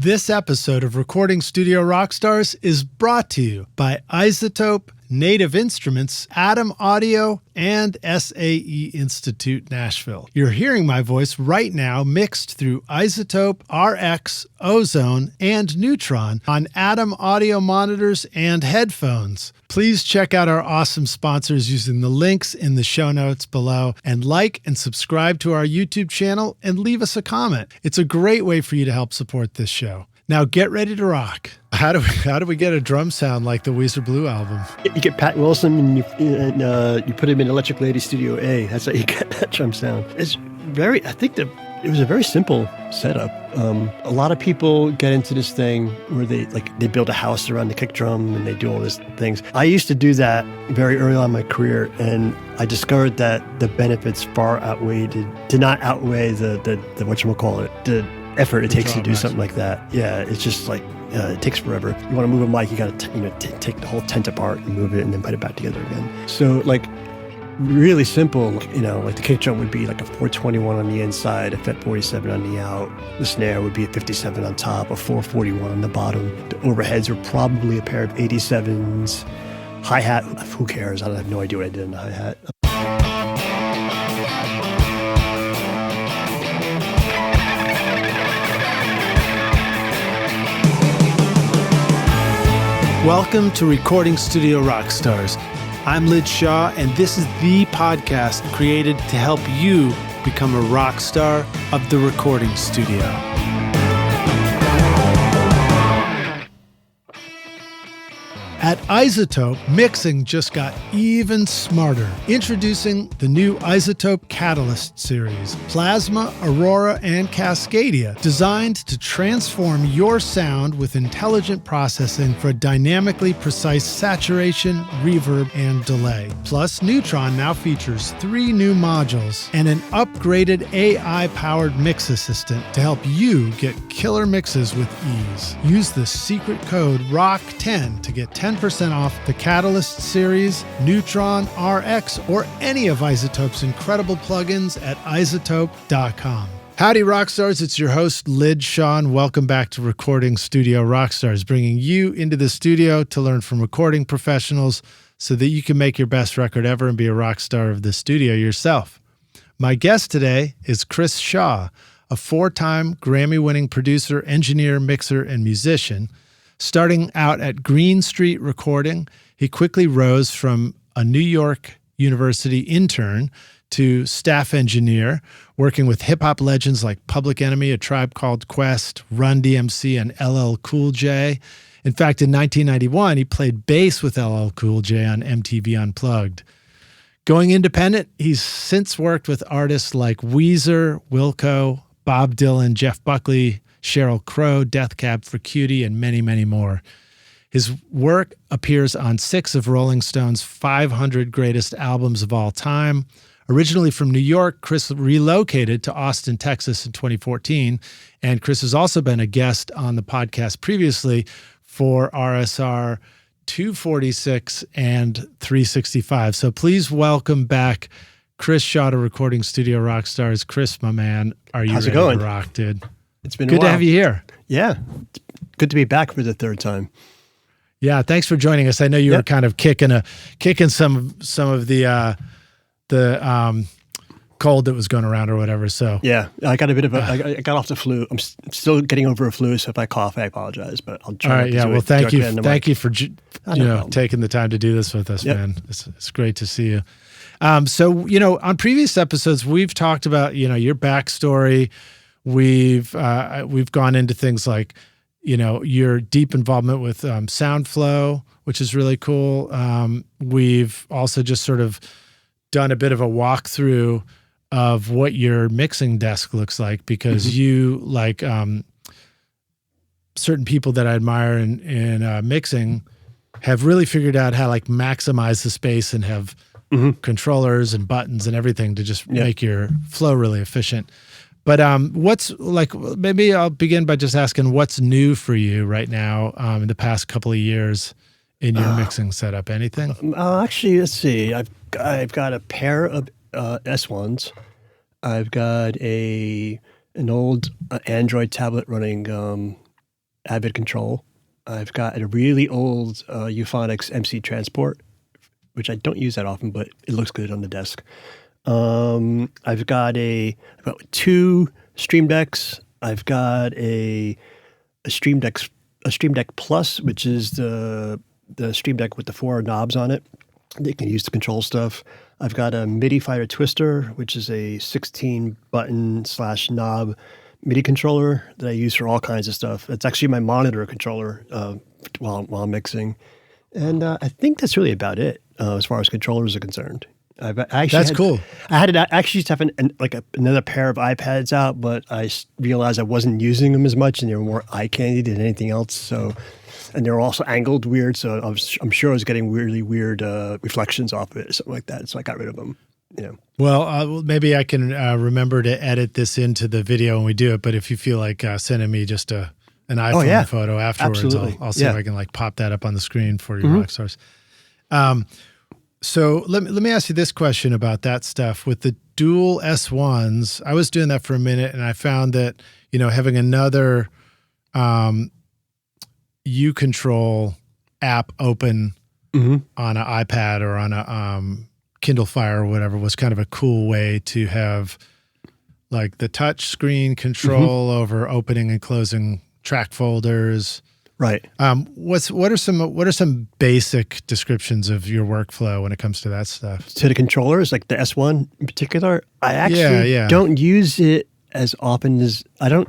This episode of Recording Studio Rockstars is brought to you by iZotope, Native Instruments, Atom Audio, and SAE Institute Nashville. You're hearing my voice right now mixed through iZotope, RX, Ozone, and Neutron on Atom Audio monitors and headphones. Please check out our awesome sponsors using the links in the show notes below, and like and subscribe to our YouTube channel and leave us a comment. It's a great way for you to help support this show. Now get ready to rock. How do we get a drum sound like the Weezer Blue album? You get Pat Wilson and you put him in Electric Lady Studio A. That's how you get that drum sound. It's very, I think that it was a very simple setup. A lot of people get into this thing where they build a house around the kick drum and they do all these things. I used to do that very early on in my career, and I discovered that the benefits far did not outweigh the whatchamacallit, the effort it takes to do something like that. Yeah, it's just like it takes forever. You want to move a mic, you got to take the whole tent apart and move it and then put it back together again. So like really simple, like the kick drum would be like a 421 on the inside, a FET 47 on the out. The snare would be a 57 on top, a 441 on the bottom. The overheads were probably a pair of 87s. Hi-hat, who cares? I have no idea what I did in the hi-hat. Welcome to Recording Studio Rockstars. I'm Lid Shaw, and this is the podcast created to help you become a rock star of the recording studio. At iZotope, mixing just got even smarter. Introducing the new iZotope Catalyst series, Plasma, Aurora, and Cascadia, designed to transform your sound with intelligent processing for dynamically precise saturation, reverb, and delay. Plus, Neutron now features 3 new modules and an upgraded AI-powered mix assistant to help you get killer mixes with ease. Use the secret code ROCK10 to get 10% off the Catalyst series, Neutron, RX, or any of iZotope's incredible plugins at iZotope.com. Howdy, Rockstars. It's your host, Lid Shaw. Welcome back to Recording Studio Rockstars, bringing you into the studio to learn from recording professionals so that you can make your best record ever and be a rock star of the studio yourself. My guest today is Chris Shaw, a 4-time Grammy-winning producer, engineer, mixer, and musician. Starting out at Green Street Recording, he quickly rose from a New York University intern to staff engineer, working with hip-hop legends like Public Enemy, A Tribe Called Quest, Run DMC, and LL Cool J. In fact, in 1991, he played bass with LL Cool J on MTV Unplugged. Going independent, he's since worked with artists like Weezer, Wilco, Bob Dylan, Jeff Buckley, Sheryl Crow, Death Cab for Cutie, and many, many more. His work appears on 6 of Rolling Stone's 500 greatest albums of all time. Originally from New York, Chris relocated to Austin, Texas in 2014, and Chris has also been a guest on the podcast previously for RSR 246 and 365. So please welcome back Chris Shaw to Recording Studio Rockstars. Chris, my man, are you ready to rock, dude? It's been good to have you here. Yeah. It's good to be back for the 3rd time. Yeah. Thanks for joining us. I know you were kind of kicking some of the cold that was going around or whatever. So yeah, I got a bit of I got off the flu. I'm still getting over a flu. So if I cough, I apologize, but I'll try. All right. Yeah. Well, thank you. Thank you for, taking the time to do this with us, man. It's great to see you. So, on previous episodes, we've talked about, your backstory. We've gone into things like, your deep involvement with SoundFlow, which is really cool. We've also just sort of done a bit of a walkthrough of what your mixing desk looks like, because you, like certain people that I admire in mixing, have really figured out how to maximize the space and have controllers and buttons and everything to just make your flow really efficient. But maybe I'll begin by just asking what's new for you right now in the past couple of years in your mixing setup. Anything? Actually, let's see. I've got a pair of S1s. I've got an old Android tablet running Avid Control. I've got a really old Euphonics MC Transport, which I don't use that often, but it looks good on the desk. I've got two Stream Decks. I've got a Stream Deck Plus, which is the Stream Deck with the 4 knobs on it that you can use to control stuff. I've got a MIDI Fighter Twister, which is a 16-button/knob MIDI controller that I use for all kinds of stuff. It's actually my monitor controller while I'm mixing. And I think that's really about it as far as controllers are concerned. Cool. I actually used to have another pair of iPads out, but I realized I wasn't using them as much, and they were more eye candy than anything else. So, and they were also angled weird, so I'm sure I was getting really weird reflections off of it or something like that. So I got rid of them. Well, maybe I can remember to edit this into the video when we do it. But if you feel like sending me just an iPhone photo afterwards, I'll see if I can pop that up on the screen for your Rockstars. So let me ask you this question about that stuff with the dual S1s. I was doing that for a minute, and I found that having another U-Control app open on an iPad or on a Kindle Fire or whatever was kind of a cool way to have the touch screen control over opening and closing track folders. Right. What are some basic descriptions of your workflow when it comes to that stuff? To the controllers, like the S1 in particular, I actually don't use it as often as I don't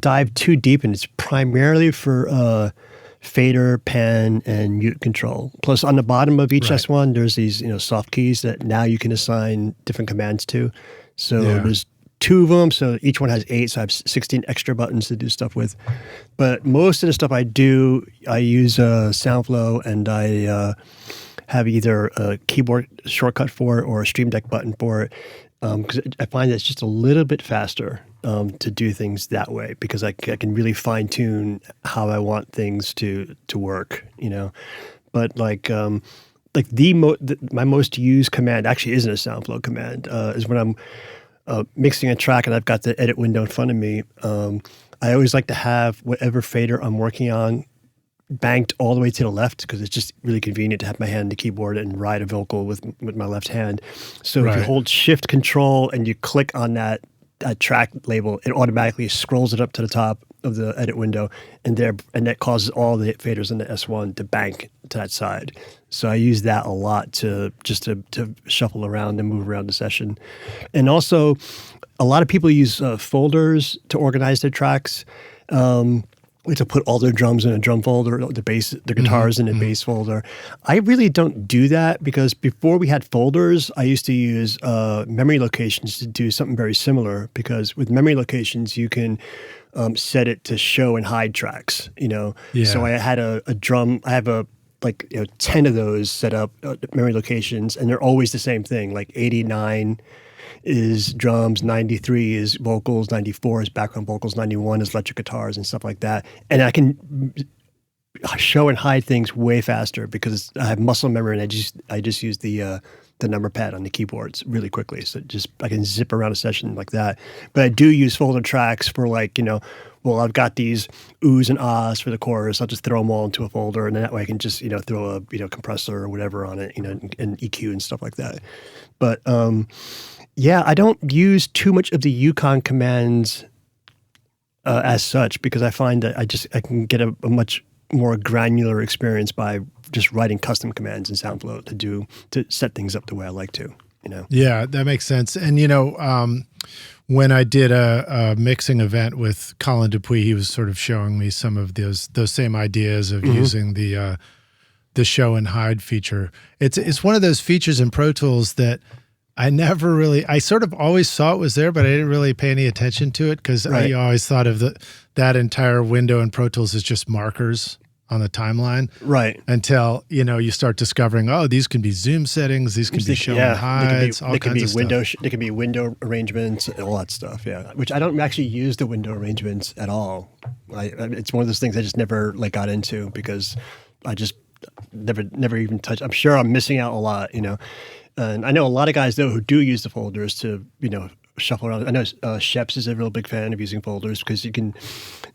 dive too deep, and it's primarily for fader, pan, and mute control. Plus, on the bottom of each S1, there's these soft keys that now you can assign different commands to. So there's 2 of them, so each one has 8, so I have 16 extra buttons to do stuff with. But most of the stuff I do, I use SoundFlow, and I have either a keyboard shortcut for it or a Stream Deck button for it, because I find that it's just a little bit faster to do things that way, because I can really fine-tune how I want things to work, But my most used command actually isn't a SoundFlow command, is when I'm mixing a track and I've got the edit window in front of me. I always like to have whatever fader I'm working on banked all the way to the left, because it's just really convenient to have my hand on the keyboard and ride a vocal with my left hand. So if you hold Shift Control and you click on that track label, it automatically scrolls it up to the top of the edit window, and that causes all the faders in the S1 to bank to that side. So I use that a lot to shuffle around and move around the session. And also, a lot of people use folders to organize their tracks. To put all their drums in a drum folder, the guitars in a bass folder. I really don't do that, because before we had folders, I used to use memory locations to do something very similar, because with memory locations, you can set it to show and hide tracks, So I had a drum, I have 10 of those set up memory locations, and they're always the same thing. 89 is drums, 93 is vocals, 94 is background vocals, 91 is electric guitars and stuff like that. And I can show and hide things way faster because I have muscle memory, and I just use the number pad on the keyboards really quickly. So I can zip around a session like that. But I do use folder tracks for I've got these oohs and ahs for the chorus. I'll just throw them all into a folder, and then that way I can just throw a compressor or whatever on it, and EQ and stuff like that. But I don't use too much of the Yukon commands as such, because I find that I can get a much more granular experience by just writing custom commands in SoundFlow to set things up the way I like to. Yeah, that makes sense. And when I did a mixing event with Colin Dupuis, he was sort of showing me some of those same ideas of using the show and hide feature. It's one of those features in Pro Tools that I sort of always saw it was there, but I didn't really pay any attention to it, because I always thought of that entire window in Pro Tools as just markers on the timeline. Right. Until, you start discovering, these can be zoom settings, these can be show and hides, all kinds of stuff. They can be window arrangements, all that stuff, which I don't actually use the window arrangements at all. It's one of those things I just never got into, because I just never even touched. I'm sure I'm missing out a lot, And I know a lot of guys, though, who do use the folders to, shuffle around. I know Sheps is a real big fan of using folders because you can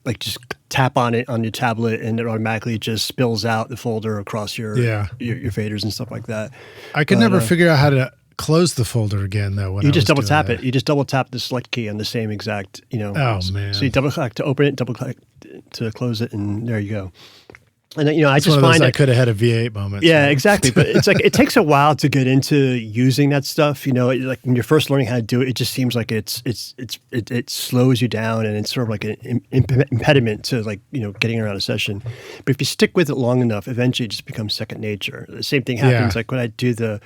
like just tap on it on your tablet and it automatically just spills out the folder across your faders and stuff like that. I could never figure out how to close the folder again though. When you just double tap it. You just double tap the select key on the same exact, Oh man! So you double click to open it, double click to close it, and there you go. And I it's just find I could have had a V8 moment. Yeah, exactly. But it's like it takes a while to get into using that stuff. Like when you're first learning how to do it, it just seems like it slows you down, and it's sort of like an impediment to like getting around a session. But if you stick with it long enough, eventually it just becomes second nature. The same thing happens like when I do the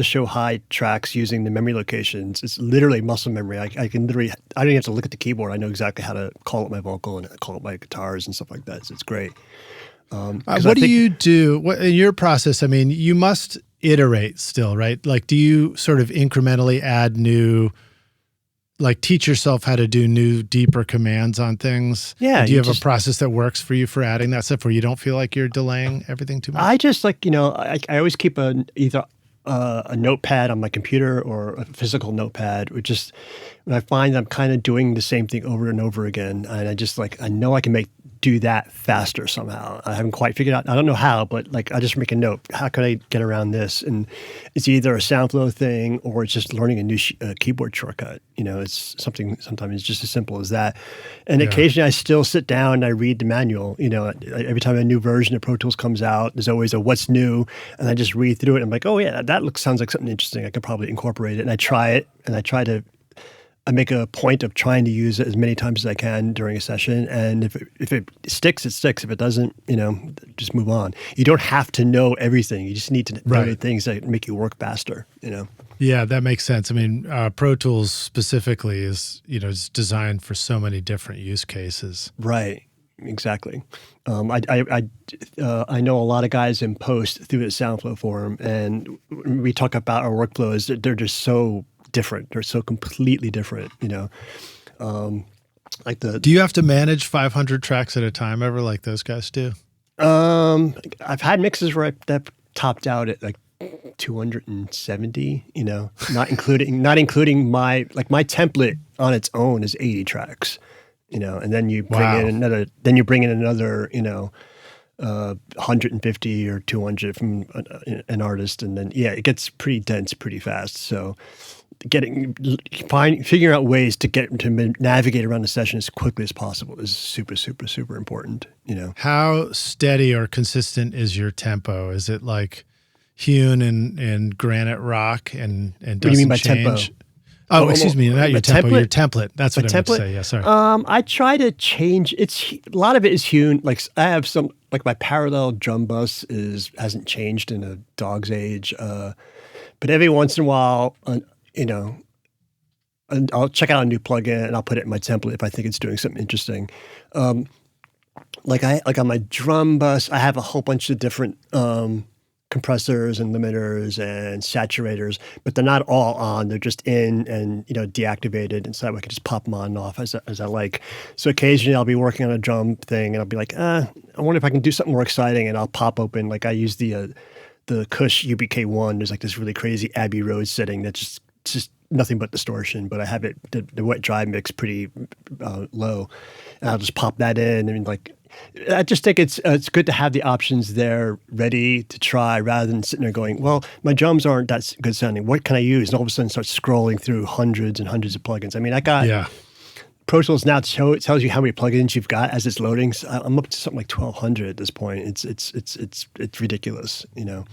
show high tracks using the memory locations. It's literally muscle memory. I can literally, I don't even have to look at the keyboard. I know exactly how to call up my vocal and call up my guitars and stuff like that. So it's great. What do you do in your process? I mean, you must iterate still, right? Like, do you sort of incrementally add new, like teach yourself how to do new, deeper commands on things? Yeah. Do you have a process that works for you for adding that stuff where you don't feel like you're delaying everything too much? I just like, I always keep either a notepad on my computer or a physical notepad, which just when I find I'm kind of doing the same thing over and over again, and I just like, I know I can do that faster somehow. I haven't quite figured out, I don't know how, but like I just make a note. How can I get around this? And it's either a SoundFlow thing or it's just learning a new keyboard shortcut. It's something, sometimes it's just as simple as that. And occasionally I still sit down and I read the manual. Every time a new version of Pro Tools comes out, there's always a what's new. And I just read through it and I'm like, oh yeah, that sounds like something interesting. I could probably incorporate it. And I try it and I make a point of trying to use it as many times as I can during a session. And if it sticks, it sticks. If it doesn't, just move on. You don't have to know everything. You just need to know the things that make you work faster, Yeah, that makes sense. I mean, Pro Tools specifically is, is designed for so many different use cases. Right. Exactly. I know a lot of guys in post through the SoundFlow forum, and when we talk about our workflows, they're just so different. They're so completely different, Do you have to manage 500 tracks at a time ever like those guys do? I've had mixes where that topped out at like 270, not including my template on its own is 80 tracks, and then you bring in another, 150 or 200 from an artist. And then, it gets pretty dense pretty fast. So figuring out ways to navigate around the session as quickly as possible is super, super, super important, How steady or consistent is your tempo? Is it like hewn in granite rock and doesn't change? What do you mean by tempo? Oh, excuse me, not your tempo, your template. That's what I meant to say. Yeah, sorry. I try to change. A lot of it is hewn. Like I have some, like my parallel drum bus hasn't changed in a dog's age. But every once in a while, and I'll check out a new plugin and I'll put it in my template if I think it's doing something interesting. Like on my drum bus, I have a whole bunch of different compressors and limiters and saturators, but they're not all on. They're just in and deactivated, and so I can just pop them on and off as I like. So occasionally I'll be working on a drum thing and I'll be like, I wonder if I can do something more exciting, and I'll pop open. Like I use the Kush UBK1. There's like this really crazy Abbey Road setting that's just nothing but distortion, but I have the wet dry mix pretty low, and I'll just pop that in. I mean, like, I just think it's good to have the options there ready to try rather than sitting there going, well, my drums aren't that good sounding. What can I use? And all of a sudden start scrolling through hundreds and hundreds of plugins. I mean, I got Pro Tools now it tells you how many plugins you've got as it's loading. So I'm up to something like 1,200 at this point. It's ridiculous,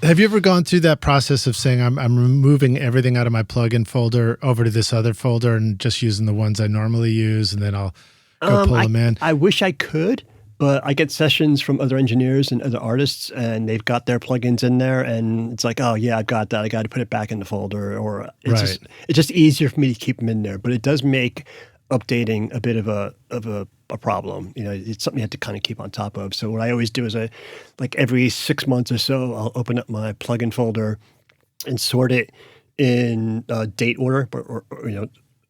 Have you ever gone through that process of saying I'm removing everything out of my plugin folder over to this other folder and just using the ones I normally use, and then I'll go pull them in? I wish I could. But I get sessions from other engineers and other artists, and they've got their plugins in there, and it's like, oh yeah, I've got that. I got to put it back in the folder, or it's just easier for me to keep them in there. But it does make updating a bit of a problem. It's something you have to kind of keep on top of. So what I always do is like every 6 months or so, I'll open up my plugin folder and sort it in date order, or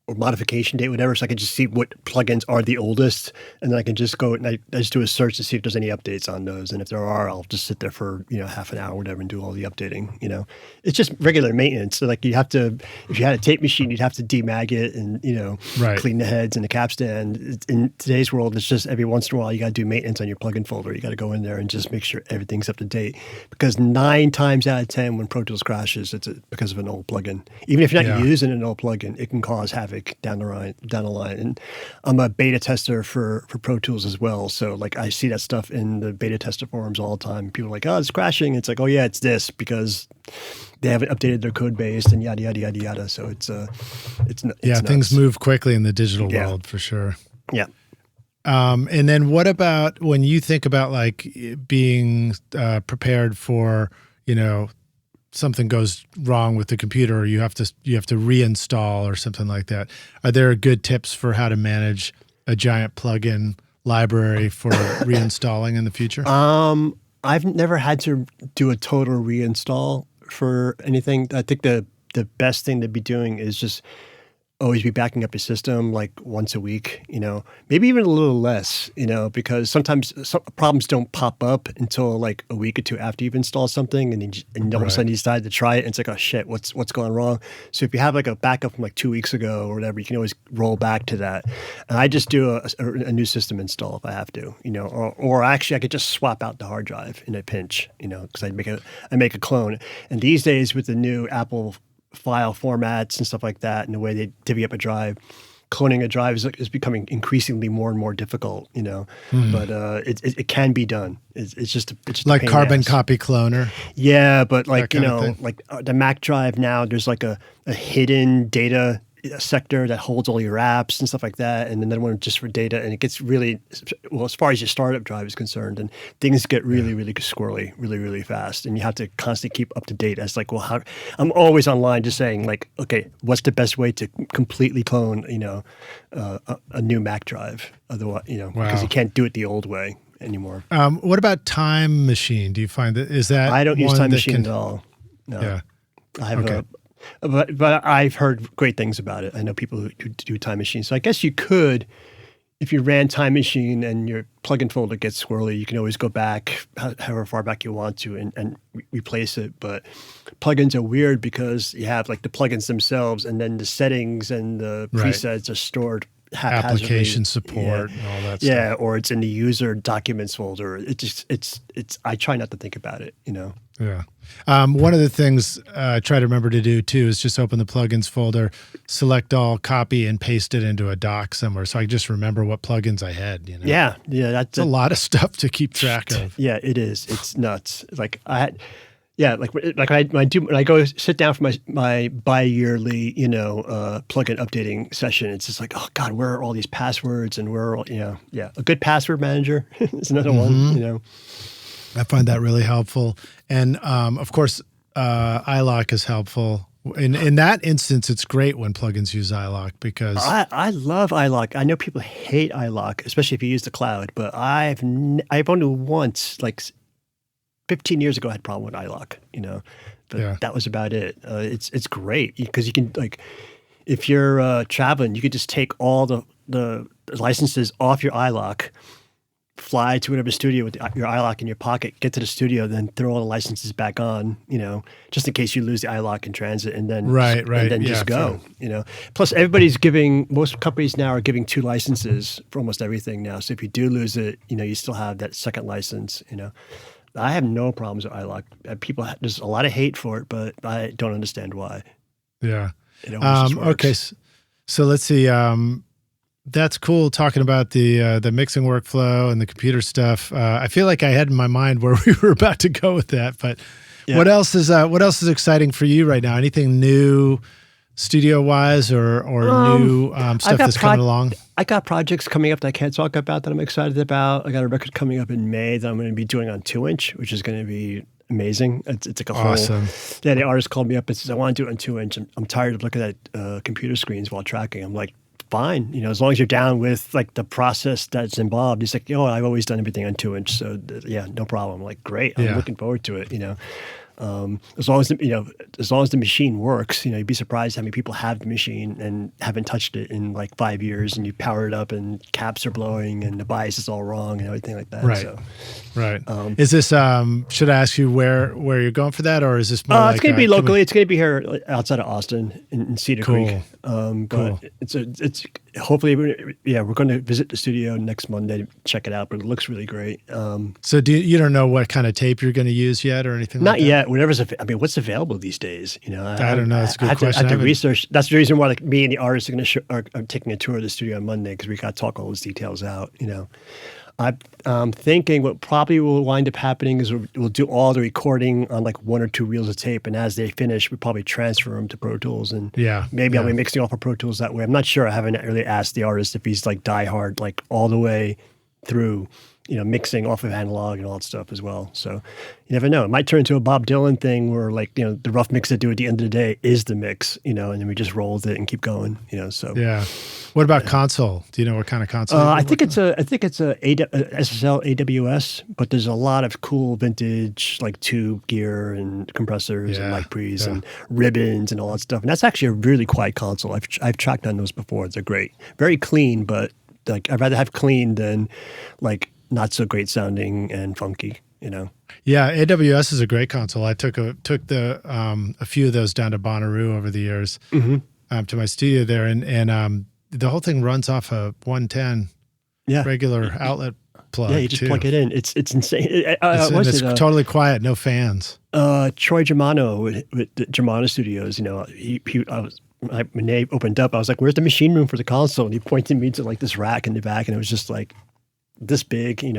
or modification date, whatever, so I can just see what plugins are the oldest, and then I can just go and I just do a search to see if there's any updates on those. And if there are, I'll just sit there for half an hour or whatever and do all the updating. It's just regular maintenance. So like you have to, if you had a tape machine, you'd have to demag it and clean the heads and the capstan. In today's world, it's just every once in a while you got to do maintenance on your plugin folder. You got to go in there and just make sure everything's up to date, because 9 times out of 10 when Pro Tools crashes, it's because of an old plugin. Even if you're not using an old plugin, it can cause havoc down the line. And I'm a beta tester for Pro Tools as well. So like I see that stuff in the beta tester forums all the time. People are like, oh, it's crashing. It's like, oh yeah, it's this because they haven't updated their code base and yada, yada, yada, yada. So it's things move quickly in the digital world for sure. Yeah. And then what about when you think about like being prepared for, something goes wrong with the computer, or you have to reinstall or something like that. Are there good tips for how to manage a giant plugin library for reinstalling in the future? I've never had to do a total reinstall for anything. I think the best thing to be doing is just always be backing up your system like once a week, maybe even a little less, because sometimes some problems don't pop up until like a week or two after you've installed something, and all of a sudden you decide to try it, and it's like, oh shit, what's going wrong? So if you have like a backup from like 2 weeks ago or whatever, you can always roll back to that. And I just do a new system install if I have to, or actually I could just swap out the hard drive in a pinch, because I make a clone. And these days with the new Apple file formats and stuff like that, and the way they divvy up a drive, cloning a drive is becoming increasingly more and more difficult, but it can be done. It's just like carbon copy cloner. Yeah, but like like the Mac drive now, there's like a hidden data sector that holds all your apps and stuff like that, and another one just for data, and it gets really, well, as far as your startup drive is concerned, and things get really, really squirrely really, really fast, and you have to constantly keep up to date. As like, well, how I'm always online just saying like, okay, what's the best way to completely clone a new Mac drive? Otherwise, because you can't do it the old way anymore. What about Time Machine? Do you find that I don't use Time Machine at all. No. Yeah, I have But I've heard great things about it. I know people who do Time Machine. So I guess you could, if you ran Time Machine and your plugin folder gets squirrely, you can always go back however far back you want to and replace it. But plugins are weird because you have like the plugins themselves, and then the settings and the presets are stored application support and all that stuff. Yeah, or it's in the user documents folder. I try not to think about it, Yeah. One of the things I try to remember to do too is just open the plugins folder, select all, copy, and paste it into a doc somewhere. So I just remember what plugins I had. Yeah, that's a lot of stuff to keep track of. Yeah, it is. It's nuts. Like I had. Yeah, when I go sit down for my bi-yearly, plugin updating session, it's just like, oh God, where are all these passwords, and where are all, a good password manager is another one, I find that really helpful. And of course, iLok is helpful. In that instance, it's great when plugins use iLok because I love iLok. I know people hate iLok, especially if you use the cloud, but I've only once, like 15 years ago, I had a problem with iLok, but that was about it. It's great because you can, like, if you're traveling, you could just take all the licenses off your iLok, fly to whatever studio with your iLok in your pocket, get to the studio, then throw all the licenses back on, just in case you lose the iLok in transit, and then and then just go, Plus, most companies now are giving 2 licenses for almost everything now. So if you do lose it, you still have that second license, I have no problems with iLok. There's a lot of hate for it, but I don't understand why. Yeah. It always just works. Okay. So let's see. That's cool talking about the mixing workflow and the computer stuff. I feel like I had in my mind where we were about to go with that, but what else is exciting for you right now? Anything new studio wise or new stuff that's coming along? I got projects coming up that I can't talk about that I'm excited about. I got a record coming up in May that I'm going to be doing on 2-inch, which is going to be amazing. It's like a awesome. The artist called me up and says, I want to do it on 2-inch. I'm tired of looking at computer screens while tracking. I'm like, fine, as long as you're down with like the process that's involved. He's like, I've always done everything on 2-inch, so no problem. I'm like, great, I'm looking forward to it. As long as the machine works, you'd be surprised how many people have the machine and haven't touched it in like 5 years, and you power it up and caps are blowing and the bias is all wrong and everything like that. Right. So, right. Is this? Should I ask you where you're going for that, or is this more? It's going to be locally. It's going to be here outside of Austin in Cedar Creek. Cool. But it's hopefully we're going to visit the studio next Monday to check it out. But it looks really great. So you don't know what kind of tape you're going to use yet, or anything? Not yet. Whatever's. What's available these days? I don't know. That's a good question. I have to research. That's the reason why me and the artists are taking a tour of the studio on Monday, because we got to talk all those details out. I'm thinking what probably will wind up happening is we'll do all the recording on like 1 or 2 reels of tape, and as they finish, we probably transfer them to Pro Tools, and maybe I'll be mixing off of Pro Tools that way. I'm not sure. I haven't really asked the artist if he's like diehard, like all the way through, mixing off of analog and all that stuff as well. So you never know. It might turn into a Bob Dylan thing where like, the rough mix they do at the end of the day is the mix, and then we just roll with it and keep going, so. Yeah. What about console? Do you know what kind of console? I think it's a SSL AWS, but there's a lot of cool vintage like tube gear and compressors and mic pre's and ribbons and all that stuff. And that's actually a really quiet console. I've tracked on those before. They're great. Very clean, but like I'd rather have clean than like not so great sounding and funky, Yeah, AWS is a great console. I took a few of those down to Bonnaroo over the years to my studio there, and the whole thing runs off a 110 regular outlet plug. Yeah, you just plug it in. It's insane. It's totally quiet, no fans. Troy Germano with the Germano Studios, when they opened up, I was like, "Where's the machine room for the console?" And he pointed me to like this rack in the back, and it was just like this big, and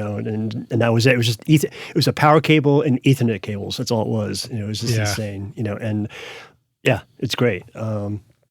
that was it. It was just it was a power cable and Ethernet cables. That's all it was. It was just insane. And yeah, it's great.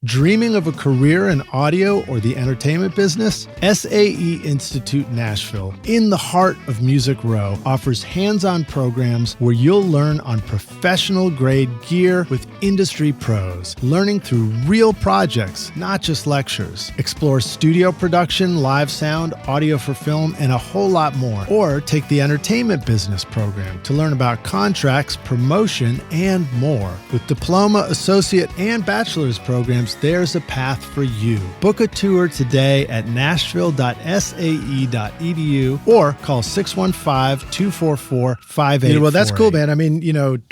Dreaming of a career in audio or the entertainment business? SAE Institute Nashville, in the heart of Music Row, offers hands-on programs where you'll learn on professional-grade gear with industry pros, learning through real projects, not just lectures. Explore studio production, live sound, audio for film, and a whole lot more. Or take the entertainment business program to learn about contracts, promotion, and more. With diploma, associate, and bachelor's programs, there's a path for you. Book a tour today at nashville.sae.edu or call 615-244-5848. Well, that's cool, man. I mean,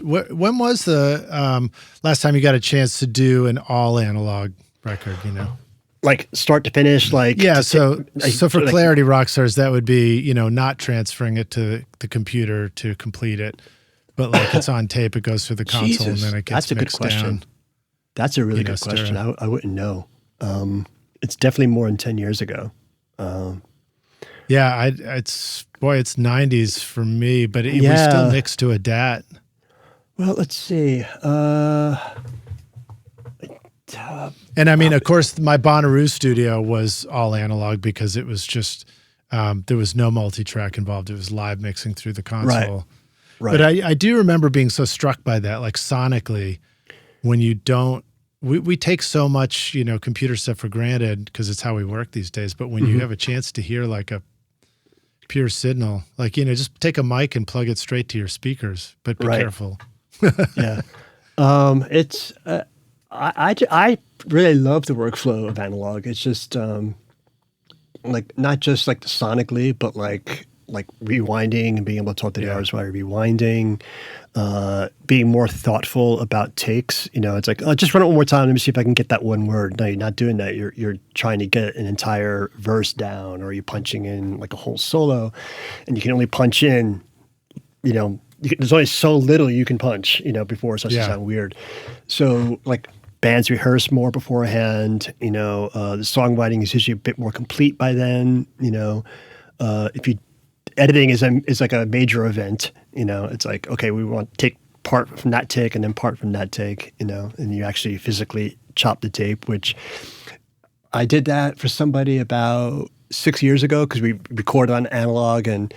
when was the last time you got a chance to do an all analog record, Like start to finish, like so for clarity, Rockstars, that would be not transferring it to the computer to complete it, but like it's on tape, it goes through the console, and then it gets mixed down. That's a really good question. I wouldn't know. It's definitely more than 10 years ago. It's 90s for me, but it was still mixed to a DAT. Well, let's see. And I mean, of course, my Bonnaroo studio was all analog because it was just, there was no multi-track involved. It was live mixing through the console. Right. But I do remember being so struck by that, like sonically, when you don't, we take so much, computer stuff for granted because it's how we work these days. But when you have a chance to hear like a pure signal, like, just take a mic and plug it straight to your speakers, but be careful. Yeah. I really love the workflow of analog. It's just like not just like sonically, but like rewinding and being able to talk to the artist while you're rewinding, being more thoughtful about takes. It's like, oh, just run it one more time. Let me see if I can get that one word. No, you're not doing that. You're trying to get an entire verse down, or you're punching in like a whole solo, and you can only punch in, there's only so little you can punch, before it starts to sound weird. So like bands rehearse more beforehand. The songwriting is usually a bit more complete by then. If you editing is like a major event, it's like, okay, we want to take part from that take and then part from that take, and you actually physically chop the tape, which I did that for somebody about 6 years ago because we recorded on analog, and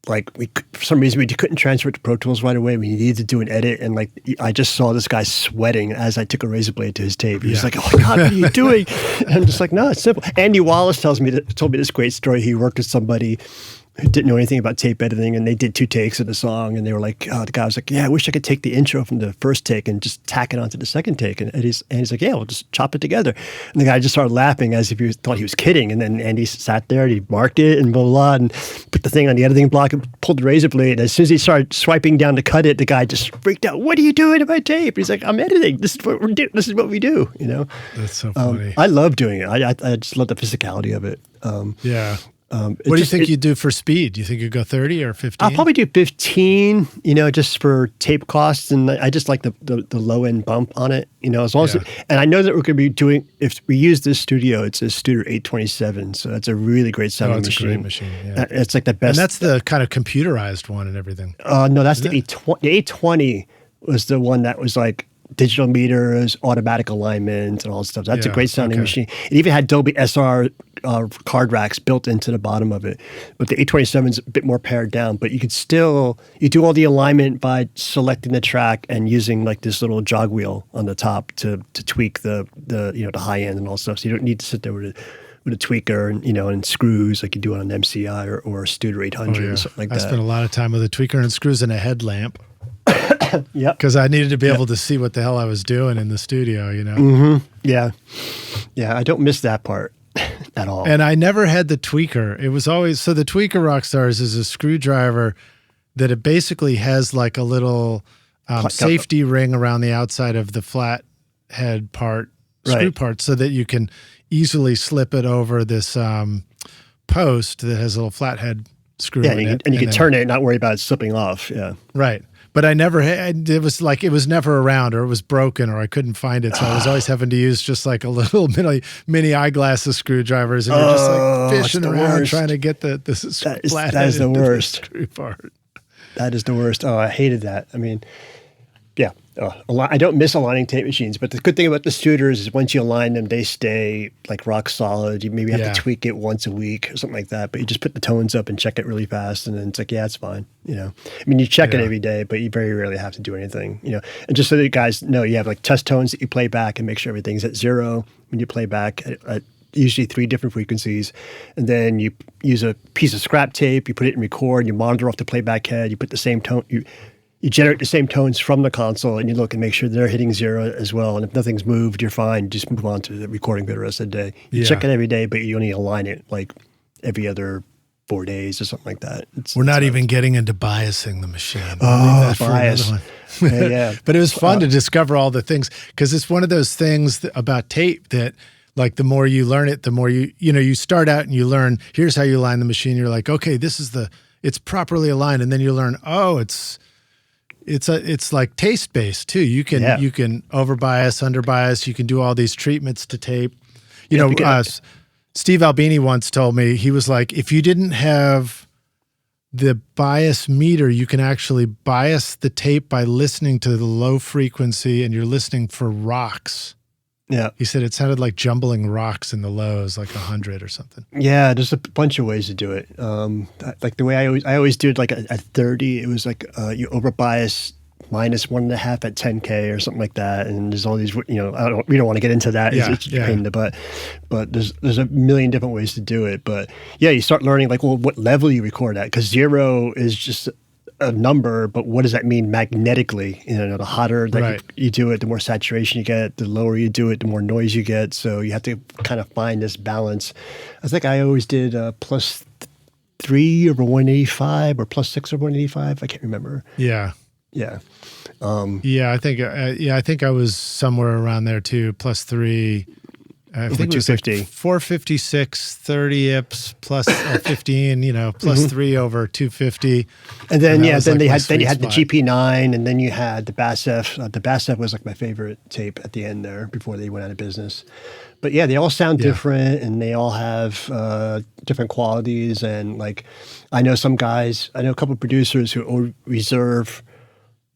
like for some reason we couldn't transfer it to Pro Tools right away. We needed to do an edit, and like I just saw this guy sweating as I took a razor blade to his tape. He was like, "Oh my God, what are you doing?" And I'm just like, "No, it's simple." Andy Wallace told me this great story. He worked with somebody who didn't know anything about tape editing, and they did 2 takes of the song, and they were like, the guy was like, yeah, I wish I could take the intro from the first take and just tack it onto the second take. And he's like, yeah, we'll just chop it together. And the guy just started laughing as if he thought he was kidding. And then Andy sat there and he marked it and blah, blah, blah, and put the thing on the editing block and pulled the razor blade. And as soon as he started swiping down to cut it, the guy just freaked out. What are you doing to my tape? He's like, I'm editing. This is what we're doing. This is what we do, you know? That's so funny. I love doing it. I just love the physicality of it. Yeah. What do you think you'd do for speed? Do you think you'd go 30 or 15? I'll probably do 15, you know, just for tape costs. And I just like the low end bump on it, you know, as long as and I know that we're going to be doing, if we use this studio, it's a Studer 827. So it's a really great sounding machine. It's a great machine. Yeah. It's like the best. And that's the kind of computerized one and everything. No, that's the 820. The 820 was the one that was like digital meters, automatic alignment, and all that stuff. That's a great sounding machine. It even had Dolby SR card racks built into the bottom of it. But the 827 is a bit more pared down. But you could still, you do all the alignment by selecting the track and using like this little jog wheel on the top to tweak the you know, the high end and all stuff. So you don't need to sit there with a tweaker and, you know, and screws like you do on an MCI or a Studer 800 or something like that. I spent a lot of time with a tweaker and screws and a headlamp. Yep. Because I needed to be able to see what the hell I was doing in the studio, you know? Mm-hmm. Yeah. Yeah, I don't miss that part at all. And I never had the tweaker. It was always, so the tweaker Rockstars is a screwdriver that it basically has like a little safety ring around the outside of the flat head part, screw part, so that you can easily slip it over this post that has a little flathead screw in it. And you can turn it and not worry about it slipping off. Yeah. Right. But I never had, it was like, it was never around, or it was broken, or I couldn't find it. So I was always having to use just like a little mini eyeglasses screwdrivers, and you're just like fishing around trying to get the flathead. That is the worst. Screw part. That is the worst. Oh, I hated that. I mean, yeah. I don't miss aligning tape machines, but the good thing about the Studers is once you align them, they stay like rock solid. You maybe have to tweak it once a week or something like that, but you just put the tones up and check it really fast, and then it's like, yeah, it's fine. You know, I mean, you check it every day, but you very rarely have to do anything. You know, and just so that you guys know, you have like test tones that you play back and make sure everything's at 0 when you play back at usually 3 different frequencies, and then you use a piece of scrap tape, you put it in record, you monitor off the playback head, you put the same tone. You generate the same tones from the console, and you look and make sure they're hitting 0 as well. And if nothing's moved, you're fine. Just move on to the recording bit the rest of the day. You check it every day, but you only align it like every other 4 days or something like that. We're not even getting into biasing the machine. Bias. Yeah. But it was fun to discover all the things, because it's one of those things about tape that, like, the more you learn it, the more you start out and you learn, here's how you align the machine. You're like, okay, it's properly aligned. And then you learn, it's like taste based too. You can overbias, underbias. You can do all these treatments to tape. Steve Albini once told me, he was like, if you didn't have the bias meter, you can actually bias the tape by listening to the low frequency, and you're listening for rocks. Yeah. He said it sounded like jumbling rocks in the lows, like 100 or something. Yeah, there's a bunch of ways to do it. Like the way I always do it, like at 30, it was like you overbias minus 1.5 at 10K or something like that. And there's all these, we don't want to get into that. It's a pain in the butt. But there's a million different ways to do it. But yeah, you start learning like, well, what level you record at, because 0 is just a number, but what does that mean magnetically? The hotter that you do it, the more saturation you get. The lower you do it, the more noise you get. So you have to kind of find this balance. I think I always did +3 over 185 or +6 over 185. I can't remember. Yeah. Yeah. I think I was somewhere around there too. +3. I think it was like 456, 30 IPS plus 15, +3 over 250. And then, you had the GP9, and then you had the Bass F. The Bass F was like my favorite tape at the end there before they went out of business. But yeah, they all sound different, and they all have different qualities. And like, I know a couple of producers who reserve,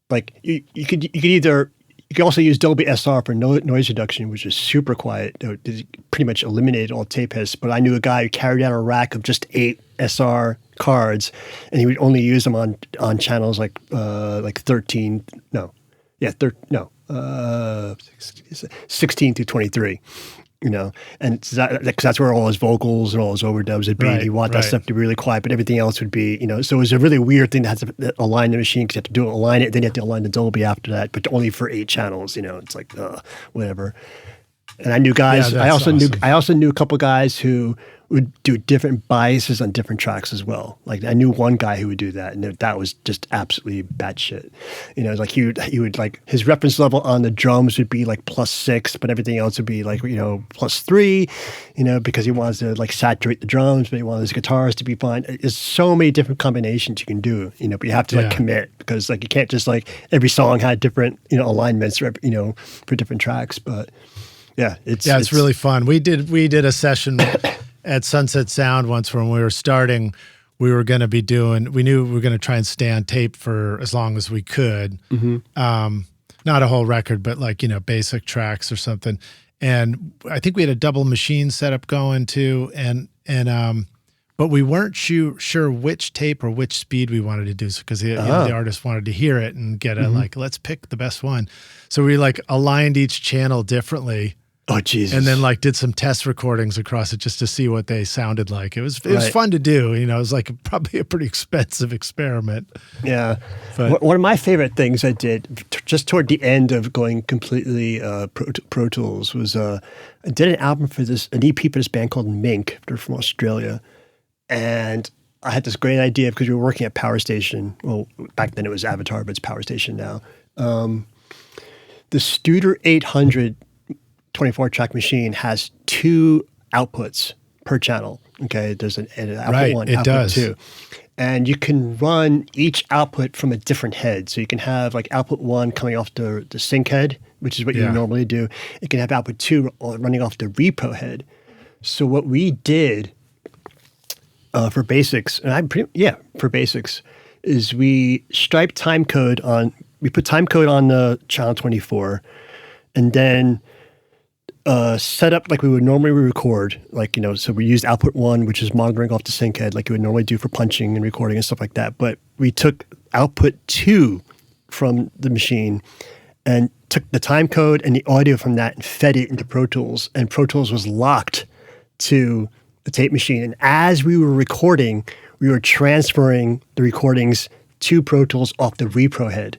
like you can also use Dolby SR for noise reduction, which is super quiet. It pretty much eliminated all tape hiss. But I knew a guy who carried out a rack of just 8 SR cards, and he would only use them on channels like 16 through 23. you know, and because that's where all his vocals and all his overdubs would be. Right, You want that stuff to be really quiet, but everything else would be, you know, so it was a really weird thing to have to align the machine, because you have to align it, then you have to align the Dolby after that, but only for 8 channels, you know, it's like, whatever. And I knew guys, I also knew a couple guys who would do different biases on different tracks as well. Like I knew one guy who would do that, and that was just absolutely batshit. You know, like he would like his reference level on the drums would be like +6, but everything else would be like, you know, +3, you know, because he wants to like saturate the drums, but he wants his guitars to be fine. There's so many different combinations you can do, you know, but you have to like commit, because like you can't just like every song had different, you know, alignments, you know, for different tracks. But yeah, it's really fun. We did a session at Sunset Sound once when we were starting. We were going to be doing, we knew we were going to try and stay on tape for as long as we could. Not a whole record, but like, you know, basic tracks or something. And I think we had a double machine setup going too. But we weren't sure which tape or which speed we wanted to do. So, because the artist wanted to hear it and get a like, let's pick the best one. So we like aligned each channel differently. Oh, Jesus. And then like did some test recordings across it just to see what they sounded like. It was fun to do. You know, it was like probably a pretty expensive experiment. Yeah. But one of my favorite things I did just toward the end of going completely Pro Tools was I did an album for an EP for this band called Mink. They're from Australia. And I had this great idea because we were working at Power Station. Well, back then it was Avatar, but it's Power Station now. The Studer 800 24-track machine has 2 outputs per channel. Okay, there's an output 1, output 2. And you can run each output from a different head. So you can have like output 1 coming off the sync head, which is what you normally do. You can have output 2 running off the repro head. So what we did for basics, for basics, is we striped timecode on, we put timecode on the channel 24, and then set up like we would normally record, like, you know, so we used output 1, which is monitoring off the sync head, like you would normally do for punching and recording and stuff like that. But we took output 2 from the machine and took the time code and the audio from that and fed it into Pro Tools. And Pro Tools was locked to the tape machine. And as we were recording, we were transferring the recordings to Pro Tools off the repro head.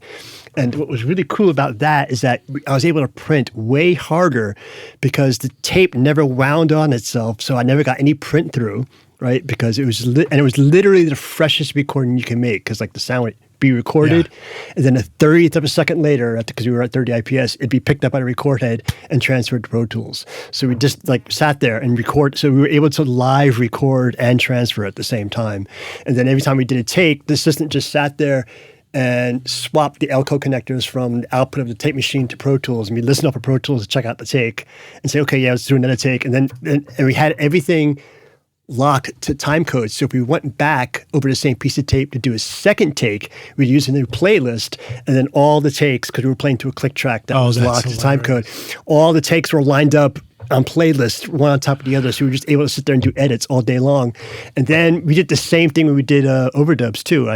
And what was really cool about that is that I was able to print way harder because the tape never wound on itself. So I never got any print through, right? Because it was, it was literally the freshest recording you can make, because like the sound would be recorded, and then a 30th of a second later, because we were at 30 IPS, it'd be picked up by the record head and transferred to Pro Tools. So we just like sat there and record. So we were able to live record and transfer at the same time. And then every time we did a take, the assistant just sat there and swap the Elco connectors from the output of the tape machine to Pro Tools. And we listen up for Pro Tools to check out the take and say, okay, yeah, let's do another take. And then and we had everything locked to time codes. So if we went back over the same piece of tape to do a second take, we'd use a new playlist, and then all the takes, because we were playing to a click track that was locked to time code, all the takes were lined up on playlists, one on top of the other. So we were just able to sit there and do edits all day long. And then we did the same thing when we did overdubs too.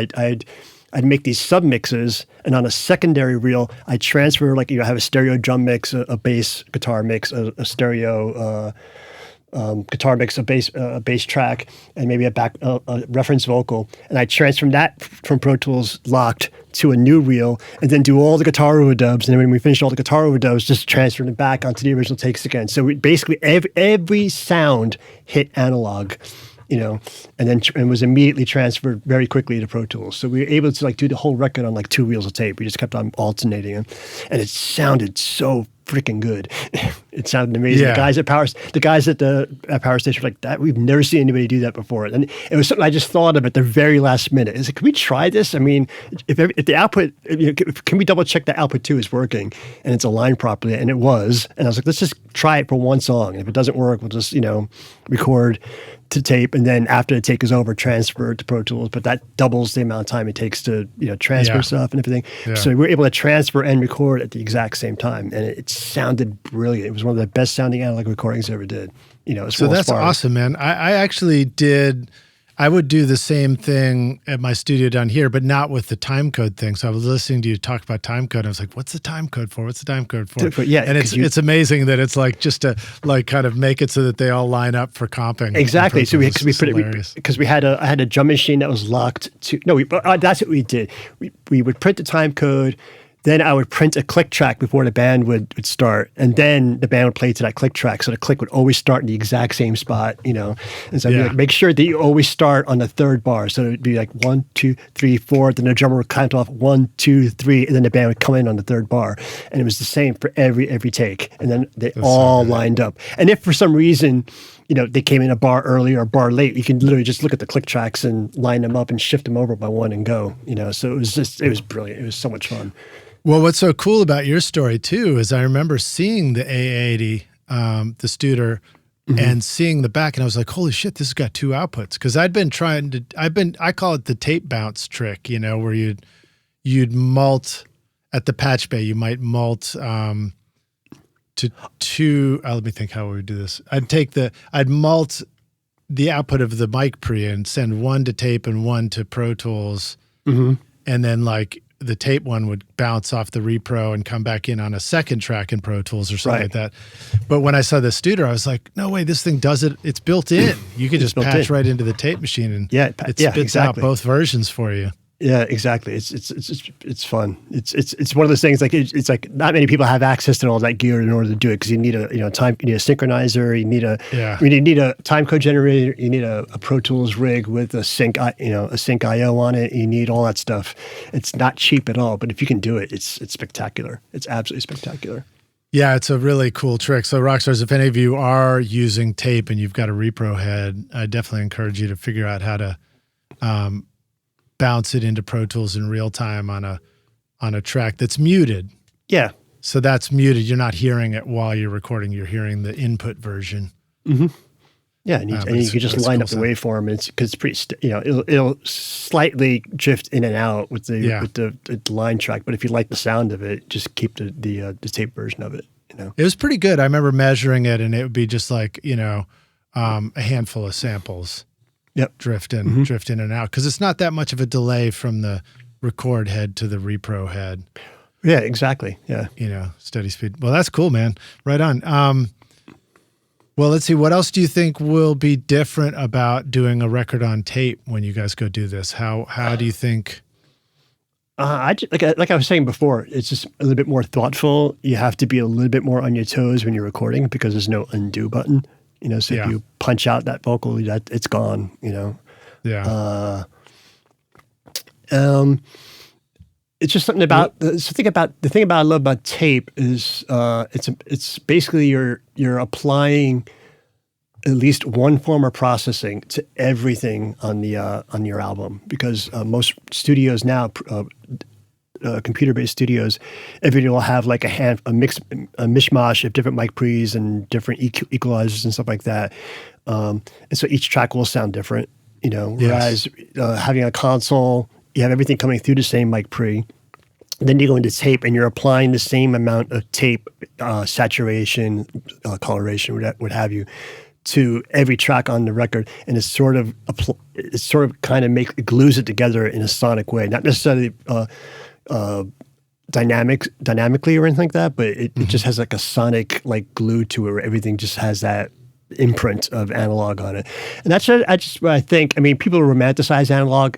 I'd make these sub mixes, and on a secondary reel, I'd transfer, like, you know, I have a stereo drum mix, a bass guitar mix, a stereo guitar mix, a bass track, and maybe a reference vocal. And I transfer that from Pro Tools locked to a new reel, and then do all the guitar overdubs. And then when we finished all the guitar overdubs, just transfer it back onto the original takes again. So we basically every sound hit analog, you know, and then and was immediately transferred very quickly to Pro Tools. So we were able to like do the whole record on like 2 reels of tape. We just kept on alternating them, and it sounded so freaking good. It sounded amazing. Yeah. The guys at Power Station were like, that we've never seen anybody do that before. And it was something I just thought of at the very last minute. Is like, can we try this? I mean, if the output, you know, can we double check that output 2 is working and it's aligned properly? And it was. And I was like, let's just try it for one song. And if it doesn't work, we'll just, you know, record to tape, and then after the take is over, transfer it to Pro Tools. But that doubles the amount of time it takes to, you know, transfer stuff and everything. Yeah. So we were able to transfer and record at the exact same time, and it sounded brilliant. It was one of the best sounding analog recordings I ever did. You know, so that's awesome, man. I actually did. I would do the same thing at my studio down here, but not with the time code thing. So I was listening to you talk about time code. And I was like, what's the time code for? What's the time code for? Yeah, and it's amazing that it's like just to like kind of make it so that they all line up for comping. Exactly. So we put it because I had a drum machine that was locked to. No, that's what we did. We would print the time code. Then I would print a click track before the band would start, and then the band would play to that click track. So the click would always start in the exact same spot, you know. And so I'd be like, make sure that you always start on the third bar. So it'd be like 1, 2, 3, 4. Then the drummer would count off 1, 2, 3, and then the band would come in on the third bar. And it was the same for every take. And then they all lined up. And if for some reason, you know, they came in a bar early or a bar late, you can literally just look at the click tracks and line them up and shift them over by one and go. You know, so it was brilliant. It was so much fun. Well, what's so cool about your story too is I remember seeing the A80, the Studer, and seeing the back, and I was like, "Holy shit, this has got 2 outputs." Because I call it the tape bounce trick, you know, where you'd mult at the patch bay, you might mult to 2. Let me think how we would do this. I'd mult the output of the mic pre and send 1 to tape and 1 to Pro Tools, and then like the tape one would bounce off the repro and come back in on a second track in Pro Tools or something like that. But when I saw the Studer, I was like, no way, this thing does it. It's built in. You can just patch right into the tape machine and it spits out both versions for you. Yeah, exactly. It's fun. It's one of those things like it's like not many people have access to all that gear in order to do it because you need a synchronizer, you need a time code generator, you need a Pro Tools rig with a sync IO on it. You need all that stuff. It's not cheap at all, but if you can do it, it's spectacular. It's absolutely spectacular. Yeah, it's a really cool trick. So Rockstars, if any of you are using tape and you've got a repro head, I definitely encourage you to figure out how to bounce it into Pro Tools in real time on a track that's muted. Yeah. So that's muted. You're not hearing it while you're recording. You're hearing the input version. Mm-hmm. Yeah, and you can just line up the waveform. Because it's pretty, it'll slightly drift in and out with the line track. But if you like the sound of it, just keep the tape version of it. You know, it was pretty good. I remember measuring it, and it would be just like a handful of samples. Yep. Drift in and out because it's not that much of a delay from the record head to the repro head. Yeah, exactly. Yeah. Steady speed. Well, that's cool, man. Right on. Well, let's see. What else do you think will be different about doing a record on tape when you guys go do this? How do you think? Like I was saying before, it's just a little bit more thoughtful. You have to be a little bit more on your toes when you're recording because there's no undo button. So if you punch out that vocal, it's gone, Yeah. It's just something about the thing about I love about tape is it's basically you're applying at least one form of processing to everything on your album because most studios now. Computer-based studios, everything will have like a mishmash of different mic pre's and different equalizers and stuff like that. And so each track will sound different, whereas having a console, you have everything coming through the same mic pre. Then you go into tape and you're applying the same amount of tape, saturation, coloration, what have you, to every track on the record, and it glues it together in a sonic way, not necessarily dynamically or anything like that, but it just has like a sonic like glue to it where everything just has that imprint of analog on it. And that's what I think. I mean, people romanticize analog,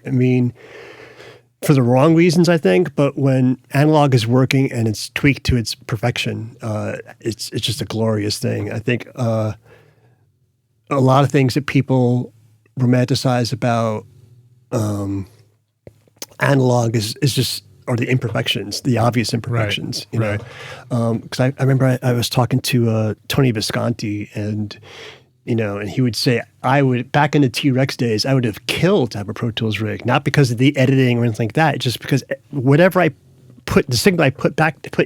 for the wrong reasons, I think, but when analog is working and it's tweaked to its perfection, it's just a glorious thing. I think a lot of things that people romanticize about analog is just are the imperfections, the obvious imperfections, right. Because I remember I was talking to Tony Visconti, and and he would say, back in the T-Rex days, I would have killed to have a Pro Tools rig, not because of the editing or anything like that, just because whatever the signal I put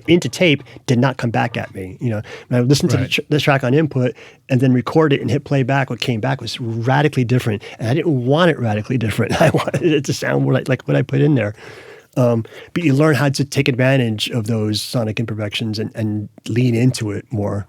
into tape did not come back at me. When I would listen to the track on input and then record it and hit playback, what came back was radically different, and I didn't want it radically different. I wanted it to sound more like what I put in there. But you learn how to take advantage of those sonic imperfections and lean into it more.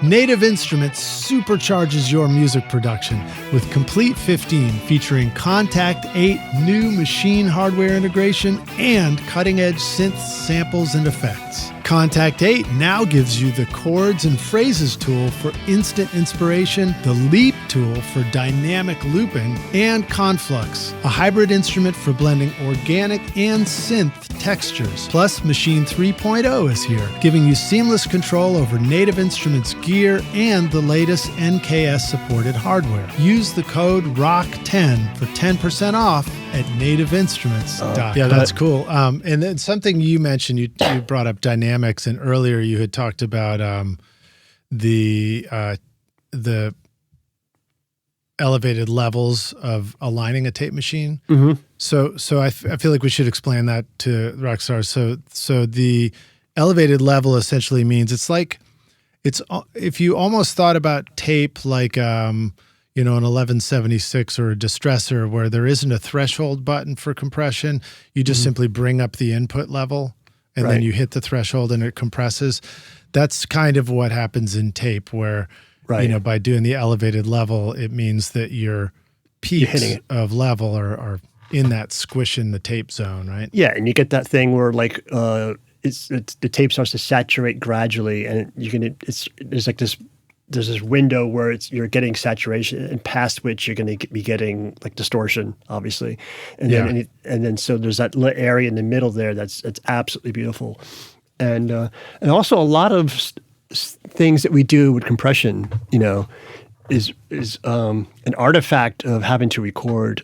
Native Instruments supercharges your music production with Complete 15 featuring Contact 8 new machine hardware integration and cutting-edge synths, samples, and effects. Contact 8 now gives you the chords and phrases tool for instant inspiration, the Leap tool for dynamic looping, and Conflux, a hybrid instrument for blending organic and synth textures. Plus, Machine 3.0 is here, giving you seamless control over Native Instruments gear and the latest NKS-supported hardware. Use the code ROCK10 for 10% off at nativeinstruments.com. Yeah, that's cool. And then something you mentioned, you brought up dynamics, and earlier you had talked about the elevated levels of aligning a tape machine. Mm-hmm. So I feel like we should explain that to Rockstars. So the elevated level essentially means it's if you almost thought about tape like an 1176 or a distressor where there isn't a threshold button for compression, you just simply bring up the input level and then you hit the threshold and it compresses. That's kind of what happens in tape where, by doing the elevated level, it means that your peaks of level are in that squish in the tape zone, right? Yeah, and you get that thing where the tape starts to saturate gradually, and there's this window where you're getting saturation, and past which you're going to be getting like distortion, obviously, and then so there's that area in the middle there that's absolutely beautiful, and also a lot of things that we do with compression, is an artifact of having to record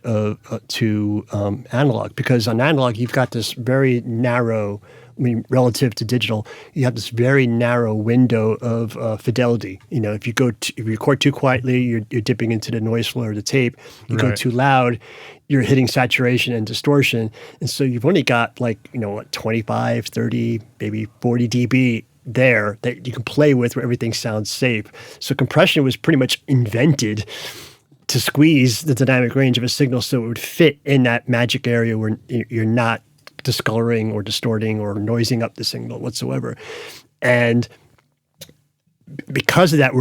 to analog, because on analog you've got this very narrow. Relative to digital, you have this very narrow window of fidelity. If you record too quietly, you're dipping into the noise floor of the tape. You go too loud, you're hitting saturation and distortion. And so you've only got 25, 30, maybe 40 dB there that you can play with where everything sounds safe. So compression was pretty much invented to squeeze the dynamic range of a signal so it would fit in that magic area where you're not discoloring or distorting or noising up the signal whatsoever. And because of that,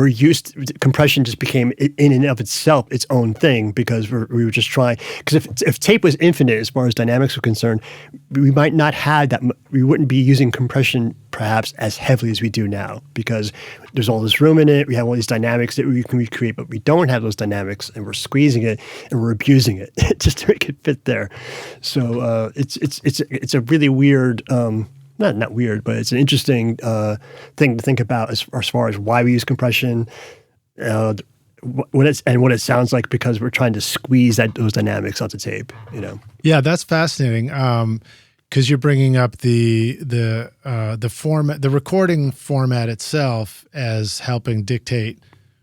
compression just became in and of itself its own thing, because we were just trying, because if tape was infinite as far as dynamics were concerned, we might not have that, we wouldn't be using compression perhaps as heavily as we do now, because there's all this room in it, we have all these dynamics that we can recreate, but we don't have those dynamics, and we're squeezing it and we're abusing it just to make it fit there. So it's a really weird, not weird, but it's an interesting thing to think about as far as why we use compression, what it sounds like, because we're trying to squeeze those dynamics onto tape. Yeah, that's fascinating. Because you're bringing up the format, the recording format itself, as helping dictate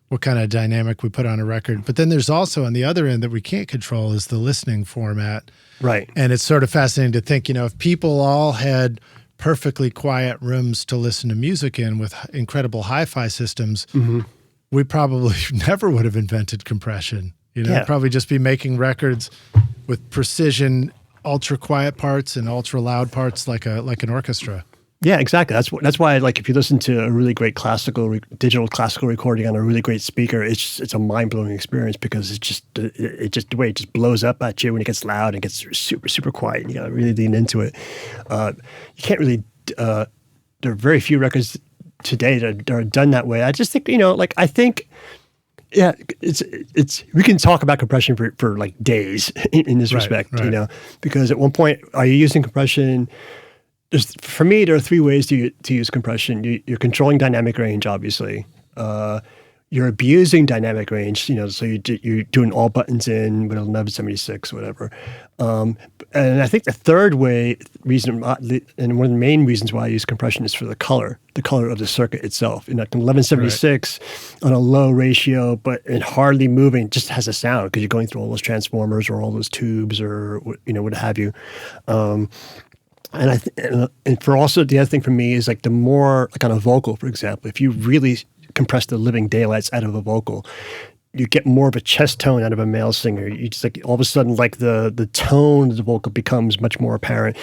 what kind of dynamic we put on a record. But then there's also on the other end that we can't control is the listening format. Right. And it's sort of fascinating to think, if people all had perfectly quiet rooms to listen to music in with incredible hi-fi systems, we probably never would have invented compression. Probably just be making records with precision, ultra quiet parts and ultra loud parts like an orchestra. Yeah, exactly. That's why, if you listen to a really great digital classical recording on a really great speaker, it's a mind-blowing experience, because the way it just blows up at you when it gets loud and gets super, super quiet, and you got to really lean into it. You can't really, there are very few records today that are done that way. I just think, I think, yeah, it's we can talk about compression for days in this respect, because at one point, are you using compression? For me, there are three ways to use compression. You're controlling dynamic range, obviously. You're abusing dynamic range, so you're doing all buttons in with 1176, whatever. And I think the third reason, and one of the main reasons why I use compression, is for the color of the circuit itself. In 1176 on a low ratio, but it hardly moving, just has a sound because you're going through all those transformers or all those tubes or what have you. And for also the other thing for me is the more on a vocal, for example, if you really compress the living daylights out of a vocal, you get more of a chest tone out of a male singer. You just all of a sudden the tone of the vocal becomes much more apparent.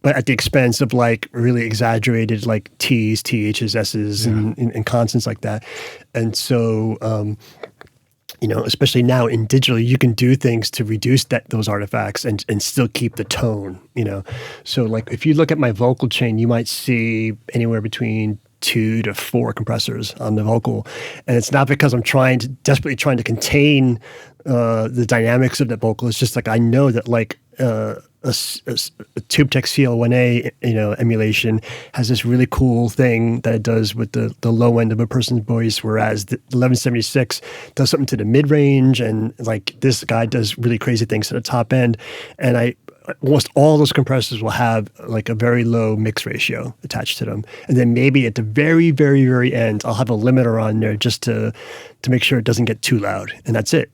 but at the expense of like really exaggerated like T's, TH's, S's, and consonants like that. And so, especially now in digital, you can do things to reduce those artifacts and still keep the tone, So like if you look at my vocal chain, you might see anywhere between 2 to 4 compressors on the vocal. And it's not because I'm desperately trying to contain the dynamics of the vocal. It's just like I know that like a TubeTech CL1A, emulation has this really cool thing that it does with the low end of a person's voice, whereas the 1176 does something to the mid-range, and like this guy does really crazy things to the top end. And almost all those compressors will have like a very low mix ratio attached to them. And then maybe at the very, very, very end, I'll have a limiter on there just to make sure it doesn't get too loud. And that's it.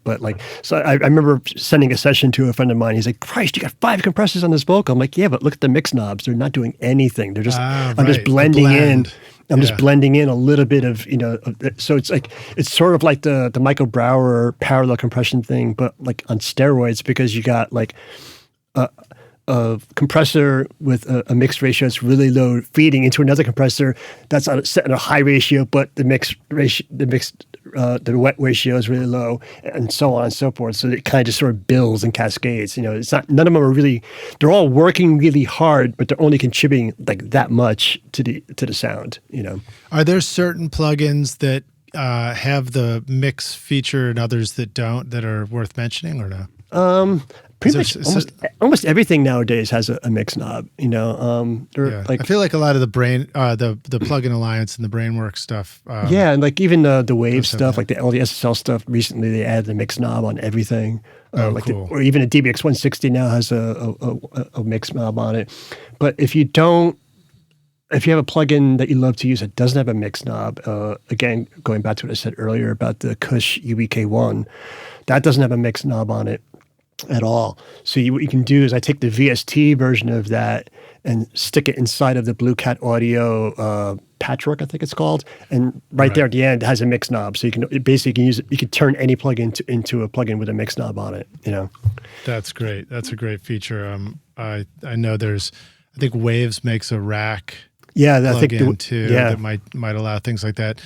But like, so I remember sending a session to a friend of mine. He's like, Christ, you got 5 compressors on this vocal. I'm like, yeah, but look at the mix knobs. They're not doing anything. They're just, I'm just blending in. I'm just blending in a little bit of, so it's like, it's sort of like the Michael Brauer parallel compression thing, but like on steroids, because you got like a compressor with a mixed ratio that's really low feeding into another compressor that's set at a high ratio, but the wet ratio is really low, and so on and so forth. So it kind of just sort of builds and cascades. It's not, none of them are really, they're all working really hard, but they're only contributing like that much to the sound. Are there certain plugins that have the mix feature and others that don't, that are worth mentioning or no? Pretty much almost everything nowadays has a mix knob. Like, I feel like a lot of the the Plugin Alliance and the Brainworks stuff. And like even the Wave stuff, like the LDSSL stuff. Recently, they added the mix knob on everything. Cool. Or even a DBX 160 now has a mix knob on it. But if you have a plugin that you love to use that doesn't have a mix knob, again, going back to what I said earlier about the Kush UBK1, that doesn't have a mix knob on it at all. So what you can do is I take the VST version of that and stick it inside of the Blue Cat Audio Patchwork, I think it's called, and right there at the end it has a mix knob. So you can use it. You can turn any plugin into a plugin with a mix knob on it. That's great. That's a great feature. I know I think Waves makes a rack. Yeah, I think that might allow things like that.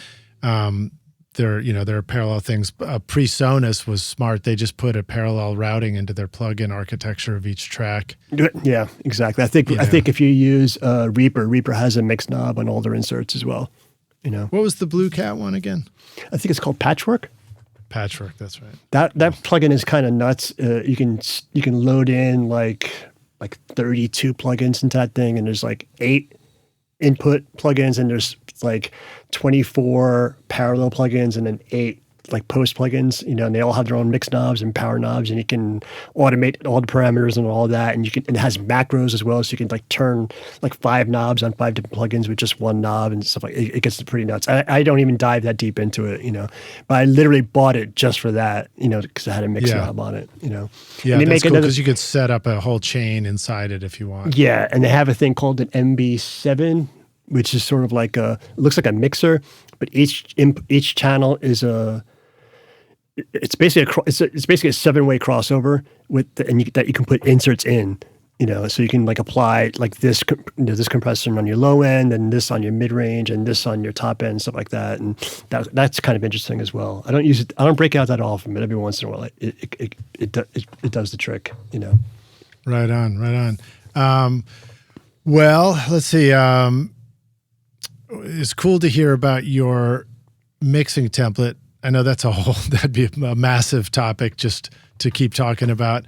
There are parallel things. PreSonus was smart. They just put a parallel routing into their plugin architecture of each track. Yeah, exactly. I think if you use Reaper has a mix knob on all their inserts as well. What was the Blue Cat one again? I think it's called Patchwork. Patchwork, that's right. That plugin is kind of nuts. You can load in like 32 plugins into that thing, and there's like 8 input plugins, and there's like 24 parallel plugins, and then 8 like post plugins, and they all have their own mix knobs and power knobs, and you can automate all the parameters and all that, and it has macros as well, so you can like turn like 5 knobs on 5 different plugins with just one knob and stuff like it gets pretty nuts. I don't even dive that deep into it, but I literally bought it just for that, because it had a mix knob on it, Yeah, that's cool because you could set up a whole chain inside it if you want. Yeah, and they have a thing called an MB7, which is sort of like it looks like a mixer, but each channel is it's basically a 7-way crossover that you can put inserts in, so you can like apply like this this compressor on your low end, and this on your mid range, and this on your top end, stuff like that, and that's kind of interesting as well. I don't break out that often, but every once in a while it does the trick, Right on. Well, let's see. It's cool to hear about your mixing template. I know that'd be a massive topic just to keep talking about.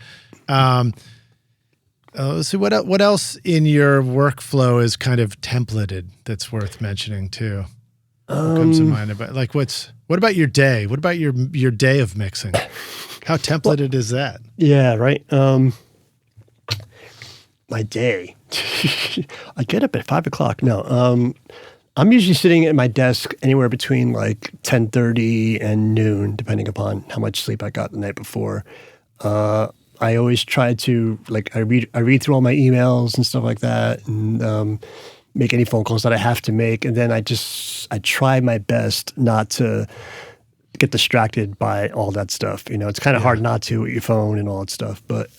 Let's see, what else in your workflow is kind of templated that's worth mentioning too? What comes to mind about what about your day? What about your day of mixing? How templated is that? Yeah, right. My day. I get up at 5 o'clock. No, I'm usually sitting at my desk anywhere between like 10:30 and noon, depending upon how much sleep I got the night before. I always try to I read through all my emails and stuff like that, and make any phone calls that I have to make, and then I try my best not to get distracted by all that stuff. It's kind of hard not to with your phone and all that stuff. But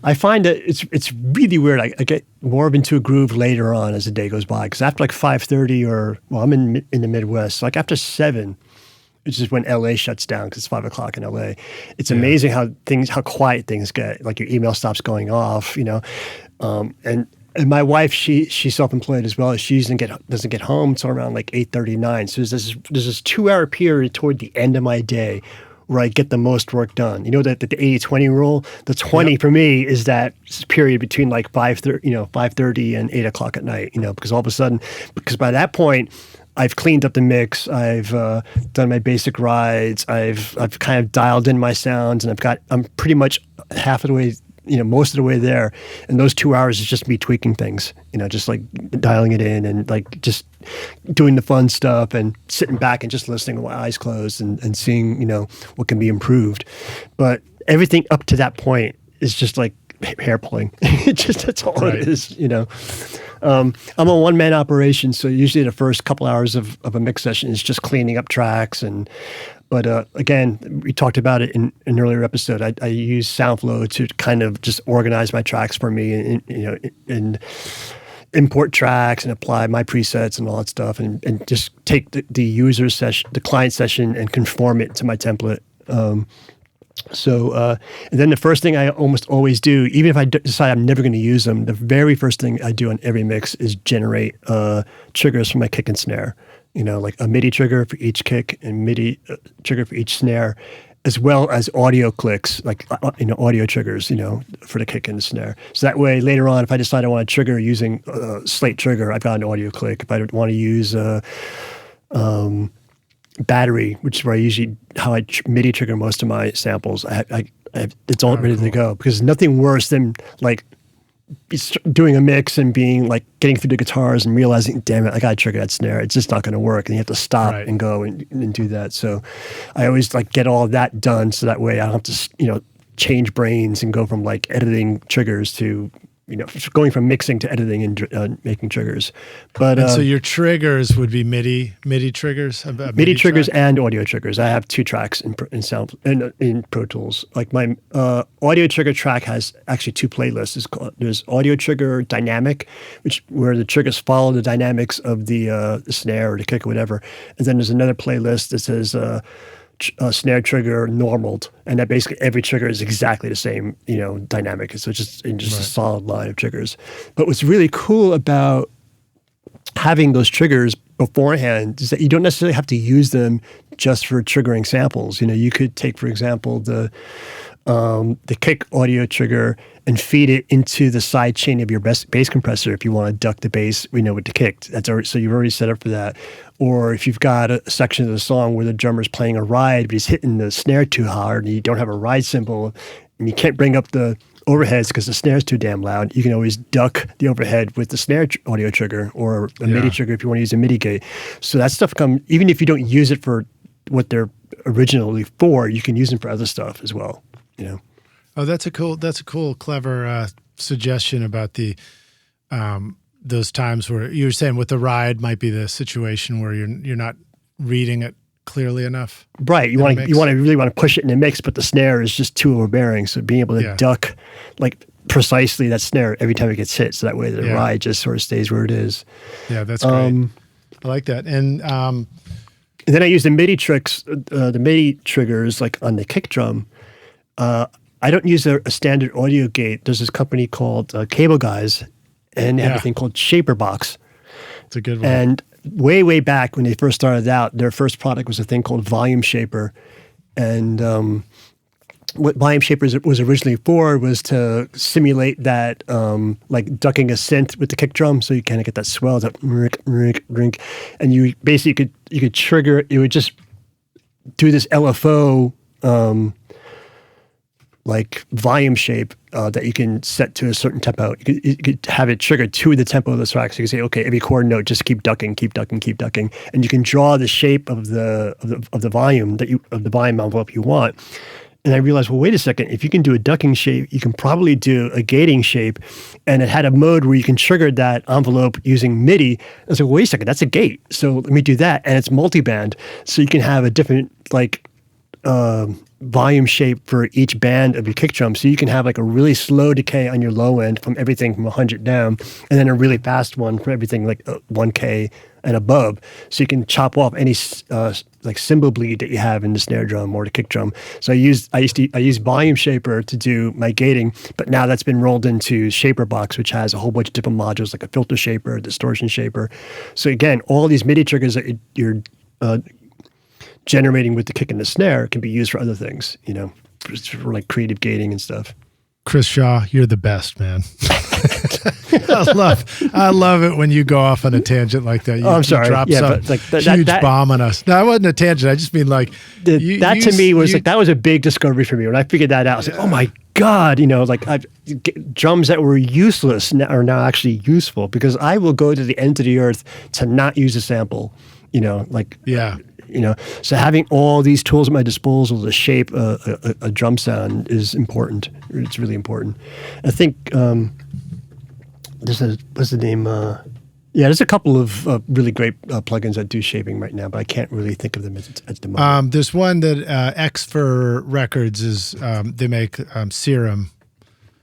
I find that it's really weird. I get more into a groove later on as the day goes by, because after like 5:30 I'm in the Midwest, so like after 7, which is when LA shuts down because it's 5 o'clock in LA. It's amazing how quiet things get. Like your email stops going off, and my wife, she's self-employed as well. She doesn't get home until around like 8:39. So there's this 2-hour period toward the end of my day where I get the most work done. That the 80-20 rule. The 20 for me is that period between like 5:30 and 8 o'clock at night. Because all of a sudden, because by that point, I've cleaned up the mix. I've done my basic rides. I've kind of dialed in my sounds, and I'm pretty much half of the way. Most of the way there, and those 2 hours is just me tweaking things, just like dialing it in and like just doing the fun stuff and sitting back and just listening with my eyes closed and seeing, what can be improved. But everything up to that point is just like hair pulling. That's all it is, I'm a one-man operation, so usually the first couple hours of a mix session is just cleaning up tracks. But again, we talked about it in an earlier episode. I use SoundFlow to kind of just organize my tracks for me, and import tracks and apply my presets and all that stuff, and just take the user session, the client session, and conform it to my template. And then the first thing I almost always do, even if I decide I'm never going to use them, the very first thing I do on every mix is generate triggers for my kick and snare. Like a MIDI trigger for each kick and MIDI trigger for each snare, as well as audio clicks, like audio triggers, for the kick and the snare. So that way, later on, if I decide I want to trigger using a slate trigger, I've got an audio click. If I want to use battery, which is where I usually MIDI trigger most of my samples, it's all ready to go, because nothing worse than like doing a mix and being like getting through the guitars and realizing, damn it, I gotta trigger that snare. It's just not going to work, and you have to stop and go and do that. So I always like get all of that done, so that way I don't have to change brains and go from like editing triggers to going from mixing to editing and making triggers. But so your triggers would be MIDI triggers, MIDI triggers and audio triggers. I have 2 tracks in Pro Tools. Like my audio trigger track has actually 2 playlists. There's audio trigger dynamic, where the triggers follow the dynamics of the snare or the kick or whatever, and then there's another playlist that says snare trigger normaled, and that basically every trigger is exactly the same, dynamic. So it's just a solid line of triggers. But what's really cool about having those triggers beforehand is that you don't necessarily have to use them just for triggering samples. You could take, for example, the kick audio trigger and feed it into the side chain of your bass compressor if you want to duck the bass, with the kick. So you've already set up for that. Or if you've got a section of the song where the drummer's playing a ride, but he's hitting the snare too hard, and you don't have a ride cymbal, and you can't bring up the overheads because the snare's too damn loud, you can always duck the overhead with the snare audio trigger, or a MIDI trigger if you want to use a MIDI gate. So that stuff even if you don't use it for what they're originally for, you can use them for other stuff as well. Oh, that's a cool, clever suggestion about the those times where you were saying with the ride might be the situation where you're not reading it clearly enough. Right. You really want to push it in a mix, but the snare is just too overbearing. So being able to duck like precisely that snare every time it gets hit, so that way the ride just sort of stays where it is. Yeah, that's great. I like that. And then I use the MIDI the MIDI triggers like on the kick drum. I don't use a standard audio gate. There's this company called Cable Guys, and they have a thing called Shaper Box. It's a good one. And way back when they first started out, their first product was a thing called Volume Shaper. And what Volume Shaper was originally for was to simulate that, like ducking a synth with the kick drum, so you kind of get that swell, that rink, rink, rink. And you basically you could trigger, it would just do this LFO like volume shape that you can set to a certain tempo. You could have it triggered to the tempo of the track. So you can say, okay, every chord note, just keep ducking, keep ducking, keep ducking, and you can draw the shape of the volume of the volume envelope you want. And I realized, well, wait a second, if you can do a ducking shape, you can probably do a gating shape. And it had a mode where you can trigger that envelope using MIDI. I was like, wait a second, that's a gate. So let me do that. And it's multi-band. So you can have a different volume shape for each band of your kick drum. So you can have like a really slow decay on your low end from everything from 100 down, and then a really fast one for everything like 1K and above. So you can chop off any like cymbal bleed that you have in the snare drum or the kick drum. So I use Volume Shaper to do my gating, but now that's been rolled into Shaper Box, which has a whole bunch of different modules like a filter shaper, distortion shaper. So again, all these MIDI triggers that you're generating with the kick and the snare can be used for other things, for like creative gating and stuff. Chris Shaw, you're the best, man. I love it when you go off on a tangent like that. I'm sorry. You drop some huge bomb on us. No, it wasn't a tangent. I just mean like that was a big discovery for me when I figured that out. I was like, oh my God, drums that were useless are now actually useful because I will go to the end of the earth to not use a sample. So having all these tools at my disposal to shape a drum sound is important. It's really important. I think what's the name? There's a couple of really great plugins that do shaping right now, but I can't really think of them at the moment. There's one that X for Records is, they make Serum,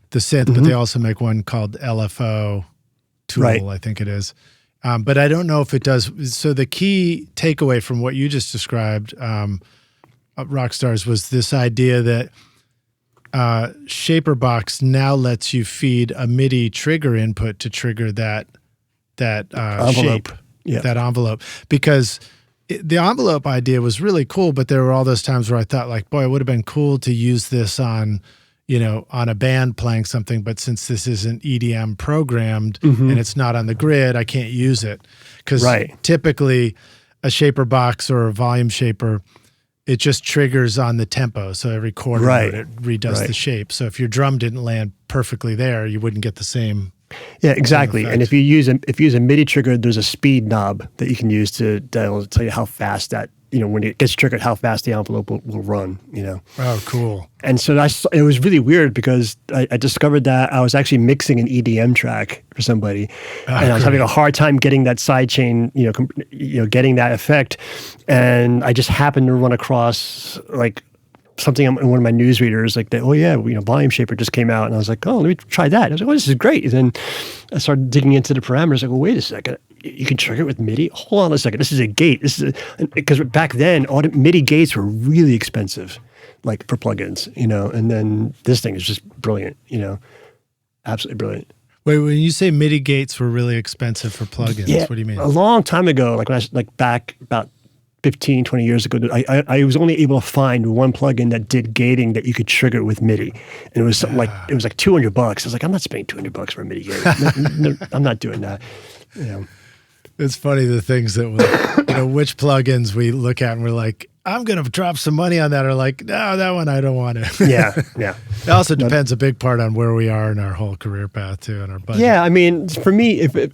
the synth, but they also make one called LFO Tool, right. I think it is. But I don't know if it does. So the key takeaway from what you just described, Rockstars, was this idea that Shaper Box now lets you feed a MIDI trigger input to trigger that envelope. Shape, that envelope. Because the envelope idea was really cool, but there were all those times where I thought, like, boy, it would have been cool to use this on a band playing something, but since this isn't EDM programmed and it's not on the grid, I can't use it. Because typically a shaper box or a volume shaper, it just triggers on the tempo. So every quarter note, it redoes the shape. So if your drum didn't land perfectly there, you wouldn't get the same. Yeah, exactly. And if you use a MIDI trigger, there's a speed knob that you can use that'll tell you how fast that, when it gets triggered, how fast the envelope will run, Oh, cool. And so it was really weird because I discovered that I was actually mixing an EDM track for somebody, and I was having a hard time getting that sidechain, getting that effect. And I just happened to run across like something in one of my newsreaders, like that. Oh yeah, Volume Shaper just came out, and I was like, oh, let me try that. I was like, oh, this is great. And then I started digging into the parameters. Like, well, wait a second. You can trigger it with MIDI? Hold on a second. This is a gate. Because back then, MIDI gates were really expensive, like for plugins, and then this thing is just brilliant, absolutely brilliant. Wait, when you say MIDI gates were really expensive for plugins, what do you mean? A long time ago, like back about 15, 20 years ago, I was only able to find one plugin that did gating that you could trigger with MIDI. And it was something like $200. I was like, I'm not spending $200 for a MIDI gate. No, I'm not doing that. It's funny the things that which plugins we look at and we're like, I'm going to drop some money on that, or like, no, that one I don't want to. Yeah. It also depends a big part on where we are in our whole career path too, and our budget. Yeah, I mean, for me, if a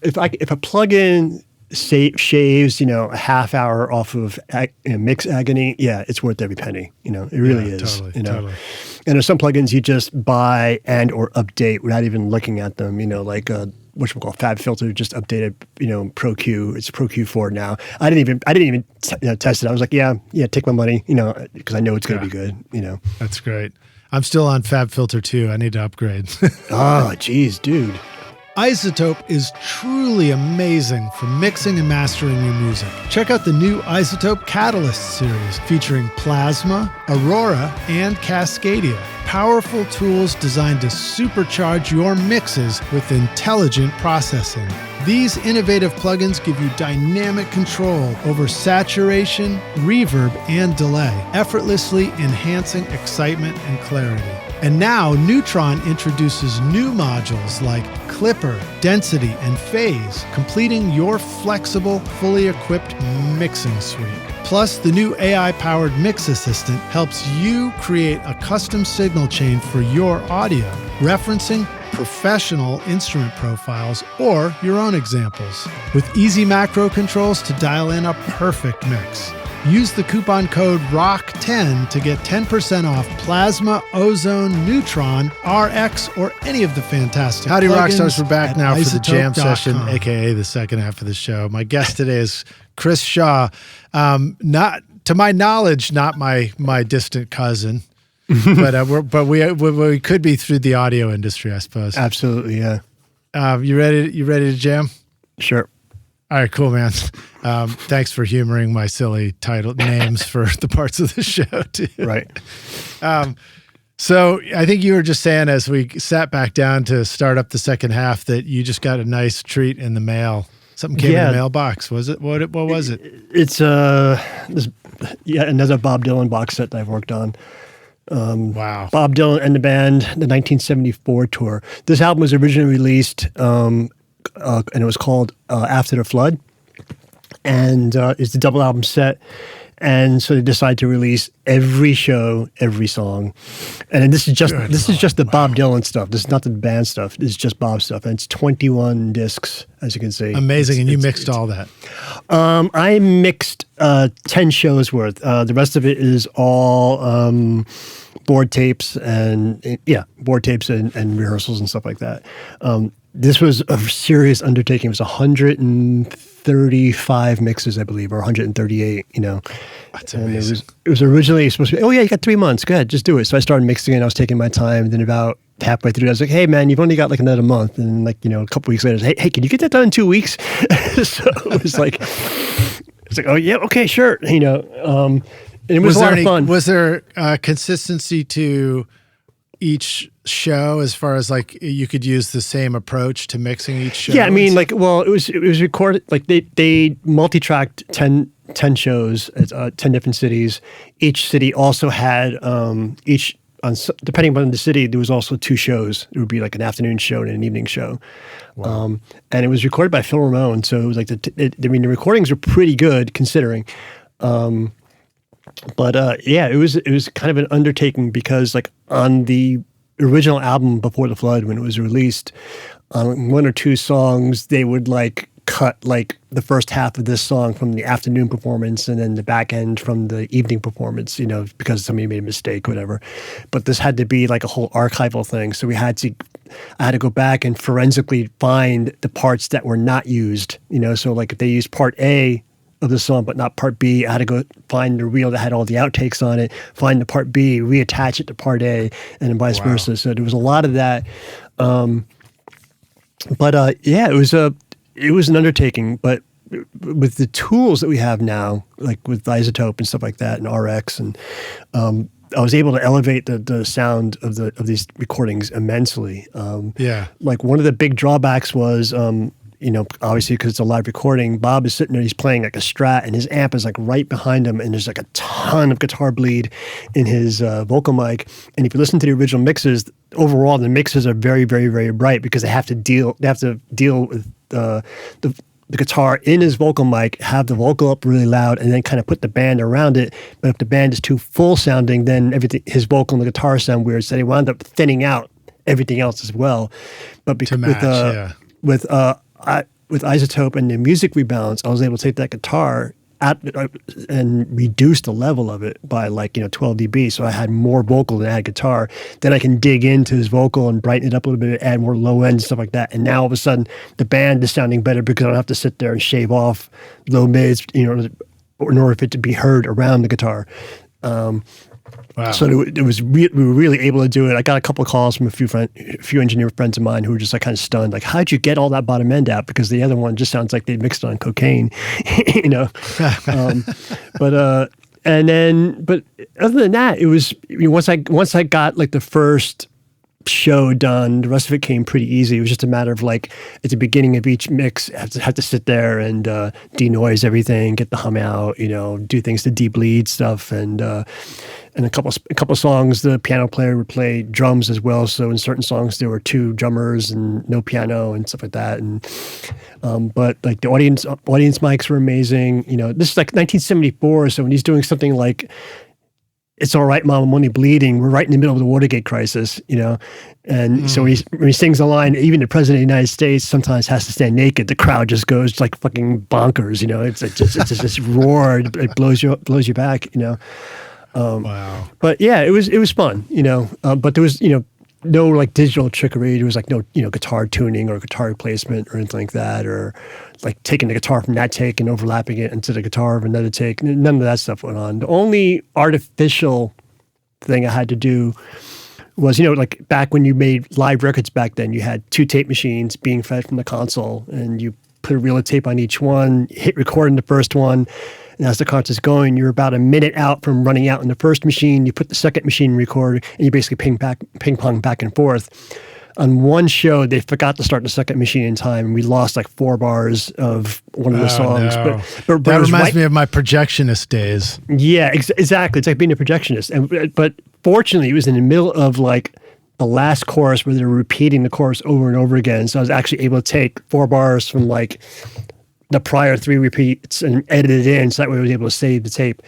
plugin shaves, a half hour off of mix agony, it's worth every penny. It really is. Totally. And there's some plugins you just buy and or update without even looking at them. Like what we call Fab Filter just updated. Pro Q. It's Pro Q4 now. I didn't even test it. I was like, yeah, take my money. Because I know it's going to be good. That's great. I'm still on Fab Filter 2. I need to upgrade. Oh, geez, dude. iZotope is truly amazing for mixing and mastering your music. Check out the new iZotope Catalyst series featuring Plasma, Aurora, and Cascadia. Powerful tools designed to supercharge your mixes with intelligent processing. These innovative plugins give you dynamic control over saturation, reverb, and delay, effortlessly enhancing excitement and clarity. And now Neutron introduces new modules like Clipper, Density, and Phase, completing your flexible, fully equipped mixing suite. Plus, the new AI-powered Mix Assistant helps you create a custom signal chain for your audio, referencing professional instrument profiles or your own examples, with easy macro controls to dial in a perfect mix. Use the coupon code ROCK10 to get 10% off Plasma, Ozone, Neutron, RX, or any of the fantastic Howdy, plugins Rockstars. We're back now for the jam session, iZotope.com. aka the second half of the show. My guest today is Chris Shaw. Not to my knowledge, not my distant cousin, but we could be through the audio industry, I suppose. Absolutely, yeah. You ready to jam? Sure. All right, cool, man. Thanks for humoring my silly title names for the parts of the show too. Right. So I think you were just saying as we sat back down to start up the second half that you just got a nice treat in the mail. Something came in the mailbox. Was it? What was it? It's another Bob Dylan box set that I've worked on. Wow. Bob Dylan and the band, the 1974 tour. This album was originally released, and it was called After the Flood, and it's a double album set. And so they decided to release every show, every song, and this is just the Bob Dylan stuff. This is not the band stuff. This is just Bob stuff, and it's 21 discs, as you can see. Amazing, and you mixed all that. I mixed 10 shows worth. The rest of it is all board tapes and rehearsals and stuff like that. This was a serious undertaking. It was 135 mixes, I believe, or 138, That's amazing. It was originally supposed to be, oh yeah, you got 3 months. Go ahead, just do it. So I started mixing it. I was taking my time. And then about halfway through, I was like, hey man, you've only got like another month. And a couple weeks later, hey, can you get that done in 2 weeks? So it was like, oh yeah, okay, sure. And it was a lot of fun. Was there consistency to each show as far as like you could use the same approach to mixing each show? Yeah, I mean, it was recorded, like they multi-tracked 10 shows at 10 different cities. Each city also had depending on the city, there was also 2 shows. It would be like an afternoon show and an evening show. Wow. And it was recorded by Phil Ramone, so it was like the recordings were pretty good considering. It was kind of an undertaking because like on the original album Before the Flood, when it was released, on 1 or 2 songs, they would like cut like the first half of this song from the afternoon performance and then the back end from the evening performance, because somebody made a mistake, whatever. But this had to be like a whole archival thing. So I had to go back and forensically find the parts that were not used, so like if they used part A of the song, but not part B, I had to go find the reel that had all the outtakes on it, find the part B, reattach it to part A, and then vice versa. So there was a lot of that. It was an undertaking, but with the tools that we have now, like with iZotope and stuff like that, and RX, and I was able to elevate the sound of these recordings immensely. Like one of the big drawbacks was, obviously because it's a live recording, Bob is sitting there, he's playing like a Strat, and his amp is like right behind him, and there's like a ton of guitar bleed in his vocal mic. And if you listen to the original mixes, overall the mixes are very, very, very bright because they have to deal with the guitar in his vocal mic, have the vocal up really loud, and then kind of put the band around it. But if the band is too full sounding, then everything, his vocal and the guitar sound weird. So they wound up thinning out everything else as well. But with iZotope and the music rebalance, I was able to take that guitar and reduce the level of it by 12 dB. So I had more vocal than I had guitar. Then I can dig into his vocal and brighten it up a little bit, add more low end and stuff like that. And now all of a sudden the band is sounding better because I don't have to sit there and shave off low mids, in order for it to be heard around the guitar. Wow. So we were really able to do it. I got a couple of calls from a few engineer friends of mine who were just like kind of stunned, like, how'd you get all that bottom end out? Because the other one just sounds like they mixed on cocaine, But other than that, it was once I got like the first show done, the rest of it came pretty easy. It was just a matter of like at the beginning of each mix, I have to sit there and denoise everything, get the hum out, do things to de-bleed stuff, and a couple songs the piano player would play drums as well. So in certain songs there were 2 drummers and no piano and stuff like that. And but like the audience mics were amazing. This is like 1974, so when he's doing something like It's All Right, Mom, I'm Only Bleeding. We're right in the middle of the Watergate crisis, And so when he sings the line, even the president of the United States sometimes has to stand naked, the crowd just goes like fucking bonkers, It's just this roar. It blows you back, Wow. But yeah, it was fun, But there was, no like digital trickery. There was like no, guitar tuning or guitar replacement or anything like that, or like taking the guitar from that take and overlapping it into the guitar of another take. None of that stuff went on. The only artificial thing I had to do was, like back when you made live records back then, you had 2 tape machines being fed from the console, and you put a reel of tape on each one, hit record in the first one, and as the concert's going, you're about a minute out from running out in the first machine. You put the second machine in record, and you basically ping pong back and forth. On one show, they forgot to start the second machine in time, and we lost like 4 bars of one of the songs. No. But that reminds me of my projectionist days. Yeah, exactly. It's like being a projectionist. But fortunately, it was in the middle of like the last chorus where they were repeating the chorus over and over again. So I was actually able to take 4 bars from like the prior 3 repeats and edit it in, so that way I was able to save the tape,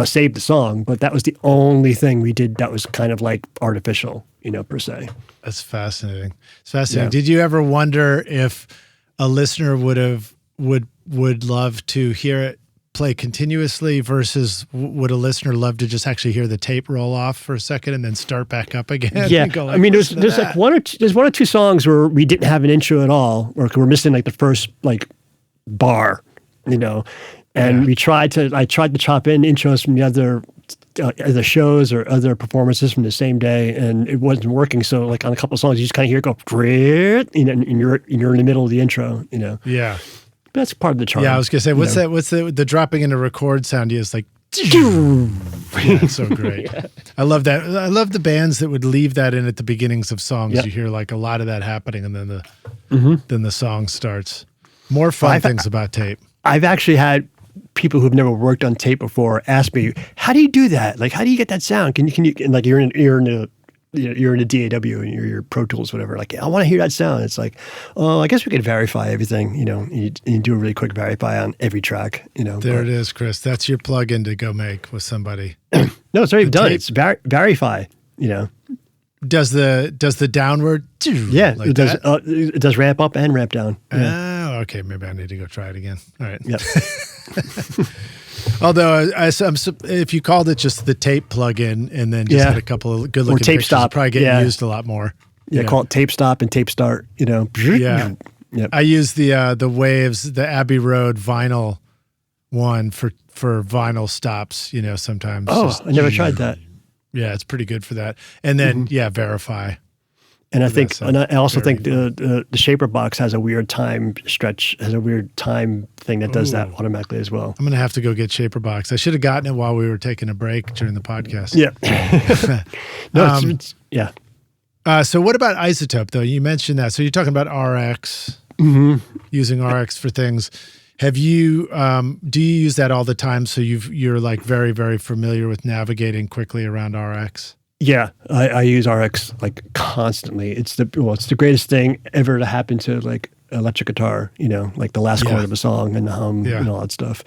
save the song. But that was the only thing we did that was kind of like artificial, per se. That's fascinating. It's fascinating. Yeah. Did you ever wonder if a listener would love to hear it play continuously versus would a listener love to just actually hear the tape roll off for a second and then start back up again? Yeah, Go like, I mean, there's like one or two songs where we didn't have an intro at all, or we're missing like the first like bar, and I tried to chop in intros from the other shows or other performances from the same day, and it wasn't working. So like on a couple of songs, you just kind of hear it go, and you're in the middle of the intro, Yeah. But that's part of the charm. Yeah, I was gonna say, what's that? What's the dropping into record sound? It's like, yeah, it's so great. Yeah. I love that. I love the bands that would leave that in at the beginnings of songs. Yep. You hear like a lot of that happening, and then the song starts. More fun things about tape. I've actually had people who've never worked on tape before ask me, "How do you do that? Like, how do you get that sound? Can you?" And like you're in a DAW and your Pro Tools, whatever. Like, I want to hear that sound. It's like, oh, I guess we could verify everything. You do a really quick verify on every track. There it is, Chris. That's your plug-in to go make with somebody. No, it's already done. It's verify. Does the downward? Yeah, like it does ramp up and ramp down. Yeah. Oh, okay. Maybe I need to go try it again. All right. Yep. Although, if you called it just the tape plug-in and then just had a couple of good-looking tape pictures, stop, probably get used a lot more. Yeah, call it tape stop and tape start. Yeah. Yep. I use the Waves, the Abbey Road vinyl one for vinyl stops. Sometimes. Oh, I never tried that. Yeah, it's pretty good for that. And then verify. And I also think the Shaper box has a weird time stretch, has a weird time thing that does that automatically as well. I'm going to have to go get Shaper box. I should have gotten it while we were taking a break during the podcast. Yeah. No, yeah. So what about iZotope though? You mentioned that. So you're talking about RX, using RX for things. Have you, do you use that all the time? So you're like very, very familiar with navigating quickly around RX? Yeah, I use RX like constantly. It's the greatest thing ever to happen to like electric guitar, like the last chord of a song and the hum and all that stuff.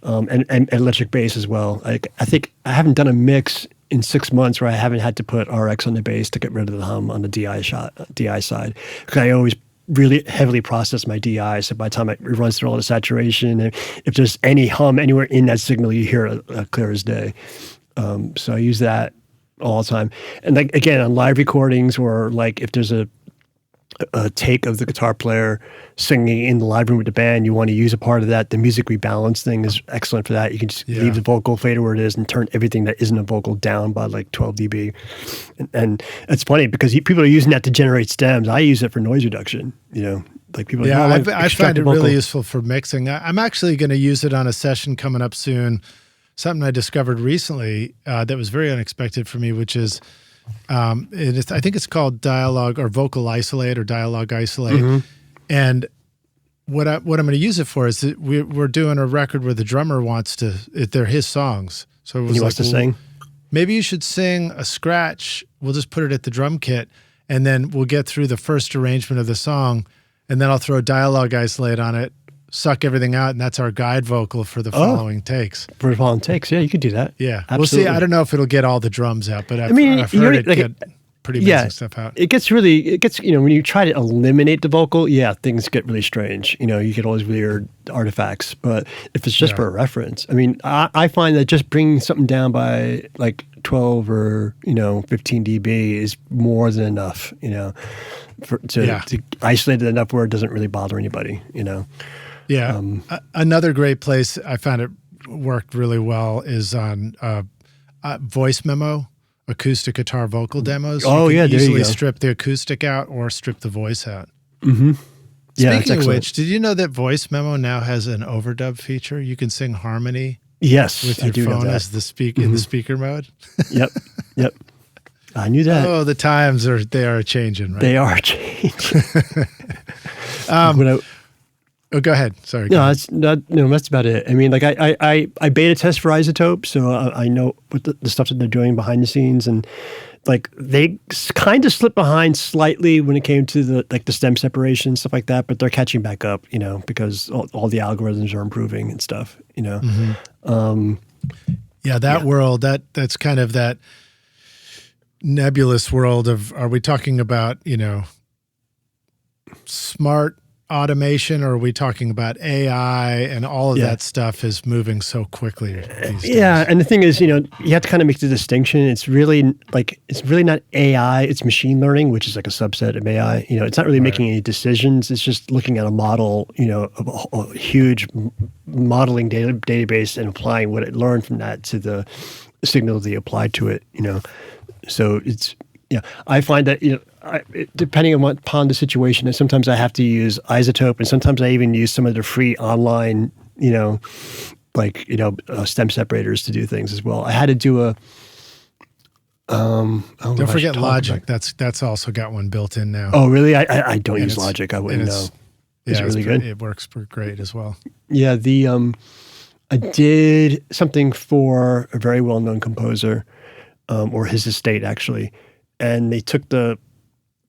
And electric bass as well. Like I think I haven't done a mix in 6 months where I haven't had to put RX on the bass to get rid of the hum on the DI side. Because I always really heavily process my DI, so by the time it runs through all the saturation, and if there's any hum anywhere in that signal, you hear it clear as day. So I use that all the time. And like again, on live recordings, or like if there's a take of the guitar player singing in the live room with the band, you want to use a part of that. The music rebalance thing is excellent for that. You can just leave the vocal fader where it is and turn everything that isn't a vocal down by like 12 dB. And it's funny because people are using that to generate stems. I use it for noise reduction, like people. Yeah, I find it really useful for mixing. I'm actually going to use it on a session coming up soon. Something I discovered recently that was very unexpected for me, which is, I think it's called dialogue or vocal isolate or dialogue isolate. And what I'm going to use it for is that we're doing a record where the drummer they're his songs. So he wants to sing. Maybe you should sing a scratch. We'll just put it at the drum kit, and then we'll get through the first arrangement of the song, and then I'll throw dialogue isolate on it suck everything out, and that's our guide vocal for the following takes. For the following takes, yeah, you could do that. Yeah, absolutely. We'll see. I don't know if it'll get all the drums out, but I've heard it get pretty amazing stuff out. It gets, when you try to eliminate the vocal, things get really strange. You get all these weird artifacts. But if it's just for a reference, I find that just bringing something down by like 12 or 15 dB is more than enough. To isolate it enough where it doesn't really bother anybody. Yeah. Another great place I found it worked really well is on voice memo. Acoustic guitar vocal demos. Oh, you can easily you go. Strip the acoustic out or strip the voice out. Mm-hmm. Speaking of which, did you know that Voice Memo now has an overdub feature? You can sing harmony. Yes, with your phone as the in the speaker mode. Yep. I knew that. Oh, the times are changing, right? They are changing. Go ahead. Sorry. That's about it. I beta test for iZotope, so I know what the stuff that they're doing behind the scenes, and like they kind of slipped behind slightly when it came to the stem separation, stuff like that, but they're catching back up, because all the algorithms are improving and stuff, Mm-hmm. World, that's kind of that nebulous world of, are we talking about, smart automation, or are we talking about AI, and all of that stuff is moving so quickly these days? Yeah, and the thing is, you have to kind of make the distinction. It's really not AI, it's machine learning, which is like a subset of AI. It's not really making any decisions. It's just looking at a model, of a huge modeling database and applying what it learned from that to the signal that you applied to it, So it's, I find that, depending upon the situation, and sometimes I have to use iZotope, and sometimes I even use some of the free online, stem separators to do things as well. I had to do a. Don't forget Logic. That's also got one built in now. Oh, really? I don't use Logic. I wouldn't know. Is it really good? It works great as well. Yeah, I did something for a very well-known composer, or his estate actually, and they took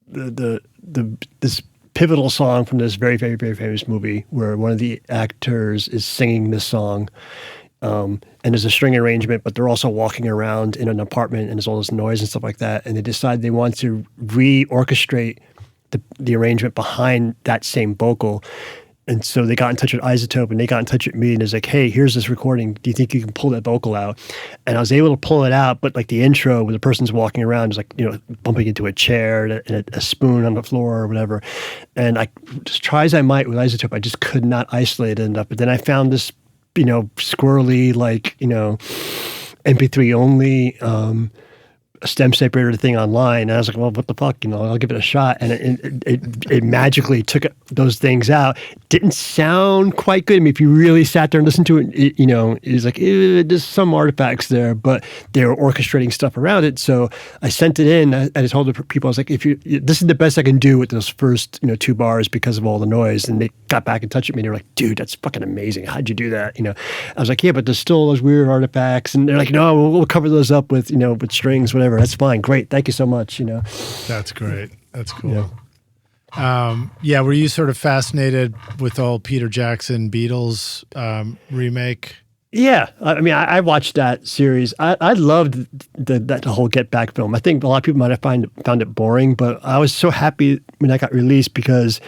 this pivotal song from this very, very, very famous movie where one of the actors is singing this song, and there's a string arrangement, but they're also walking around in an apartment, and there's all this noise and stuff like that, and they decide they want to reorchestrate the arrangement behind that same vocal. And so they got in touch with iZotope, and they got in touch with me, and it's like, hey, here's this recording. Do you think you can pull that vocal out? And I was able to pull it out, but like the intro where the person's walking around is like, bumping into a chair and a spoon on the floor or whatever. And I just try as I might with iZotope, I just could not isolate it enough. But then I found this, squirrely, MP3 only, a stem separator thing online, and I was like, well, what the fuck, I'll give it a shot. And it magically took those things out. Didn't sound quite good. If you really sat there and listened to it, it was like, there's some artifacts there, but they were orchestrating stuff around it. So I sent it in, and I told the people, I was like, this is the best I can do with those first, 2 bars because of all the noise. And they got back in touch with me. They were like, dude, that's fucking amazing. How'd you do that? I was like, yeah, but there's still those weird artifacts. And they're like, no, we'll cover those up with, with strings, whatever. That's fine. Great. Thank you so much. That's great. That's cool. Yeah. Were you sort of fascinated with the old Peter Jackson Beatles remake? Yeah. I watched that series. I loved that whole Get Back film. I think a lot of people might have found it boring, but I was so happy when that got released because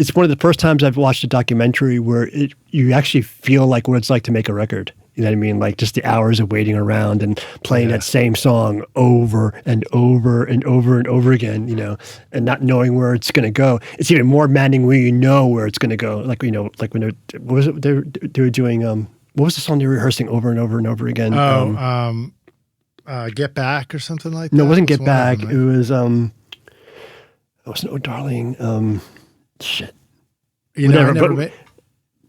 it's one of the first times I've watched a documentary where you actually feel like what it's like to make a record. You know what I mean? Like just the hours of waiting around and playing that same song over and over and over and over again, and not knowing where it's going to go. It's even more maddening when you know where it's going to go. Like, when they were doing, what was the song they were rehearsing over and over and over again? Get Back or something like that? No, it wasn't Get Back. It was, it wasn't Oh Darling. Shit. Whatever.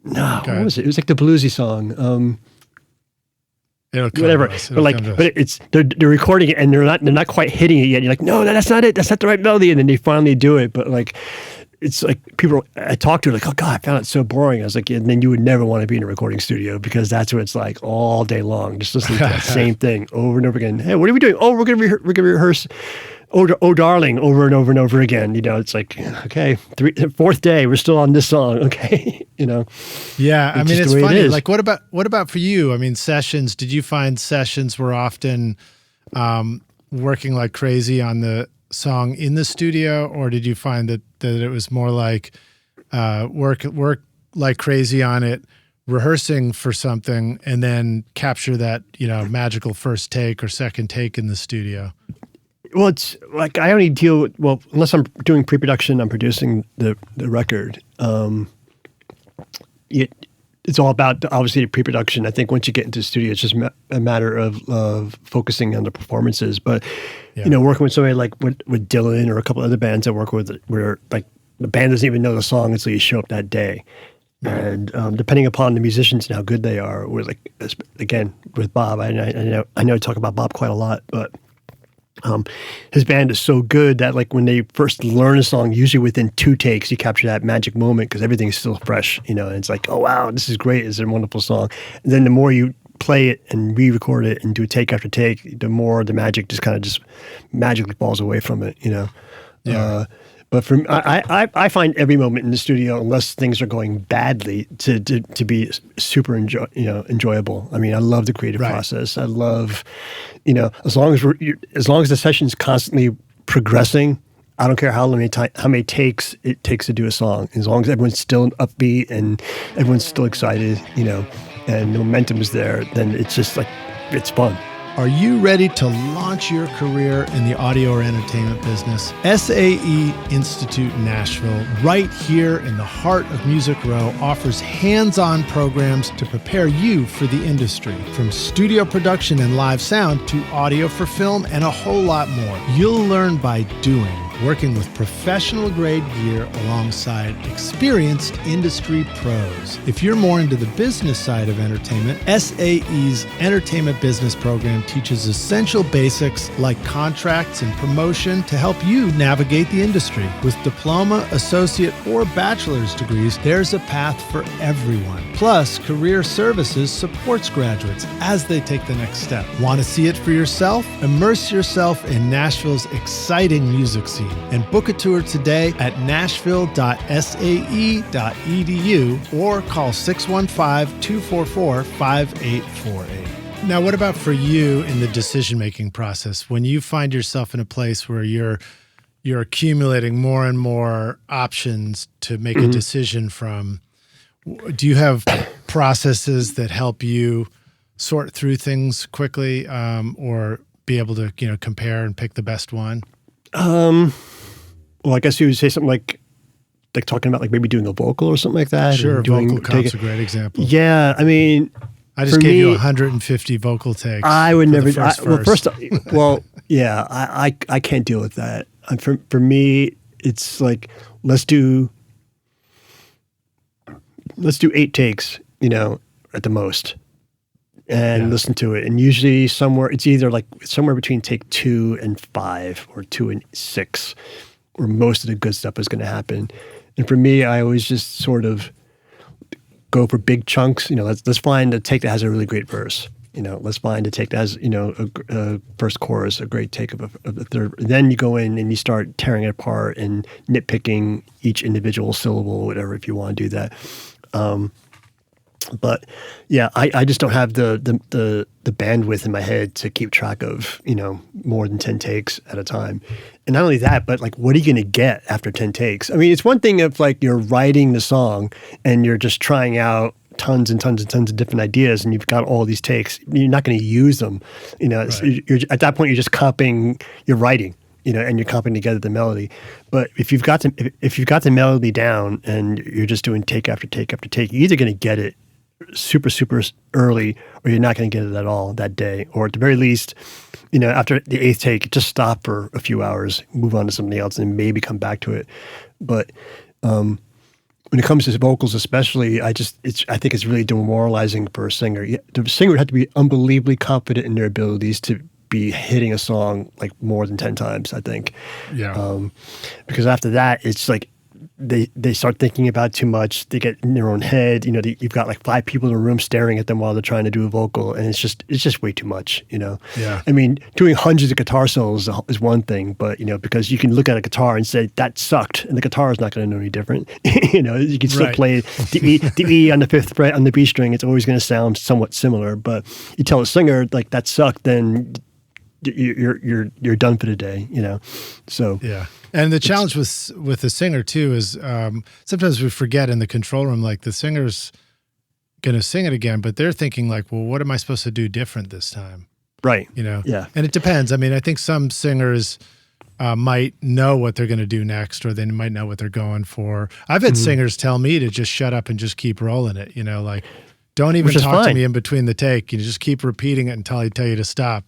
No, what was it? It was like the bluesy song. Whatever, they're recording it and they're not quite hitting it yet. You're like, no, that's not it. That's not the right melody. And then they finally do it. But like, it's like people I talked to like, oh God, I found it so boring. I was like, and then you would never want to be in a recording studio because that's what it's like all day long, just listening to that same thing over and over again. Hey, what are we doing? Oh, we're gonna rehearse oh darling, over and over and over again. It's like, okay, fourth day, we're still on this song. Okay. Yeah. I mean, it's funny. It like, what about for you? I mean, sessions, did you find sessions were often working like crazy on the song in the studio, or did you find that it was more like work like crazy on it, rehearsing for something, and then capture that, magical first take or second take in the studio? Well, it's like I only deal with, unless I'm doing pre-production, I'm producing the record. It's all about, obviously, the pre-production. I think once you get into the studio, it's just a matter of focusing on the performances. But, working with somebody like with Dylan or a couple other bands I work with, where like the band doesn't even know the song until you show up that day. And depending upon the musicians and how good they are, we're like, again, with Bob, I know I talk about Bob quite a lot, but his band is so good that like when they first learn a song, usually within 2 takes, you capture that magic moment because everything's still fresh, and it's like, oh wow, this is great, it's a wonderful song. And then the more you play it and re-record it and do take after take, the more the magic just kind of just magically falls away from it, Yeah. But for I find every moment in the studio, unless things are going badly, to be super enjoyable. I mean, I love the creative process. I love, as long as the session's constantly progressing, I don't care how many takes it takes to do a song. As long as everyone's still upbeat and everyone's still excited, and the momentum is there, then it's just like, it's fun. Are you ready to launch your career in the audio or entertainment business? SAE Institute Nashville, right here in the heart of Music Row, offers hands-on programs to prepare you for the industry. From studio production and live sound to audio for film and a whole lot more. You'll learn by doing, working with professional-grade gear alongside experienced industry pros. If you're more into the business side of entertainment, SAE's Entertainment Business Program teaches essential basics like contracts and promotion to help you navigate the industry. With diploma, associate, or bachelor's degrees, there's a path for everyone. Plus, Career Services supports graduates as they take the next step. Want to see it for yourself? Immerse yourself in Nashville's exciting music scene and book a tour today at nashville.sae.edu or call 615-244-5848. Now, what about for you in the decision-making process? When you find yourself in a place where you're accumulating more and more options to make a decision from, do you have processes that help you sort through things quickly, or be able to, compare and pick the best one? Well, I guess you would say something like talking about like maybe doing a vocal or something like that. Sure, vocal count's a great example. Yeah, I mean, I just gave you 150 vocal takes. I would never. I can't deal with that. For me, it's like let's do 8 takes, at the most, and listen to it. And usually it's either like somewhere between take 2 and 5 or 2 and 6, where most of the good stuff is going to happen. And for me, I always just sort of go for big chunks. Let's find a take that has a really great verse. Let's find a take that has, a first chorus, a great take of a third. And then you go in and you start tearing it apart and nitpicking each individual syllable, whatever, if you want to do that. But yeah, I just don't have the bandwidth in my head to keep track of, more than 10 takes at a time. And not only that, but like, what are you going to get after 10 takes? I mean, it's one thing if like you're writing the song and you're just trying out tons and tons and tons of different ideas and you've got all these takes, you're not going to use them. Right. You're, at that point, you're just copying your writing, and you're copying together the melody. But if you've got the melody down and you're just doing take after take after take, you're either going to get it super, super early, or you're not going to get it at all that day. Or at the very least, after the 8th take, just stop for a few hours, move on to something else, and maybe come back to it. But when it comes to vocals especially, I think it's really demoralizing for a singer. The singer would have to be unbelievably confident in their abilities to be hitting a song like more than 10 times, I think. Yeah. Because after that, it's like they start thinking about too much. They get in their own head. You've got like 5 people in a room staring at them while they're trying to do a vocal, and it's just way too much. Yeah. I mean, doing hundreds of guitar solos is one thing, but because you can look at a guitar and say that sucked, and the guitar is not going to know any different. You can still play the E on the 5th fret on the B string. It's always going to sound somewhat similar, but you tell a singer like that sucked, then you're done for the day. So yeah. And the challenge with the singer too is sometimes we forget in the control room, like the singer's going to sing it again, but they're thinking like, well, what am I supposed to do different this time? Right. Yeah. And it depends. I mean, I think some singers might know what they're going to do next, or they might know what they're going for. I've had singers tell me to just shut up and just keep rolling it, like don't even talk to me in between the take. You just keep repeating it until I tell you to stop.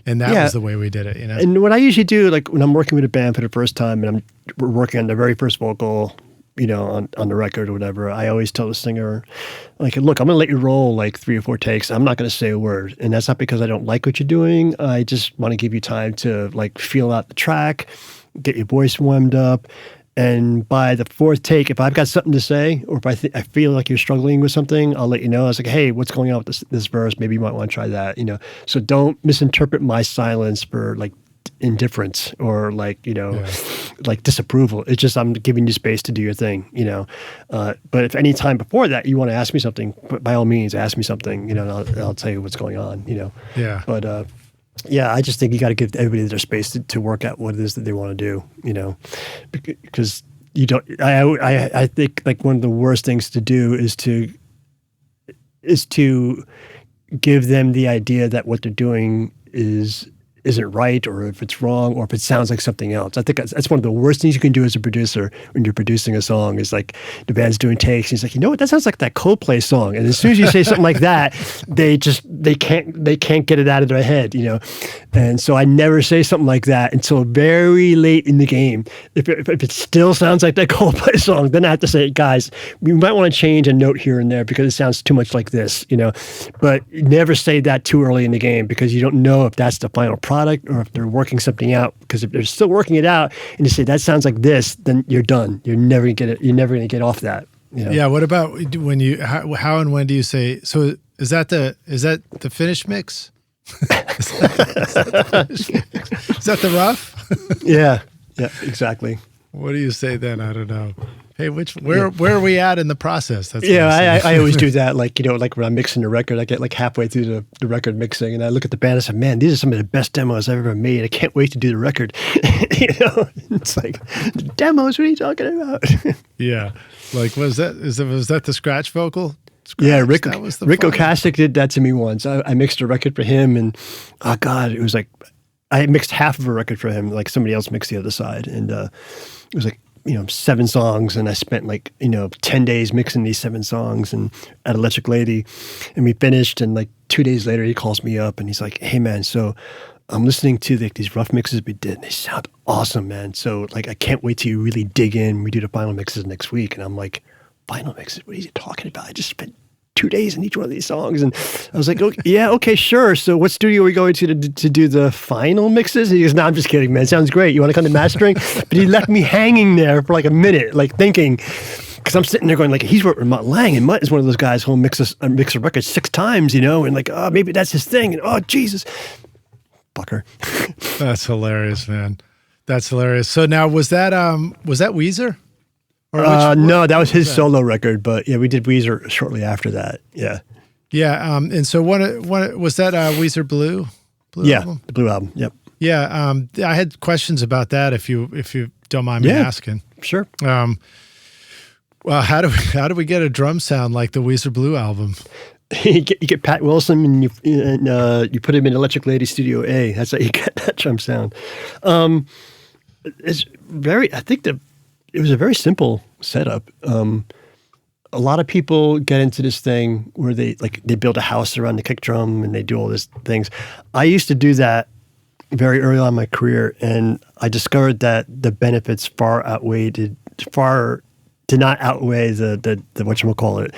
And that was the way we did it, And what I usually do, like when I'm working with a band for the first time and we're working on the very first vocal, on the record or whatever, I always tell the singer, like, look, I'm going to let you roll like 3 or 4 takes. I'm not going to say a word. And that's not because I don't like what you're doing. I just want to give you time to like feel out the track, get your voice warmed up. And by the 4th take, if I've got something to say, or if I feel like you're struggling with something, I'll let you know. I was like, hey, what's going on with this verse? Maybe you might want to try that, So don't misinterpret my silence for like indifference or like, like disapproval. It's just I'm giving you space to do your thing, But if any time before that you want to ask me something, by all means, ask me something, and I'll tell you what's going on, Yeah. But yeah, I just think you got to give everybody their space to work out what it is that they want to do, because you don't. I think like one of the worst things to do is to give them the idea that what they're doing isn't right, or if it's wrong, or if it sounds like something else. I think that's one of the worst things you can do as a producer when you're producing a song. Is like the band's doing takes, and he's like, what? That sounds like that Coldplay song. And as soon as you say something like that, they can't get it out of their head, And so I never say something like that until very late in the game. If it still sounds like that Coldplay song, then I have to say, guys, you might want to change a note here and there because it sounds too much like this, But never say that too early in the game because you don't know if that's the final product or if they're working something out. Because if they're still working it out and you say that sounds like this, then you're done. You're never going to get it. You're never going to get off that. Yeah. What about when how and when do you say? So is that the finished mix? Is that the rough? Yeah, exactly. What do you say then? I don't know. Hey, where are we at in the process? That's I always do that. Like, like when I'm mixing the record, I get like halfway through the record mixing and I look at the band and say, man, these are some of the best demos I've ever made. I can't wait to do the record. It's like, demos, what are you talking about? Yeah. Like, was that the scratch vocal? Yeah, Rick Ocasek did that to me once. I mixed a record for him and, oh God, it was like, I mixed half of a record for him, like somebody else mixed the other side. And it was like, 7 songs, and I spent like 10 days mixing these 7 songs and at Electric Lady, and we finished. And like 2 days later, he calls me up and he's like, "Hey man, so I'm listening to these rough mixes we did, and they sound awesome, man. So like I can't wait till you really dig in. We do the final mixes next week." And I'm like, "Final mixes? What are you talking about? I just spent 2 days in each one of these songs." And I was like, yeah, okay, sure. So what studio are we going to do the final mixes? And he goes, no, I'm just kidding, man. Sounds great. You want to come to mastering? But he left me hanging there for like a minute, like thinking, because I'm sitting there going like, he's worked with Mutt Lange, and Mutt is one of those guys who'll mix a record 6 times, and like, oh, maybe that's his thing. And oh, Jesus. Fucker. That's hilarious, man. That's hilarious. So now was that Weezer? No, that was his solo record, but yeah, we did Weezer shortly after that. Yeah. Yeah. And so one was that Weezer Blue album? The Blue album. Yep. Yeah. I had questions about that if you don't mind me asking. Sure. Well, how do we get a drum sound like the Weezer Blue album? You get Pat Wilson and you put him in Electric Lady Studio A. That's how you get that drum sound. It was a very simple setup. A lot of people get into this thing where they build a house around the kick drum and they do all these things. I used to do that very early on in my career, and I discovered that the benefits did not outweigh the whatchamacallit,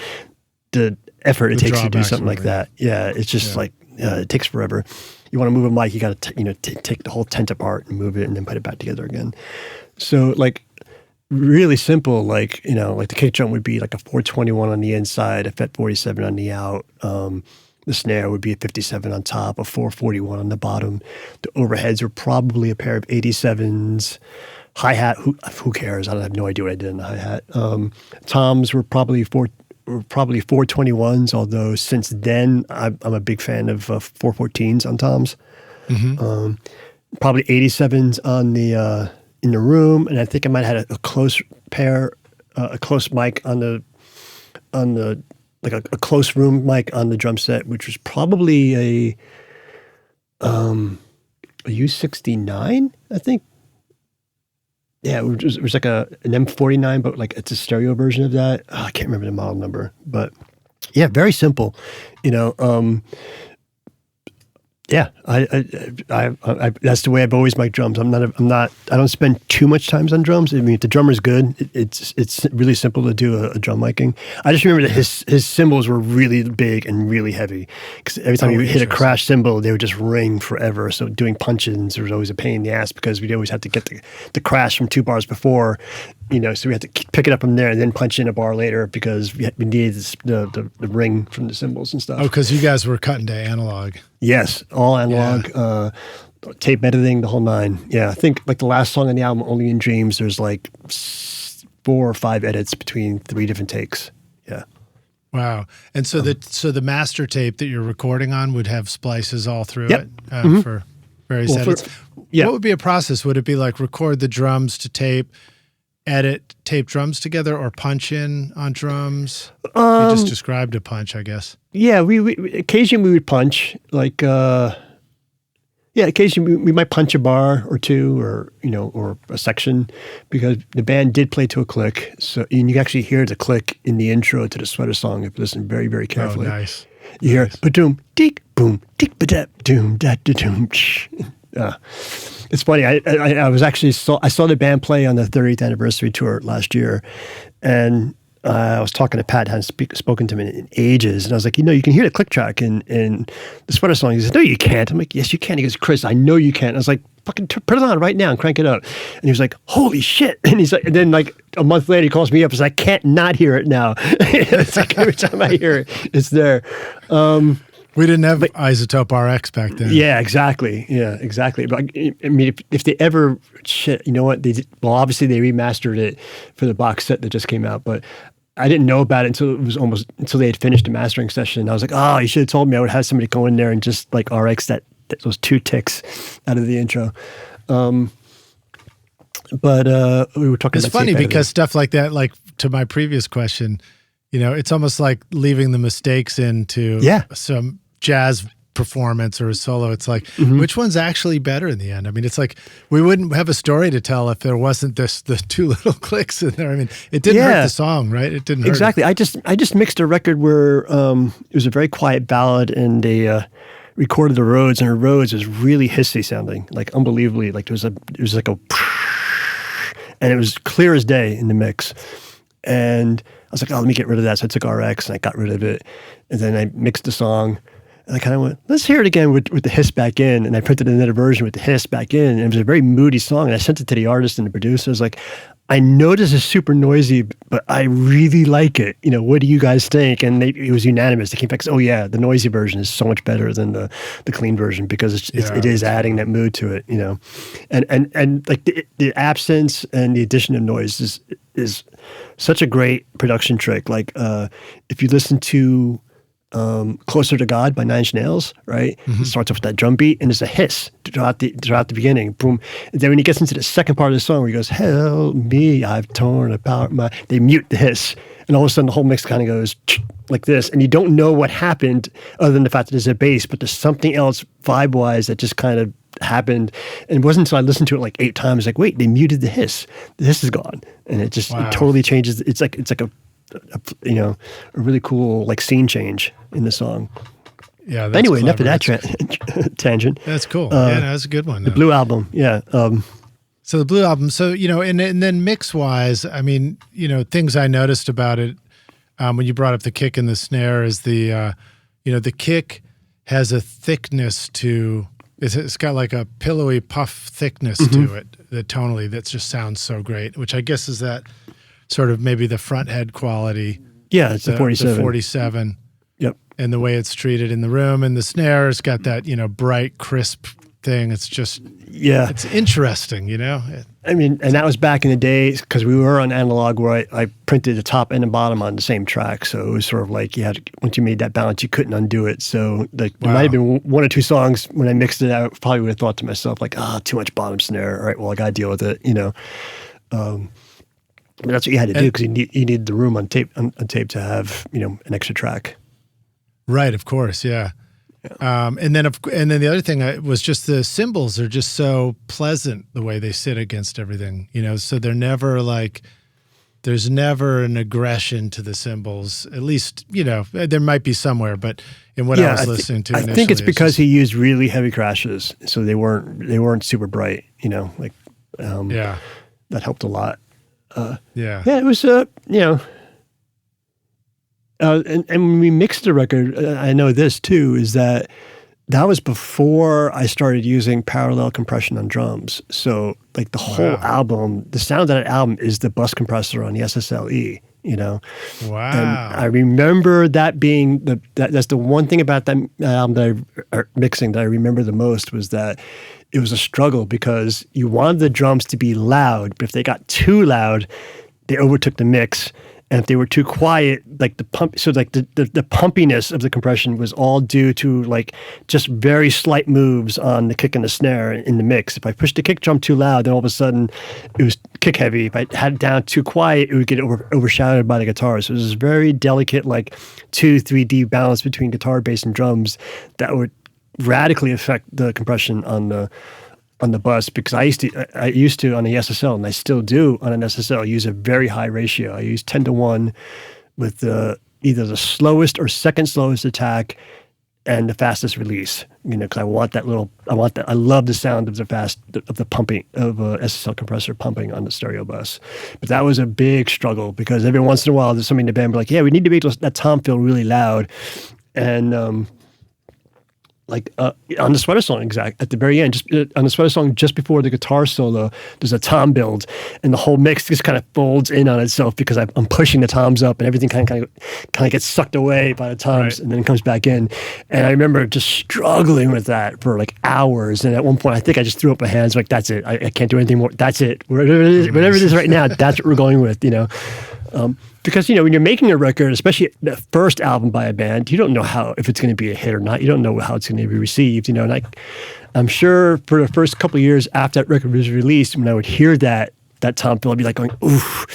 the effort it takes to do something like that. Yeah, it's just like it takes forever. You want to move a mic, you got to take the whole tent apart and move it and then put it back together again. So like, really simple, like, like the kick drum would be like a 421 on the inside, a FET 47 on the out. The snare would be a 57 on top, a 441 on the bottom. The overheads were probably a pair of 87s. Hi-hat, who cares? I have no idea what I did in the hi-hat. Toms were probably 421s, although since then I'm a big fan of 414s on toms. Mm-hmm. Probably 87s on the in the room, and I think I might have had a close pair, a close mic on the like a close room mic on the drum set, which was probably a U69, I think. Yeah, it was like an M49, but like it's a stereo version of that. Oh, I can't remember the model number, but yeah, very simple. Yeah, I that's the way I've always mic'd drums. I don't spend too much time on drums. I mean, if the drummer's good, it's really simple to do a drum micing. I just remember that his cymbals were really big and really heavy, because every time you hit a crash cymbal, they would just ring forever. So doing punch-ins was always a pain in the ass, because we'd always have to get the crash from 2 bars before, so we had to pick it up from there and then punch in a bar later, because we needed the ring from the cymbals and stuff. Oh, because you guys were cutting to analog. Yes, all analog, tape editing, the whole nine. Yeah, I think like the last song on the album, Only in Dreams, there's like 4 or 5 edits between 3 different takes. Yeah. Wow. And so the master tape that you're recording on would have splices all through Yep. it for various edits. Yeah. What would be a process? Would it be like record the drums to tape, edit tape drums together, or punch in on drums? You just described a punch, I guess. Yeah, we occasionally we would punch, like occasionally we might punch a bar or two, or or a section, because the band did play to a click. So and you can actually hear the click in the intro to the Sweater song if you listen very, very carefully. Oh, nice. You hear ba-doom, deek, boom, deek, ba-dap, doom, da, da, doom. It's funny. I was actually I saw the band play on the 30th anniversary tour last year, and I was talking to Pat, hadn't spoken to him in ages, and I was like, you can hear the click track in the Sweater song. He says, no, you can't. I'm like, yes, you can. He goes, Chris, I know you can. I was like, fucking put it on right now and crank it up. And he was like, holy shit. And he's like, and then like a month later, he calls me up and says, I can't not hear it now. It's like every time I hear it, it's there. We didn't have iZotope RX back then. Yeah, exactly. Yeah, exactly. But I mean, if they ever, you know what? Obviously they remastered it for the box set that just came out, but I didn't know about it until they had finished the mastering session. I was like, oh, you should have told me. I would have somebody go in there and just like RX those 2 ticks out of the intro. But we were talking. It's funny because stuff like that, like to my previous question, it's almost like leaving the mistakes into some jazz performance or a solo. It's like, which one's actually better in the end? I mean, it's like we wouldn't have a story to tell if there wasn't the 2 little clicks in there. I mean, it didn't hurt the song, right? It didn't hurt exactly. it. I just mixed a record where it was a very quiet ballad, and they recorded the Rhodes, and her Rhodes was really hissy sounding, like unbelievably. Like it was like a, and it was clear as day in the mix. And I was like, oh, let me get rid of that. So I took RX and I got rid of it, and then I mixed the song. And I kind of went, let's hear it again with the hiss back in. And I printed another version with the hiss back in. And it was a very moody song. And I sent it to the artist and the producer. I was like, I know this is super noisy, but I really like it. What do you guys think? And it was unanimous. They came back and said, oh yeah, the noisy version is so much better than the clean version, because it is adding that mood to it, And like the absence and the addition of noise is such a great production trick. Like if you listen to Closer to God by Nine Inch Nails, right? It starts off with that drum beat, and there's a hiss throughout the beginning, boom. And then when he gets into the second part of the song where he goes, help me, I've torn apart my, they mute the hiss, and all of a sudden the whole mix kind of goes like this, and you don't know what happened other than the fact that there's a bass, but there's something else vibe-wise that just kind of happened. And it wasn't until I listened to it like 8 times, like, wait, they muted the hiss. The hiss is gone. And it just it totally changes. It's like a really cool like scene change in the song. Yeah. That's anyway, enough of that tangent. That's cool. That's a good one. The Blue Album. Yeah. So the Blue Album. So, and then mix wise, I mean, things I noticed about it when you brought up the kick and the snare is the kick has a thickness to It's got like a pillowy puff thickness to it, the tonally, that just sounds so great, which I guess is that sort of maybe the front head quality. Yeah, it's the 47. The 47. Yep. And the way it's treated in the room, and the snare's got that, bright, crisp thing. It's just, it's interesting, I mean, and that was back in the days because we were on analog where I printed the top and the bottom on the same track. So it was sort of like once you made that balance, you couldn't undo it. So there might have been one or two songs when I mixed it out, probably would have thought to myself like, too much bottom snare. All right, well, I got to deal with it, But that's what you had to do because you need the room on tape to have, an extra track. Right, of course, yeah. And then the other thing was just the cymbals are just so pleasant the way they sit against everything, so they're never like, there's never an aggression to the cymbals, at least, there might be somewhere, but in what I was listening to initially. I think it's because he used really heavy crashes, so they weren't super bright, that helped a lot. It was, and when we mixed the record, I know this too, is that was before I started using parallel compression on drums. So like the whole album, the sound of that album is the bus compressor on the SSLE, Wow. And I remember that being that's the one thing about that album mixing that I remember the most was that it was a struggle because you wanted the drums to be loud, but if they got too loud, they overtook the mix. And if they were too quiet, like the pumpiness of the compression was all due to like just very slight moves on the kick and the snare in the mix. If I pushed the kick drum too loud, then all of a sudden it was kick heavy. If I had it down too quiet, it would get overshadowed by the guitar. So it was this very delicate, like 2-3D balance between guitar, bass, and drums that would radically affect the compression on the bus, because I used to on the SSL, and I still do on an SSL, use a very high ratio. I use 10-1 with either the slowest or second slowest attack and the fastest release. Because I love the sound of the pumping of a SSL compressor pumping on the stereo bus. But that was a big struggle because every once in a while there's somebody in the band be like, yeah, we need to make that tom feel really loud, and on the Sweater Song, at the very end, on the Sweater Song, just before the guitar solo, there's a tom build, and the whole mix just kind of folds in on itself because I'm pushing the toms up, and everything kind of gets sucked away by the toms, and then it comes back in. And I remember just struggling with that for like hours. And at one point, I think I just threw up my hands, like, "That's it. I can't do anything more. That's it. Whatever it is right now, that's what we're going with." Because, when you're making a record, especially the first album by a band, you don't know if it's going to be a hit or not. You don't know how it's going to be received, and I'm sure for the first couple of years after that record was released, when I would hear that tom fill, I'd be like going, "Oof,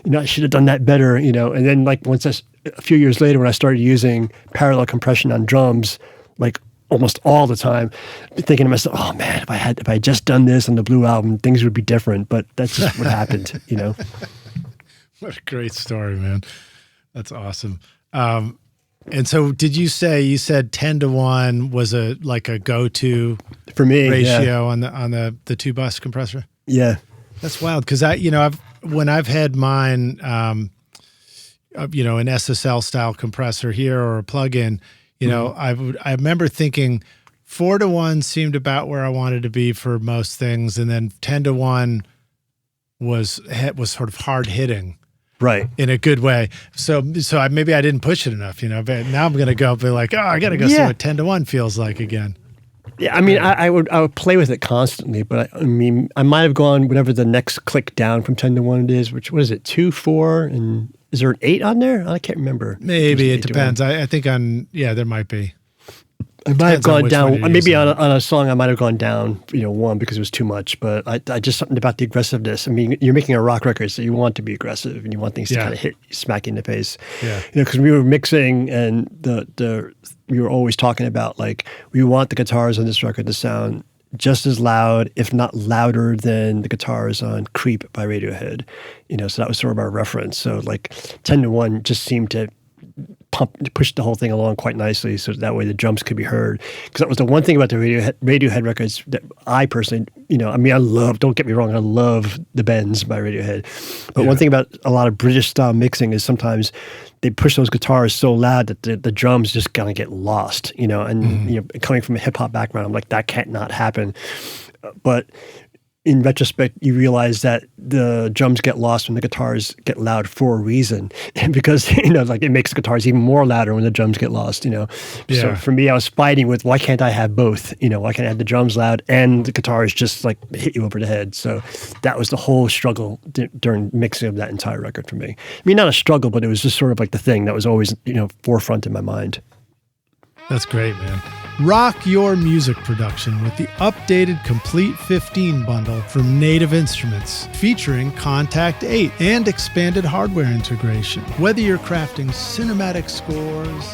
I should have done that better," and then like a few years later when I started using parallel compression on drums, like almost all the time, thinking to myself, "Oh man, if I had just done this on the Blue album, things would be different," but that's just what happened, What a great story, man. That's awesome. And so did you said 10-1 was a go-to for me ratio on the two bus compressor? Yeah. That's wild. Cause when I've had mine, an SSL style compressor here or a plug-in, I remember thinking 4-1 seemed about where I wanted to be for most things. And then 10-1 was sort of hard hitting. Right. In a good way. So maybe I didn't push it enough, but now I'm going to go be like, I got to go see what 10-1 feels like again. Yeah. I mean, I would play with it constantly, but I might have gone whatever the next click down from 10-1 it is, what is it? 2, 4, and is there an 8 on there? I can't remember. Maybe it depends. I think there might be. I might have gone down, maybe on a song I might have gone down, 1 because it was too much, but I just something about the aggressiveness. I mean, you're making a rock record, so you want to be aggressive and you want things to kind of hit, smack you in the face. Yeah. Because we were mixing and we were always talking about like, we want the guitars on this record to sound just as loud, if not louder than the guitars on Creep by Radiohead. So that was sort of our reference. So like 10-1 just seemed to pushed the whole thing along quite nicely, so that way the drums could be heard. Because that was the one thing about the Radiohead records that I personally, don't get me wrong, I love the bends by Radiohead. But one thing about a lot of British style mixing is sometimes they push those guitars so loud that the drums just kind of get lost, and coming from a hip hop background, I'm like, that can't not happen. But in retrospect, you realize that the drums get lost when the guitars get loud for a reason, because it makes the guitars even more louder when the drums get lost. So for me, I was fighting with, why can't I have both? Why can't I have the drums loud and the guitars just like hit you over the head? So that was the whole struggle during mixing of that entire record for me. I mean, not a struggle, but it was just sort of like the thing that was always forefront in my mind. That's great, man. Rock your music production with the updated Complete 15 bundle from Native Instruments, featuring Contact 8 and expanded hardware integration. Whether you're crafting cinematic scores,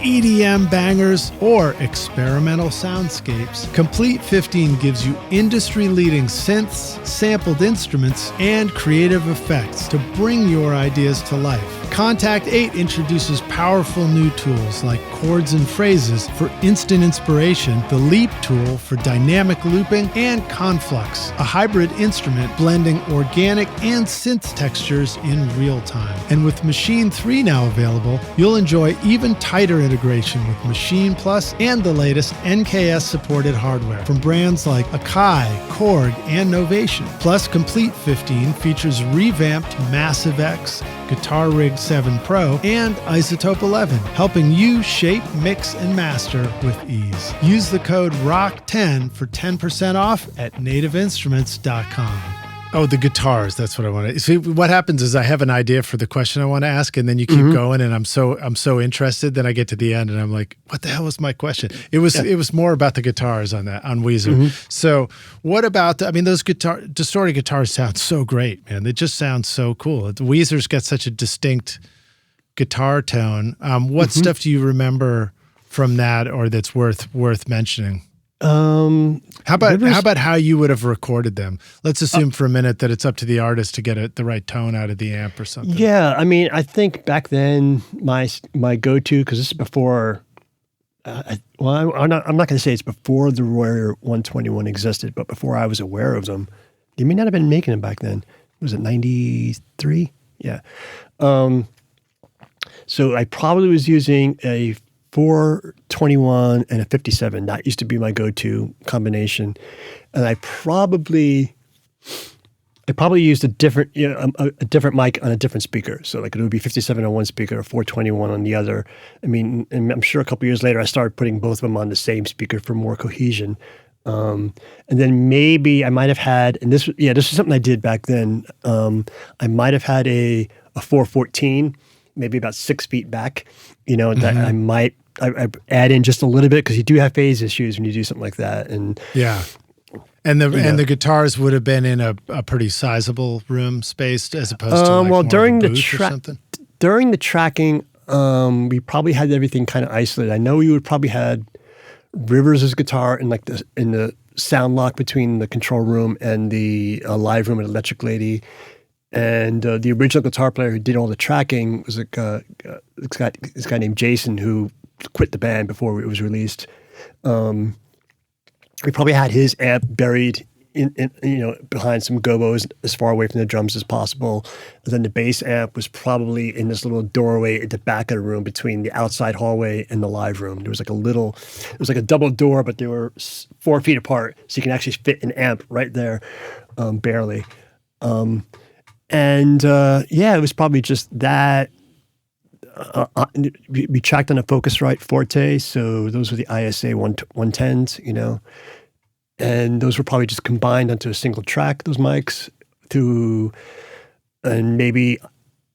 EDM bangers, or experimental soundscapes, Complete 15 gives you industry-leading synths, sampled instruments, and creative effects to bring your ideas to life. Contact 8 introduces powerful new tools like chords and phrases for instant inspiration, the Leap tool for dynamic looping, and Conflux, a hybrid instrument blending organic and synth textures in real time. And with Machine 3 now available, you'll enjoy even tighter integration with Machine Plus and the latest NKS-supported hardware from brands like Akai, Korg, and Novation. Plus, Complete 15 features revamped Massive X, Guitar Rig 7 Pro, and iZotope 11, helping you shape, mix, and master with ease. Use the code ROCK10 for 10% off at nativeinstruments.com. Oh, the guitars. That's what I want to see. What happens is I have an idea for the question I want to ask, and then you keep going, and I'm so interested. Then I get to the end, and I'm like, "What the hell was my question?" It was more about the guitars on Weezer. So, what about those distorted guitars sound so great, man. They just sound so cool. Weezer's got such a distinct guitar tone. What stuff do you remember from that, or that's worth mentioning? How about how you would have recorded them? Let's assume for a minute that it's up to the artist to get the right tone out of the amp or something. Yeah, I think back then my go-to, because this is before. I'm not going to say it's before the Royer 121 existed, but before I was aware of them. They may not have been making them back then. Was it 93? Yeah. So I probably was using a 421 and a 57. That used to be my go-to combination, and I probably used a different a different mic on a different speaker. So like it would be 57 on one speaker, 421 on the other. And I'm sure a couple years later I started putting both of them on the same speaker for more cohesion. And then maybe I might have had, and this is something I did back then. I might have had a 414, maybe about 6 feet back. That I might. I add in just a little bit, because you do have phase issues when you do something like that. And and the guitars would have been in a pretty sizable room space as opposed to during the something. During the tracking, we probably had everything kind of isolated. I know we would probably had Rivers' guitar in the sound lock between the control room and the live room at Electric Lady. And the original guitar player who did all the tracking was this guy named Jason, who quit the band before it was released. We probably had his amp buried in behind some gobos as far away from the drums as possible. And then the bass amp was probably in this little doorway at the back of the room between the outside hallway and the live room. There was it was like a double door, but they were 4 feet apart, so you can actually fit an amp right there, barely. It was probably just that. We tracked on a Focusrite Forte, so those were the ISA 110s, and those were probably just combined onto a single track, those mics, and maybe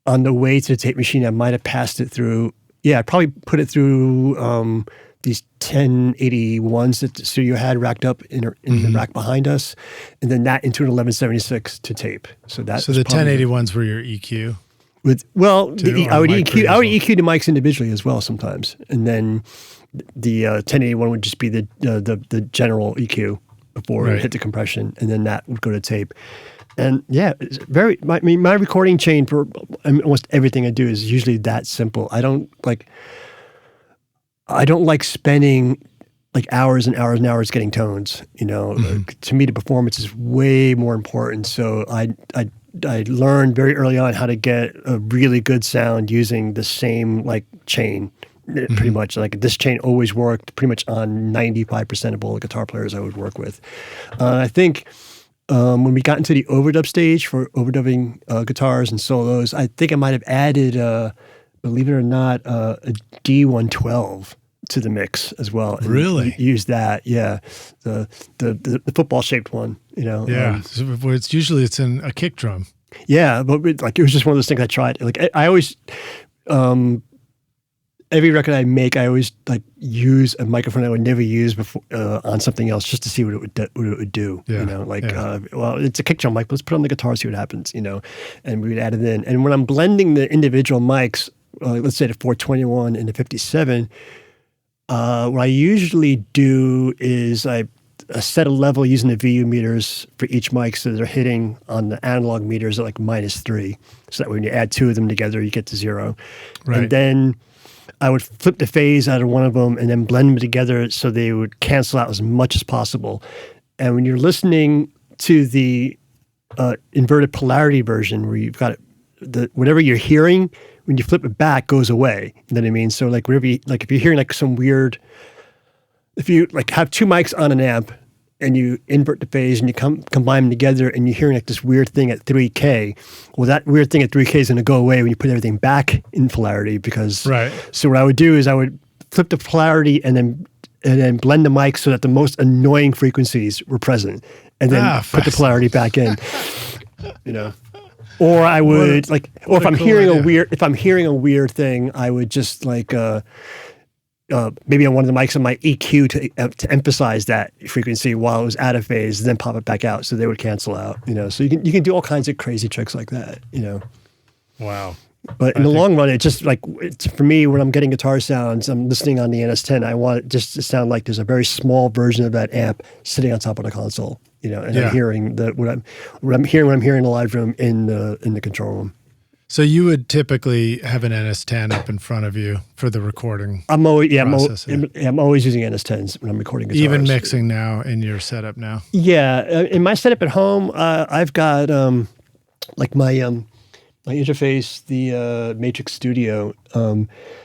on the way to the tape machine, I might have passed it through. Yeah, I probably put it through these 1081s that the studio had racked up in the rack behind us, and then that into an 1176 to tape. So the 1081s were your EQ? I would EQ the mics individually as well sometimes, and then the 1081 would just be the general EQ before it hit the compression, and then that would go to tape. And yeah, it's very. My recording chain for almost everything I do is usually that simple. I don't like spending like hours and hours and hours getting tones. To me, the performance is way more important. So I learned very early on how to get a really good sound using the same like chain. Pretty much like this chain always worked pretty much on 95% of all the guitar players I would work with. I think when we got into the overdub stage for overdubbing guitars and solos, I think I might have added, believe it or not, a D112 to the mix as well. And really? Use that, yeah. The football shaped one, Yeah, where it's usually in a kick drum. Yeah, but like it was just one of those things I tried. Like I always. Every record I make, I always like use a microphone I would never use before on something else, just to see what it would do. Yeah. Well, it's a kick drum mic. Let's put it on the guitar, see what happens. And we would add it in. And when I'm blending the individual mics, let's say the 421 and the 57, what I usually do is I set a level using the VU meters for each mic, so they're hitting on the analog meters at like -3, so that when you add two of them together, you get to 0. Right. And then I would flip the phase out of one of them and then blend them together so they would cancel out as much as possible. And when you're listening to the inverted polarity version, where you've got whatever you're hearing, when you flip it back, goes away. You know what I mean? So like whatever, if you're hearing like some weird, if you like have two mics on an amp and you invert the phase and you combine them together and you're hearing like this weird thing at 3K, well, that weird thing at 3K is going to go away when you put everything back in polarity because... Right. So what I would do is I would flip the polarity and then blend the mic so that the most annoying frequencies were present and then put the polarity back in, Or I would if I'm hearing a weird thing, I would just maybe on one of the mics on my EQ to emphasize that frequency while it was out of phase, then pop it back out so they would cancel out. So you can do all kinds of crazy tricks like that. Wow. But in the long run, it's just for me, when I'm getting guitar sounds, I'm listening on the NS10. I want it just to sound like there's a very small version of that amp sitting on top of the console. And I'm hearing what I'm hearing in the live room in the control room. So you would typically have an NS10 up in front of you for the recording. I'm always using NS10s when I'm recording guitars. Even mixing now in your setup now. Yeah, in my setup at home, I've got my interface, the Matrix Studio,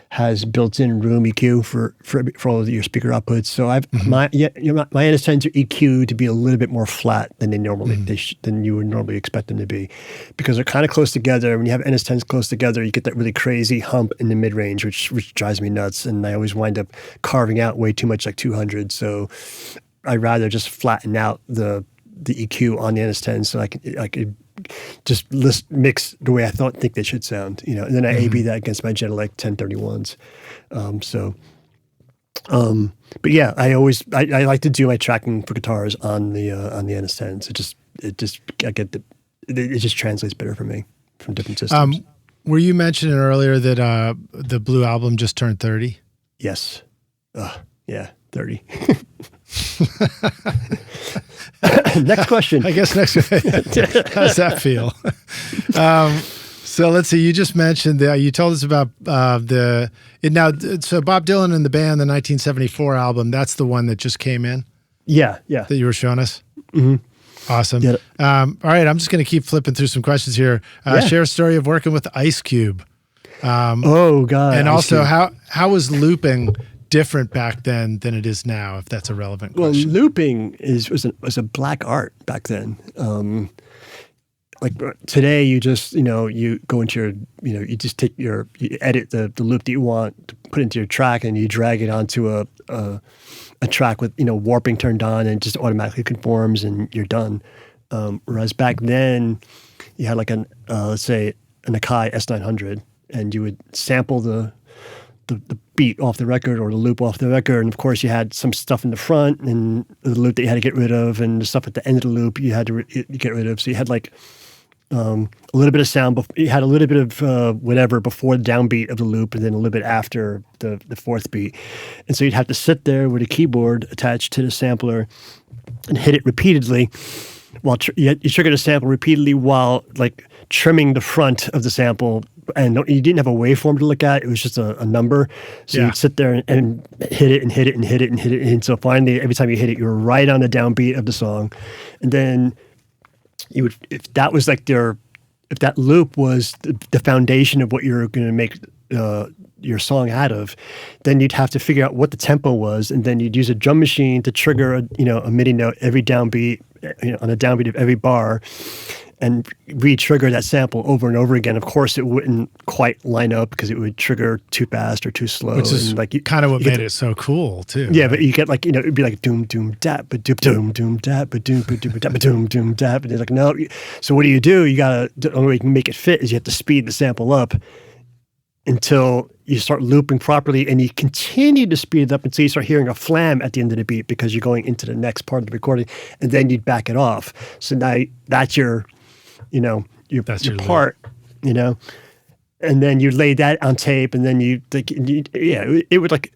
has built-in room EQ for all of your speaker outputs. So my NS10s are EQ'd to be a little bit more flat than they normally than you would normally expect them to be, because they're kind of close together. When you have NS10s close together, you get that really crazy hump in the mid-range, which drives me nuts, and I always wind up carving out way too much like 200. So I'd rather just flatten out the EQ on the NS10 so I could just mix the way I think they should sound, and then I A/B that against my Genelec 1031s. But yeah, I like to do my tracking for guitars on the NS10s. It just translates better for me from different systems. Were you mentioning earlier that the Blue album just turned 30? Yes. Yeah, 30. Next question. I guess next. How's that feel? So let's see. You just mentioned you told us about so Bob Dylan and the band, the 1974 album. That's the one that just came in. Yeah. That you were showing us. Mm-hmm. Awesome. Yeah. All right, I'm just going to keep flipping through some questions here. Share a story of working with Ice Cube. Oh God! And Ice also, Cube. how was looping different back then than it is now, if that's a relevant question? Well, looping was a black art back then. Like today, you just you go into your you just you edit the loop that you want to put into your track, and you drag it onto a track with warping turned on, and it just automatically conforms, and you're done. Whereas back then, you had like let's say an Akai S900, and you would sample the beat off the record or the loop off the record, and of course you had some stuff in the front and the loop that you had to get rid of, and the stuff at the end of the loop you had to get rid of. So you had like a little bit of sound, you had a little bit of whatever before the downbeat of the loop, and then a little bit after the fourth beat. And so you'd have to sit there with a keyboard attached to the sampler and hit it repeatedly while you trigger the sample repeatedly while like trimming the front of the sample, and you didn't have a waveform to look at. It was just a number. So you'd sit there and hit it and hit it and hit it and hit it. And so finally, every time you hit it, you were right on the downbeat of the song. And then you would, if that was like if that loop was the foundation of what you're going to make your song out of, then you'd have to figure out what the tempo was, and then you'd use a drum machine to trigger a MIDI note every downbeat, on a downbeat of every bar, and re-trigger that sample over and over again. Of course, it wouldn't quite line up because it would trigger too fast or too slow. Which is kind of what made it so cool, too. Yeah, right? But you get like, it'd be like doom, doom, dap, ba doom, doom, doom, dap, ba doom, ba doom, dap, ba doom, doom, dap. And they're like, no. So what do? The only way you can make it fit is you have to speed the sample up until you start looping properly, and you continue to speed it up until you start hearing a flam at the end of the beat because you're going into the next part of the recording, and then you'd back it off. So now that's your part, and then you lay that on tape, and then it would like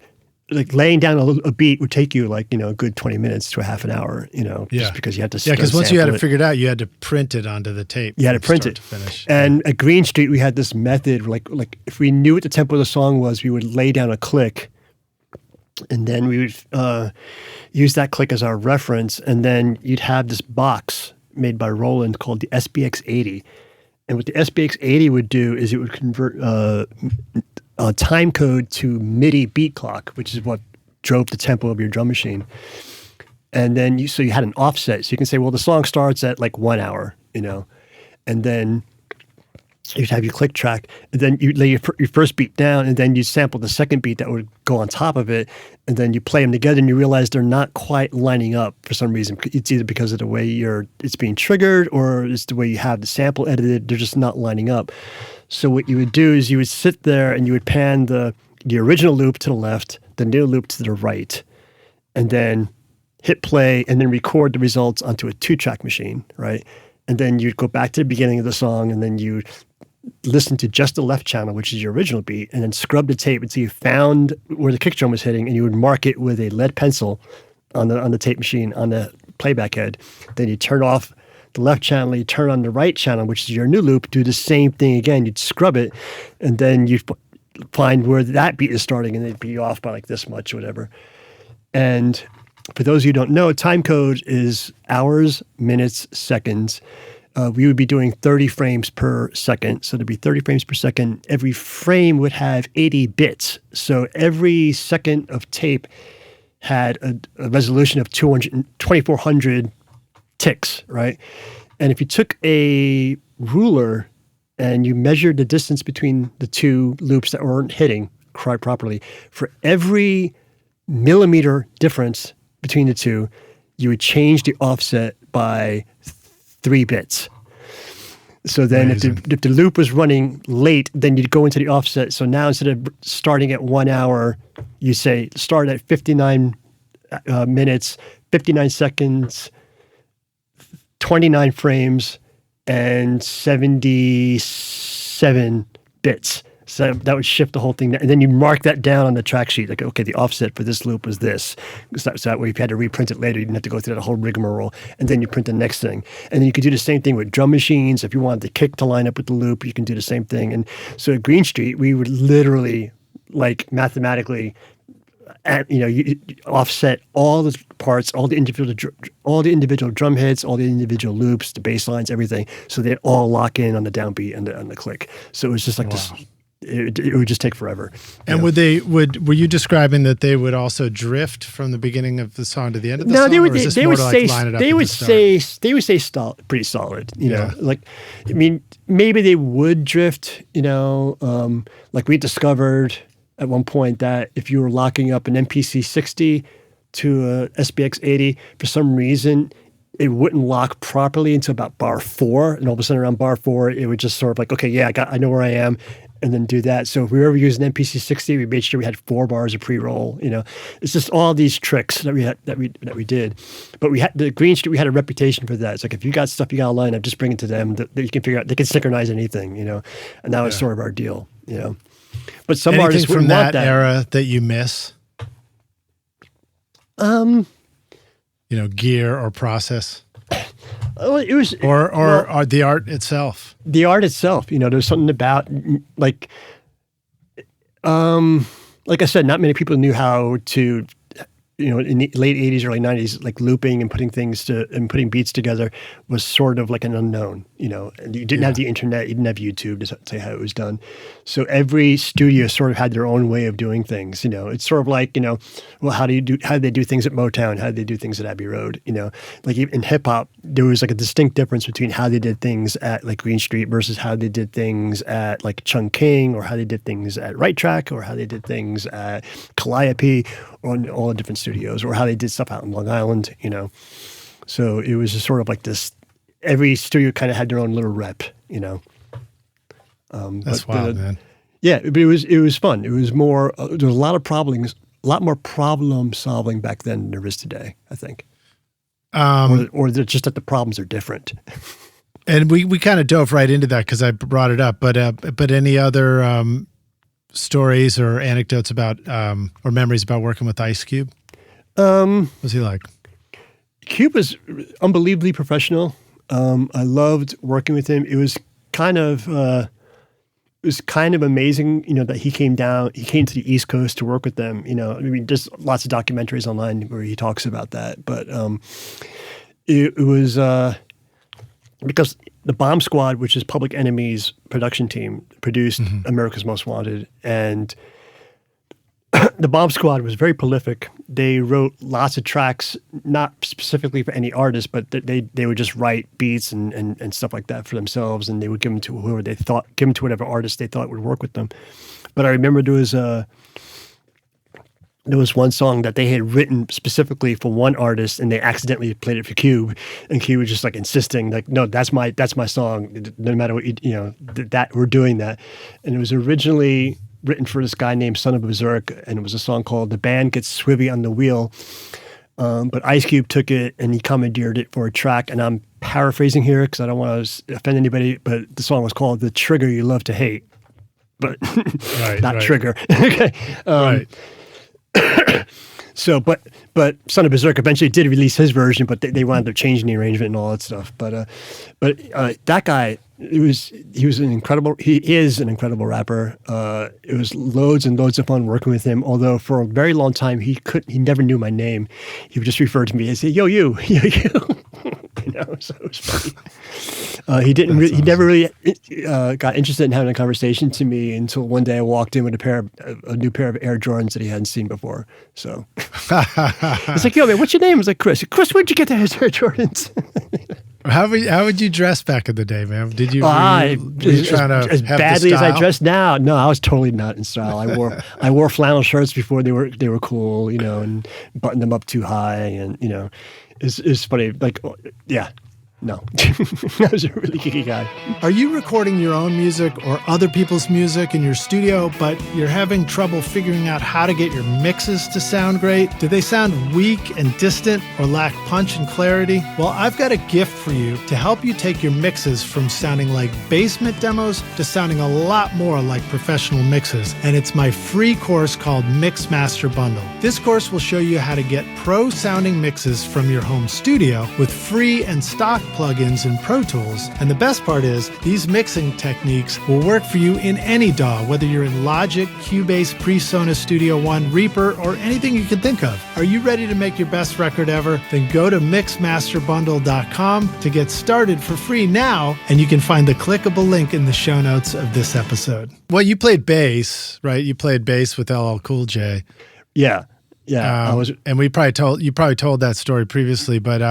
laying down a beat would take you a good 20 minutes to a half an hour, just because you had to because once you had it figured out, you had to print it onto the tape. You had to print it. To finish. And at Green Street, we had this method, like if we knew what the tempo of the song was, we would lay down a click, and then we would use that click as our reference, and then you'd have this box made by Roland called the SBX80. And what the SBX80 would do is it would convert time code to MIDI beat clock, which is what drove the tempo of your drum machine. And then you had an offset. So you can say, well, the song starts at like 1 hour, and then you'd have your click track, and then you lay your first beat down, and then you sample the second beat that would go on top of it, and then you play them together, and you realize they're not quite lining up for some reason. It's either because of the way it's being triggered, or it's the way you have the sample edited. They're just not lining up. So what you would do is you would sit there and you would pan the original loop to the left, the new loop to the right, and then hit play, and then record the results onto a 2-track machine, right? And then you'd go back to the beginning of the song, and then you listen to just the left channel, which is your original beat, and then scrub the tape until you found where the kick drum was hitting, and you would mark it with a lead pencil on the tape machine on the playback head. Then you turn off the left channel, you turn on the right channel, which is your new loop, do the same thing again. You'd scrub it, and then you'd find where that beat is starting, and it'd be off by like this much or whatever. And for those of you who don't know, time code is hours, minutes, seconds. We would be doing 30 frames per second. So there'd be 30 frames per second. Every frame would have 80 bits. So every second of tape had a resolution of 2,400 ticks, right? And if you took a ruler and you measured the distance between the two loops that weren't hitting quite properly, for every millimeter difference between the two, you would change the offset by 3 bits. So then if the loop was running late, then you'd go into the offset. So now instead of starting at 1 hour, you say start at 59 minutes, 59 seconds, 29 frames, and 77 bits. So that would shift the whole thing. And then you mark that down on the track sheet. Like, okay, the offset for this loop was this. So that way if you had to reprint it later, you didn't have to go through that whole rigmarole. And then you print the next thing. And then you could do the same thing with drum machines. If you wanted the kick to line up with the loop, you can do the same thing. And so at Green Street, we would literally, like mathematically, you offset all the parts, all the individual drum hits, all the individual loops, the bass lines, everything. So they all lock in on the downbeat and the click. So it was just like this. It would just take forever. And were you describing that they would also drift from the beginning of the song to the end of the song? No, they would say pretty solid. You know, like, I mean, maybe they would drift. Like we discovered at one point that if you were locking up an MPC 60 to a SBX 80, for some reason, it wouldn't lock properly until about bar 4, and all of a sudden around bar 4, it would just sort of like, okay, yeah, I know where I am, and then do that. So if we were ever using MPC 60, we made sure we had 4 bars of pre-roll. It's just all these tricks that we did. But we had the Green Street. We had a reputation for that. It's like if you got stuff you got to line up, just bring it to them. That you can figure out. They can synchronize anything. And that was sort of our deal. But some anything artists from wouldn't want that era that you miss. Gear or process. It was, or the art itself. The art itself, there's something about like I said, not many people knew how to, in the late 80s, early 90s, like looping and putting beats together was sort of like an unknown, and you didn't have the internet, you didn't have YouTube to say how it was done. So every studio sort of had their own way of doing things, it's sort of like, well, how did they do things at Motown? How did they do things at Abbey Road? Like in hip hop, there was like a distinct difference between how they did things at like Green Street versus how they did things at like Chung King, or how they did things at Right Track, or how they did things at Calliope, on all the different studios, or how they did stuff out in Long Island, So it was just sort of like this, every studio kind of had their own little rep, That's wild, man. Yeah, but it was fun. It was more, there was a lot more problem solving back then than there is today, I think. Or they're just that the problems are different. And we kind of dove right into that because I brought it up, but any other stories or anecdotes about or memories about working with Ice Cube? What's he like? Cube was unbelievably professional. I loved working with him. It was kind of amazing, that he came to the East Coast to work with them. There's lots of documentaries online where he talks about that, but it was because the Bomb Squad, which is Public Enemy's production team, produced America's Most Wanted, and the Bomb Squad was very prolific. They wrote lots of tracks, not specifically for any artist, but they would just write beats and stuff like that for themselves, and they would give them to whatever artist they thought would work with them. But I remember there was one song that they had written specifically for one artist, and they accidentally played it for Cube, and Cube was just like insisting, like, no, that's my song, no matter what that we're doing that. And it was originally written for this guy named Son of Berserk, and it was a song called "The Band Gets Swivvy on the Wheel." But Ice Cube took it and he commandeered it for a track, and I'm paraphrasing here because I don't want to offend anybody, but the song was called "The Trigger You Love to Hate," but not Trigger. Okay. Right. So, but Son of Berserk eventually did release his version, but they wound up changing the arrangement and all that stuff. But that guy, he is an incredible rapper. It was loads and loads of fun working with him. Although for a very long time he never knew my name. He would just refer to me as "Yo you." So it was funny. He never really got interested in having a conversation to me until one day I walked in with a new pair of Air Jordans that he hadn't seen before. So it's like, "Yo, man, what's your name?" I was like, "Chris." "Chris, where'd you get those Air Jordans?" How would you dress back in the day, man? Did you? Were you trying to as badly as I dress now? No, I was totally not in style. I wore flannel shirts before they were cool, and buttoned them up too high, and it's funny. Like, yeah. No, I was a really geeky guy. Are you recording your own music or other people's music in your studio, but you're having trouble figuring out how to get your mixes to sound great? Do they sound weak and distant or lack punch and clarity? Well, I've got a gift for you to help you take your mixes from sounding like basement demos to sounding a lot more like professional mixes. And it's my free course called Mix Master Bundle. This course will show you how to get pro-sounding mixes from your home studio with free and stock plugins in Pro Tools. And the best part is, these mixing techniques will work for you in any DAW, whether you're in Logic, Cubase, PreSonus Studio One, Reaper, or anything you can think of. Are you ready to make your best record ever? Then go to mixmasterbundle.com to get started for free now, and you can find the clickable link in the show notes of this episode. Well, you played bass, right? You played bass with LL Cool J. Yeah. And you probably told that story previously, but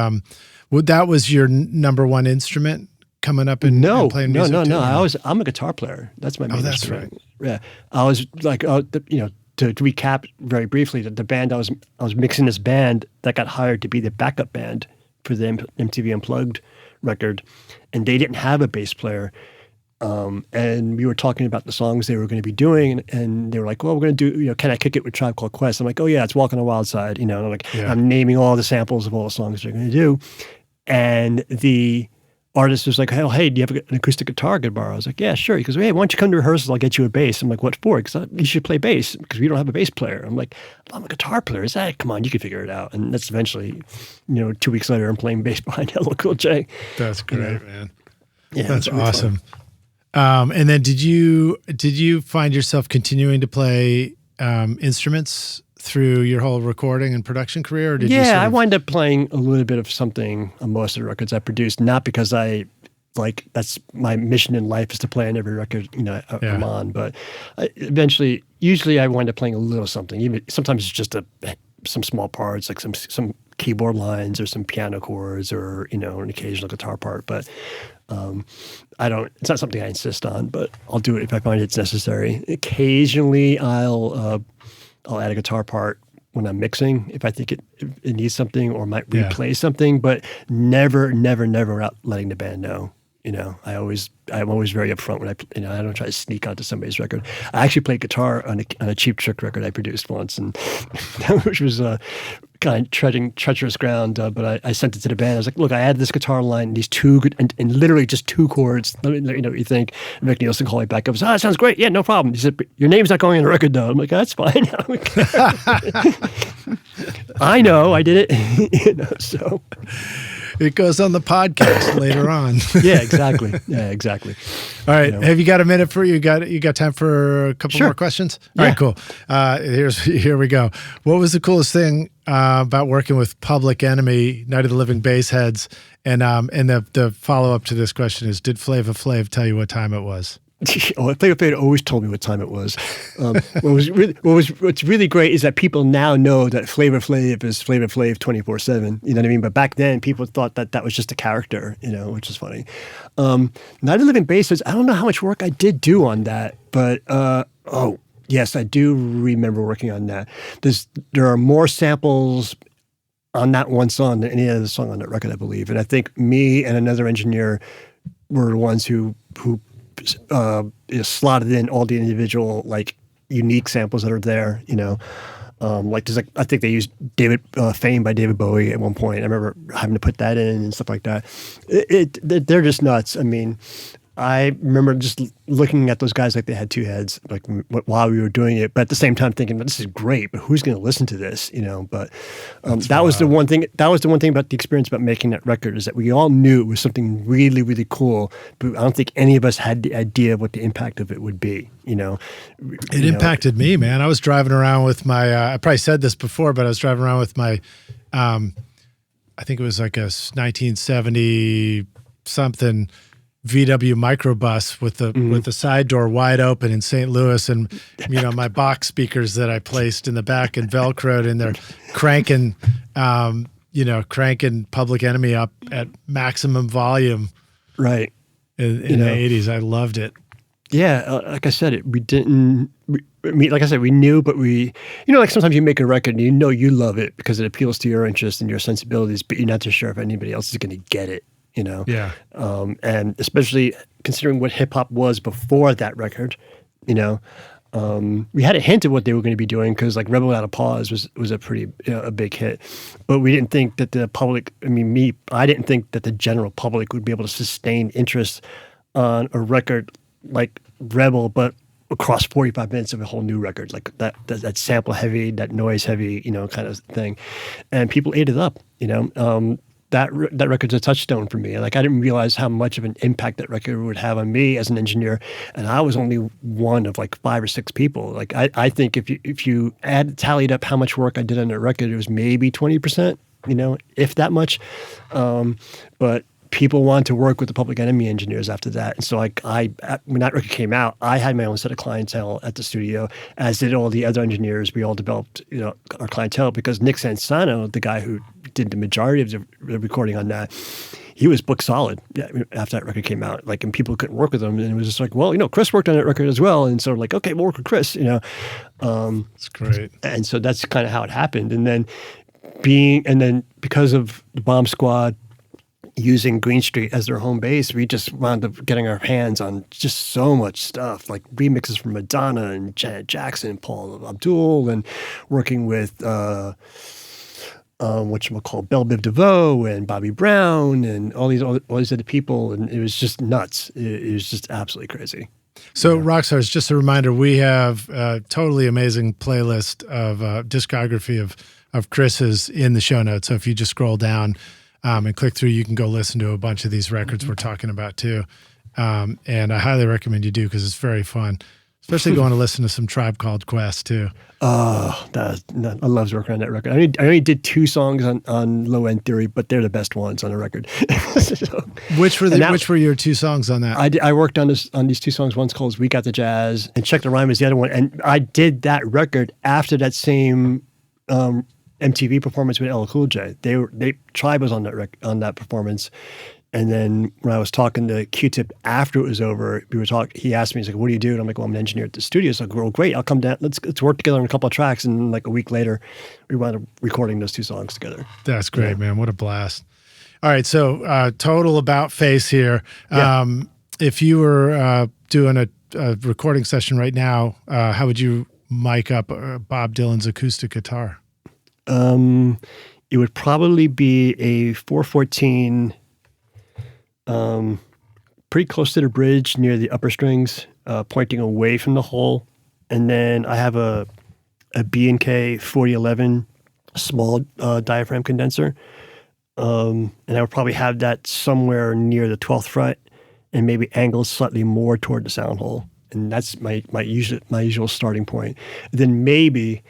that was your number one instrument coming up and playing music? No. I'm a guitar player. That's my main instrument. Right. Yeah. I was like, to recap very briefly, the band I was mixing this band that got hired to be the backup band for the MTV Unplugged record, and they didn't have a bass player. And we were talking about the songs they were going to be doing, and they were like, "Well, we're going to do, Can I Kick It with Tribe Called Quest?" I'm like, "Oh yeah, it's Walk on the Wild Side." I'm naming all the samples of all the songs they're going to do. And the artist was like, hey, do you have an acoustic guitar I could borrow? I was like, yeah, sure. He goes, hey, why don't you come to rehearsals? I'll get you a bass. I'm like, what for? Because you should play bass because we don't have a bass player. I'm like, I'm a guitar player. Is that? Come on, you can figure it out. And that's eventually, 2 weeks later, I'm playing bass behind LL Cool J. That's great, man. Yeah, that's really awesome. And then did you find yourself continuing to play instruments through your whole recording and production career? Or did you I wind up playing a little bit of something on most of the records I produced, not because that's my mission in life is to play on every record, I'm on, but usually I wind up playing a little something. Even sometimes it's just some small parts, like some keyboard lines or some piano chords or, an occasional guitar part, but it's not something I insist on, but I'll do it if I find it's necessary. Occasionally I'll add a guitar part when I'm mixing if I think it needs something or might replay something, but never without letting the band know. I'm always very upfront when I don't try to sneak onto somebody's record. I actually played guitar on a Cheap Trick record I produced once, and which was kind of treading treacherous ground. But I sent it to the band. I was like, "Look, I added this guitar line, these two and literally just 2 chords. Let me know what you think." And Mick Nielsen called me back up. "Oh, that sounds great. Yeah, no problem." He said, "Your name's not going on the record, though." I'm like, "That's fine." I know, I did it. So. It goes on the podcast later on. Yeah, exactly. All right. Have you got a minute for you got time for a couple more questions? All right, cool. Here we go. What was the coolest thing about working with Public Enemy, Night of the Living Bassheads? And the follow up to this question is, did Flava Flav tell you what time it was? Flava Flav always told me what time it was. What's really great is that people now know that Flava Flav is Flava Flav 24/7. You know what I mean? But back then, people thought that was just a character. Which is funny. Night of the Living Bassheads. I don't know how much work I did do on that, but yes, I do remember working on that. There are more samples on that one song than any other song on that record, I believe. And I think me and another engineer were the ones who slotted in all the individual unique samples that are there. I think they used Fame by David Bowie at one point. I remember having to put that in and stuff like that. They're just nuts. I mean, I remember just looking at those guys like they had 2 heads, while we were doing it, but at the same time thinking, this is great, but who's going to listen to this? But that was the one thing. That was the one thing about the experience about making that record is that we all knew it was something really, really cool, but I don't think any of us had the idea of what the impact of it would be. It impacted me, man. I was driving around with my. I probably said this before, but I was driving around with my. I think it was like a 1970 something. VW microbus with the side door wide open in St. Louis, and my box speakers that I placed in the back and Velcroed, and they're cranking Public Enemy up at maximum volume. Right. In the 80s. I loved it. Yeah, like I said, we didn't. Like I said, we knew, but sometimes you make a record and you love it because it appeals to your interest and your sensibilities, but you're not too sure if anybody else is going to get it. Yeah. And especially considering what hip hop was before that record, we had a hint of what they were going to be doing because Rebel Without a Pause was a pretty a big hit, but we didn't think that the public. I didn't think that the general public would be able to sustain interest on a record like Rebel, but across 45 minutes of a whole new record, like that sample heavy, that noise heavy, kind of thing, and people ate it up, That record's a touchstone for me. I didn't realize how much of an impact that record would have on me as an engineer, and I was only one of 5 or 6 people. I think if you tallied up how much work I did on that record, it was maybe 20%, if that much. But people wanted to work with the Public Enemy engineers after that, and so when that record came out, I had my own set of clientele at the studio, as did all the other engineers. We all developed, our clientele because Nick Sansano, the guy who did the majority of the recording on that, he was booked solid after that record came out. And people couldn't work with him, and it was just Chris worked on that record as well, and so okay, we'll work with Chris. It's great, and so that's kind of how it happened. And then because of the Bomb Squad using Green Street as their home base, we just wound up getting our hands on just so much stuff, like remixes from Madonna and Janet Jackson, Paul Abdul, and working with Belle Biv DeVoe and Bobby Brown and all these other people, and it was just nuts. It was just absolutely crazy. So, Rockstars, just a reminder, we have a totally amazing playlist of discography of Chris's in the show notes. So if you just scroll down and click through, you can go listen to a bunch of these records we're talking about too. And I highly recommend you do because it's very fun, especially going to listen to some Tribe Called Quest too. Oh, I love working on that record. I only did 2 songs on Low End Theory, but they're the best ones on the record. So, which were your 2 songs on that? I worked on these 2 songs. One's called We Got the Jazz, and Check the Rhyme is the other one. And I did that record after that same MTV performance with LL Cool J. Tribe was on that performance. And then when I was talking to Q-Tip after it was over, he asked me, he's like, what do you do? And I'm like, well, I'm an engineer at the studio. So I go, well, great, I'll come down. Let's work together on a couple of tracks. And like a week later, we wound up recording those 2 songs together. That's great, man. What a blast. All right. So total about face here. Yeah. If you were doing a recording session right now, how would you mic up Bob Dylan's acoustic guitar? It would probably be a 414, pretty close to the bridge near the upper strings, pointing away from the hole. And then I have a B&K 4011 small diaphragm condenser. And I would probably have that somewhere near the 12th fret and maybe angled slightly more toward the sound hole. And that's my usual starting point. Then maybe,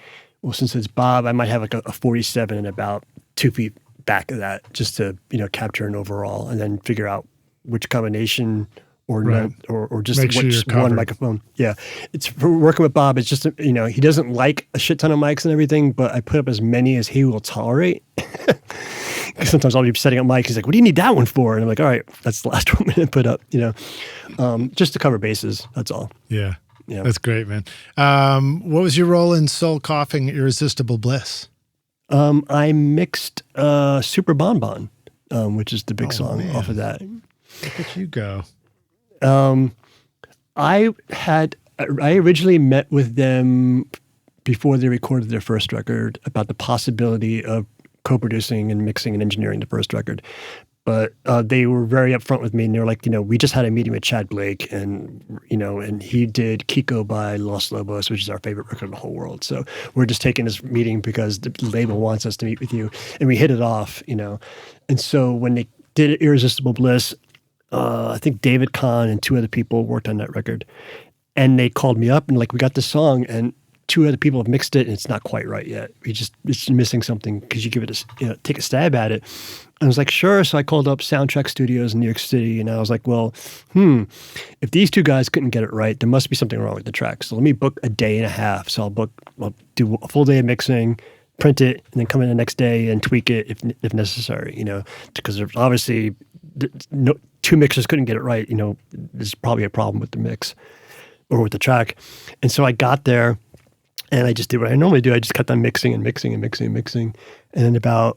well, since it's Bob, I might have like a 47 and about 2 feet back of that just to, capture an overall and then figure out which combination or right. or just Make sure which one microphone. Yeah. It's for working with Bob. It's just, he doesn't like a shit ton of mics and everything, but I put up as many as he will tolerate. Because sometimes I'll be setting up mics. He's like, what do you need that one for? And I'm like, all right, that's the last one I'm going to put up, just to cover bases. That's all. Yeah. That's great, man. What was your role in Soul Coughing Irresistible Bliss? I mixed Super Bon Bon, which is the big song off of that. Look at you go. I originally met with them before they recorded their first record about the possibility of co-producing and mixing and engineering the first record. But they were very upfront with me, and they were like, we just had a meeting with Chad Blake, and and he did Kiko by Los Lobos, which is our favorite record in the whole world. So we're just taking this meeting because the label wants us to meet with you, and we hit it off, And so when they did Irresistible Bliss, I think David Kahn and 2 other people worked on that record, and they called me up and like, we got this song, and 2 other people have mixed it, and it's not quite right yet. It's missing something. Could you give it take a stab at it? And I was like, sure. So I called up Soundtrack Studios in New York City, and I was like, well, if these 2 guys couldn't get it right, there must be something wrong with the track. So let me book a day and a half. So I'll do a full day of mixing, print it, and then come in the next day and tweak it if necessary. Because there's obviously 2 mixers couldn't get it right. There's probably a problem with the mix or with the track. And so I got there. And I just did what I normally do. I just kept on mixing and mixing and mixing and mixing. And then about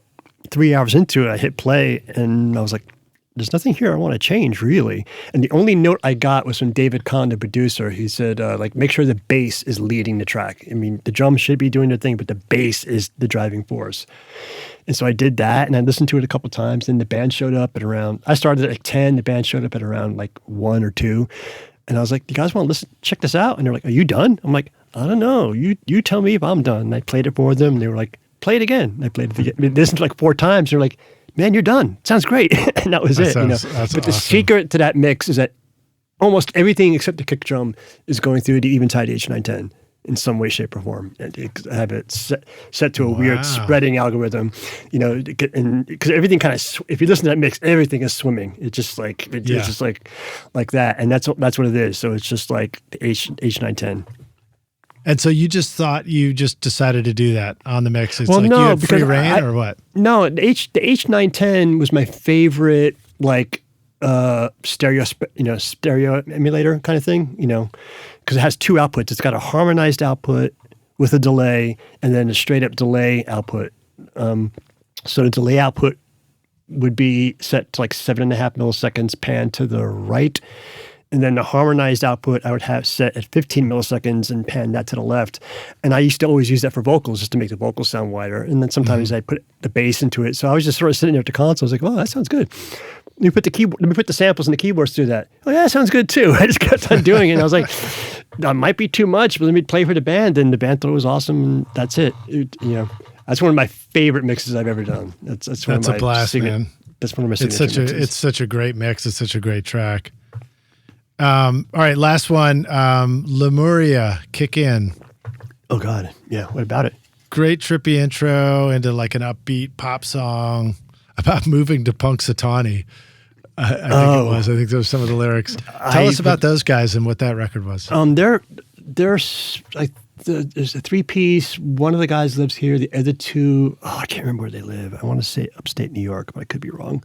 3 hours into it, I hit play, and I was like, there's nothing here I want to change, really. And the only note I got was from David Kahn, the producer. He said, make sure the bass is leading the track. I mean, the drums should be doing their thing, but the bass is the driving force. And so I did that, and I listened to it a couple of times. Then the band showed up at around, I started at like 10. The band showed up at around like 1 or 2. And I was like, do you guys want to check this out? And they're like, are you done? I'm like, I don't know. You tell me if I'm done. And I played it for them. And they were like, play it again. And I played it again. I listened to like 4 times. They're like, man, you're done. Sounds great. And that was it. That's but awesome. the secret to that mix is that almost everything except the kick drum is going through the Eventide H910 in some way, shape, or form. And I have it set to a weird spreading algorithm, and because everything kind of, if you listen to that mix, everything is swimming. It's just like it's just like that, and that's what it is. So it's just like the H910. And so you just decided to do that on the mix. It's well, like no, you had free because reign or what? No, the H910 was my favorite, stereo emulator kind of thing, because it has 2 outputs. It's got a harmonized output with a delay, and then a straight up delay output. So the delay output would be set to like 7.5 milliseconds pan to the right, And then the harmonized output I would have set at 15 milliseconds and pan that to the left. And I used to always use that for vocals just to make the vocals sound wider. And then sometimes I put the bass into it. So I was just sort of sitting there at the console. I was like, oh, that sounds good. Let me put the samples and the keyboards through that. Oh, yeah, that sounds good too. I just kept on doing it. And I was like, that might be too much, but let me play for the band. And the band thought it was awesome. And that's it. That's one of my favorite mixes I've ever done. That's one of my a blast, man. That's one of my signature mixes. It's such a great mix. It's such a great track. All right, last one. Lemuria, Kick In. Oh, God. Yeah, what about it? Great trippy intro into like an upbeat pop song about moving to Punxsutawney. I think it was. I think those were some of the lyrics. Tell us about those guys and what that record was. There's a three-piece. One of the guys lives here. The other two, I can't remember where they live. I want to say upstate New York, but I could be wrong.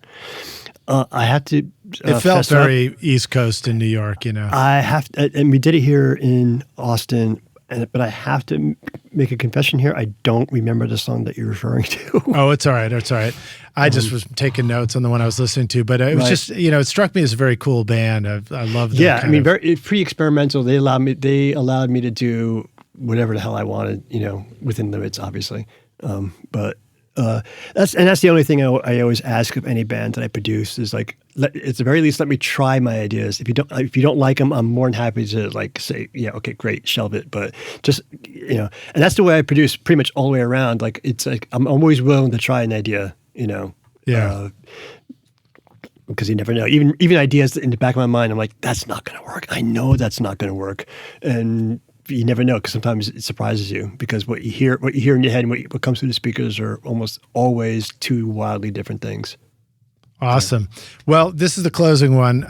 I have to. It felt very East Coast in New York, I have to, and we did it here in Austin. But I have to make a confession here. I don't remember the song that you're referring to. Oh, it's all right. It's all right. I just was taking notes on the one I was listening to, but it was just, it struck me as a very cool band. I love that. Yeah, very pretty experimental. They allowed me to do whatever the hell I wanted, within limits, obviously. But that's the only thing I always ask of any band that I produce is like, at the very least, let me try my ideas. If you don't like them, I'm more than happy to like say, yeah, okay, great, shelve it. But just and that's the way I produce pretty much all the way around. Like it's like I'm always willing to try an idea, Yeah. Because you never know. Even ideas in the back of my mind, I'm like, that's not going to work. I know that's not going to work, and you never know because sometimes it surprises you because what you hear in your head and what comes through the speakers are almost always two wildly different things. Awesome. Well, this is the closing one.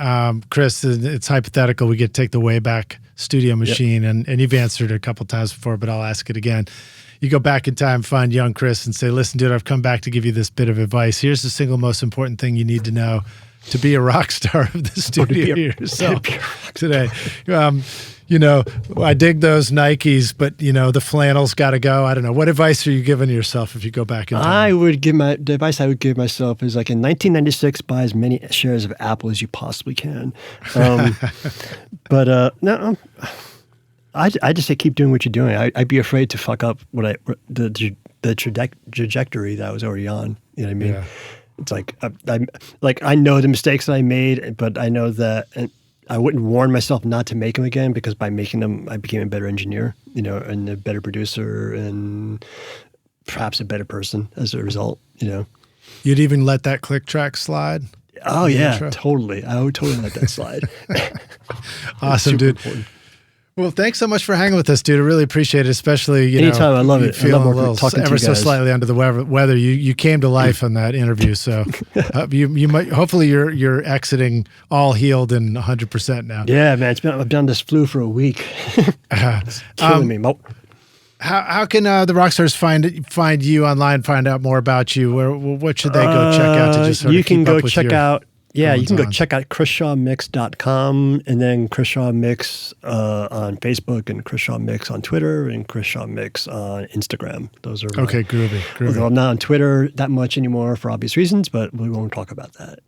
Chris, it's hypothetical. We get to take the Wayback Studio machine, and you've answered it a couple times before, but I'll ask it again. You go back in time, find young Chris, and say, listen, dude, I've come back to give you this bit of advice. Here's the single most important thing you need to know to be a rock star of the studio yourself today. I dig those Nikes, but the flannel's got to go. I don't know. What advice are you giving yourself if you go back in time? The advice I would give myself is like in 1996, buy as many shares of Apple as you possibly can. But no, I just say keep doing what you're doing. I'd be afraid to fuck up the trajectory that I was already on. You know what I mean? Yeah. It's like I know the mistakes that I made, but I know that. I wouldn't warn myself not to make them again because by making them, I became a better engineer, and a better producer and perhaps a better person as a result, You'd even let that click track slide? Oh, yeah, intro? Totally. I would totally let that slide. Awesome, dude. Important. Well, thanks so much for hanging with us, dude. I really appreciate it, especially, anytime. I love it. Feeling I love talking ever so slightly under the weather. You came to life on that interview, so you might hopefully you're exiting all healed and 100% now. Yeah, man. I've done this flu for a week. It's killing me. How can the Rockstars find you online? Find out more about you. What should they go check out to just sort of keep up with your... you can go check out chrisshawmix.com and then Chris Shaw Mix on Facebook and Chris Shaw Mix on Twitter and Chris Shaw Mix on Instagram. Those are okay. Groovy. Although I'm not on Twitter that much anymore for obvious reasons, but we won't talk about that.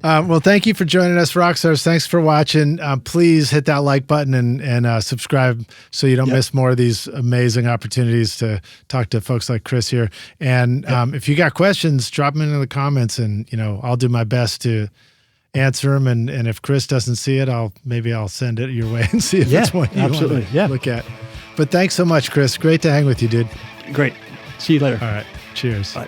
Well, thank you for joining us, Rockstars. Thanks for watching. Please hit that like button and subscribe so you don't miss more of these amazing opportunities to talk to folks like Chris here. And if you got questions, drop them into the comments, and I'll do my best to answer them. And if Chris doesn't see it, I'll send it your way and see if it's one you want to look at. But thanks so much, Chris. Great to hang with you, dude. Great. See you later. All right. Cheers. Bye.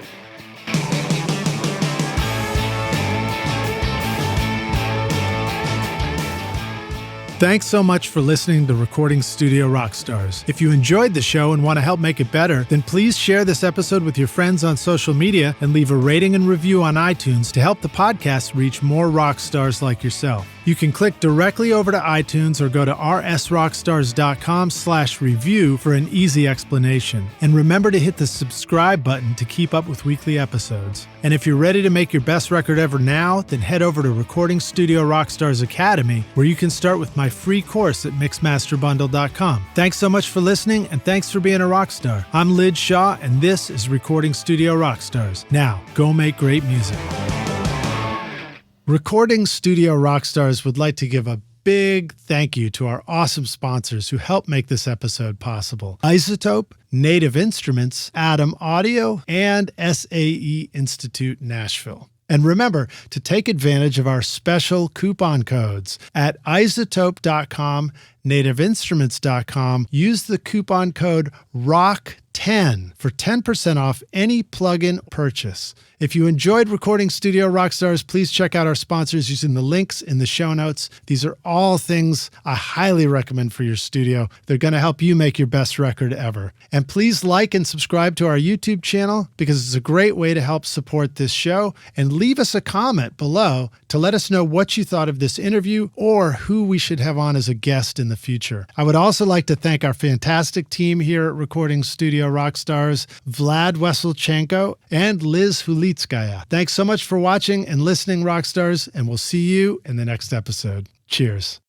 Thanks so much for listening to Recording Studio Rockstars. If you enjoyed the show and want to help make it better, then please share this episode with your friends on social media and leave a rating and review on iTunes to help the podcast reach more rock stars like yourself. You can click directly over to iTunes or go to rsrockstars.com/review for an easy explanation. And remember to hit the subscribe button to keep up with weekly episodes. And if you're ready to make your best record ever now, then head over to Recording Studio Rockstars Academy, where you can start with my free course at mixmasterbundle.com. Thanks so much for listening, and thanks for being a rock star. I'm Lid Shaw, and this is Recording Studio Rockstars. Now, go make great music. Recording Studio Rockstars would like to give a big thank you to our awesome sponsors who help make this episode possible: iZotope, Native Instruments, Atom Audio, and SAE Institute Nashville. And remember to take advantage of our special coupon codes at iZotope.com, nativeinstruments.com. Use the coupon code ROCK10 for 10% off any plugin purchase. If you enjoyed Recording Studio Rockstars, please check out our sponsors using the links in the show notes. These are all things I highly recommend for your studio. They're going to help you make your best record ever. And please like and subscribe to our YouTube channel because it's a great way to help support this show. And leave us a comment below to let us know what you thought of this interview or who we should have on as a guest in the future. I would also like to thank our fantastic team here at Recording Studio Rockstars, Vlad Weselchenko and Liz Hulitskaya. Thanks so much for watching and listening, Rockstars, and we'll see you in the next episode. Cheers.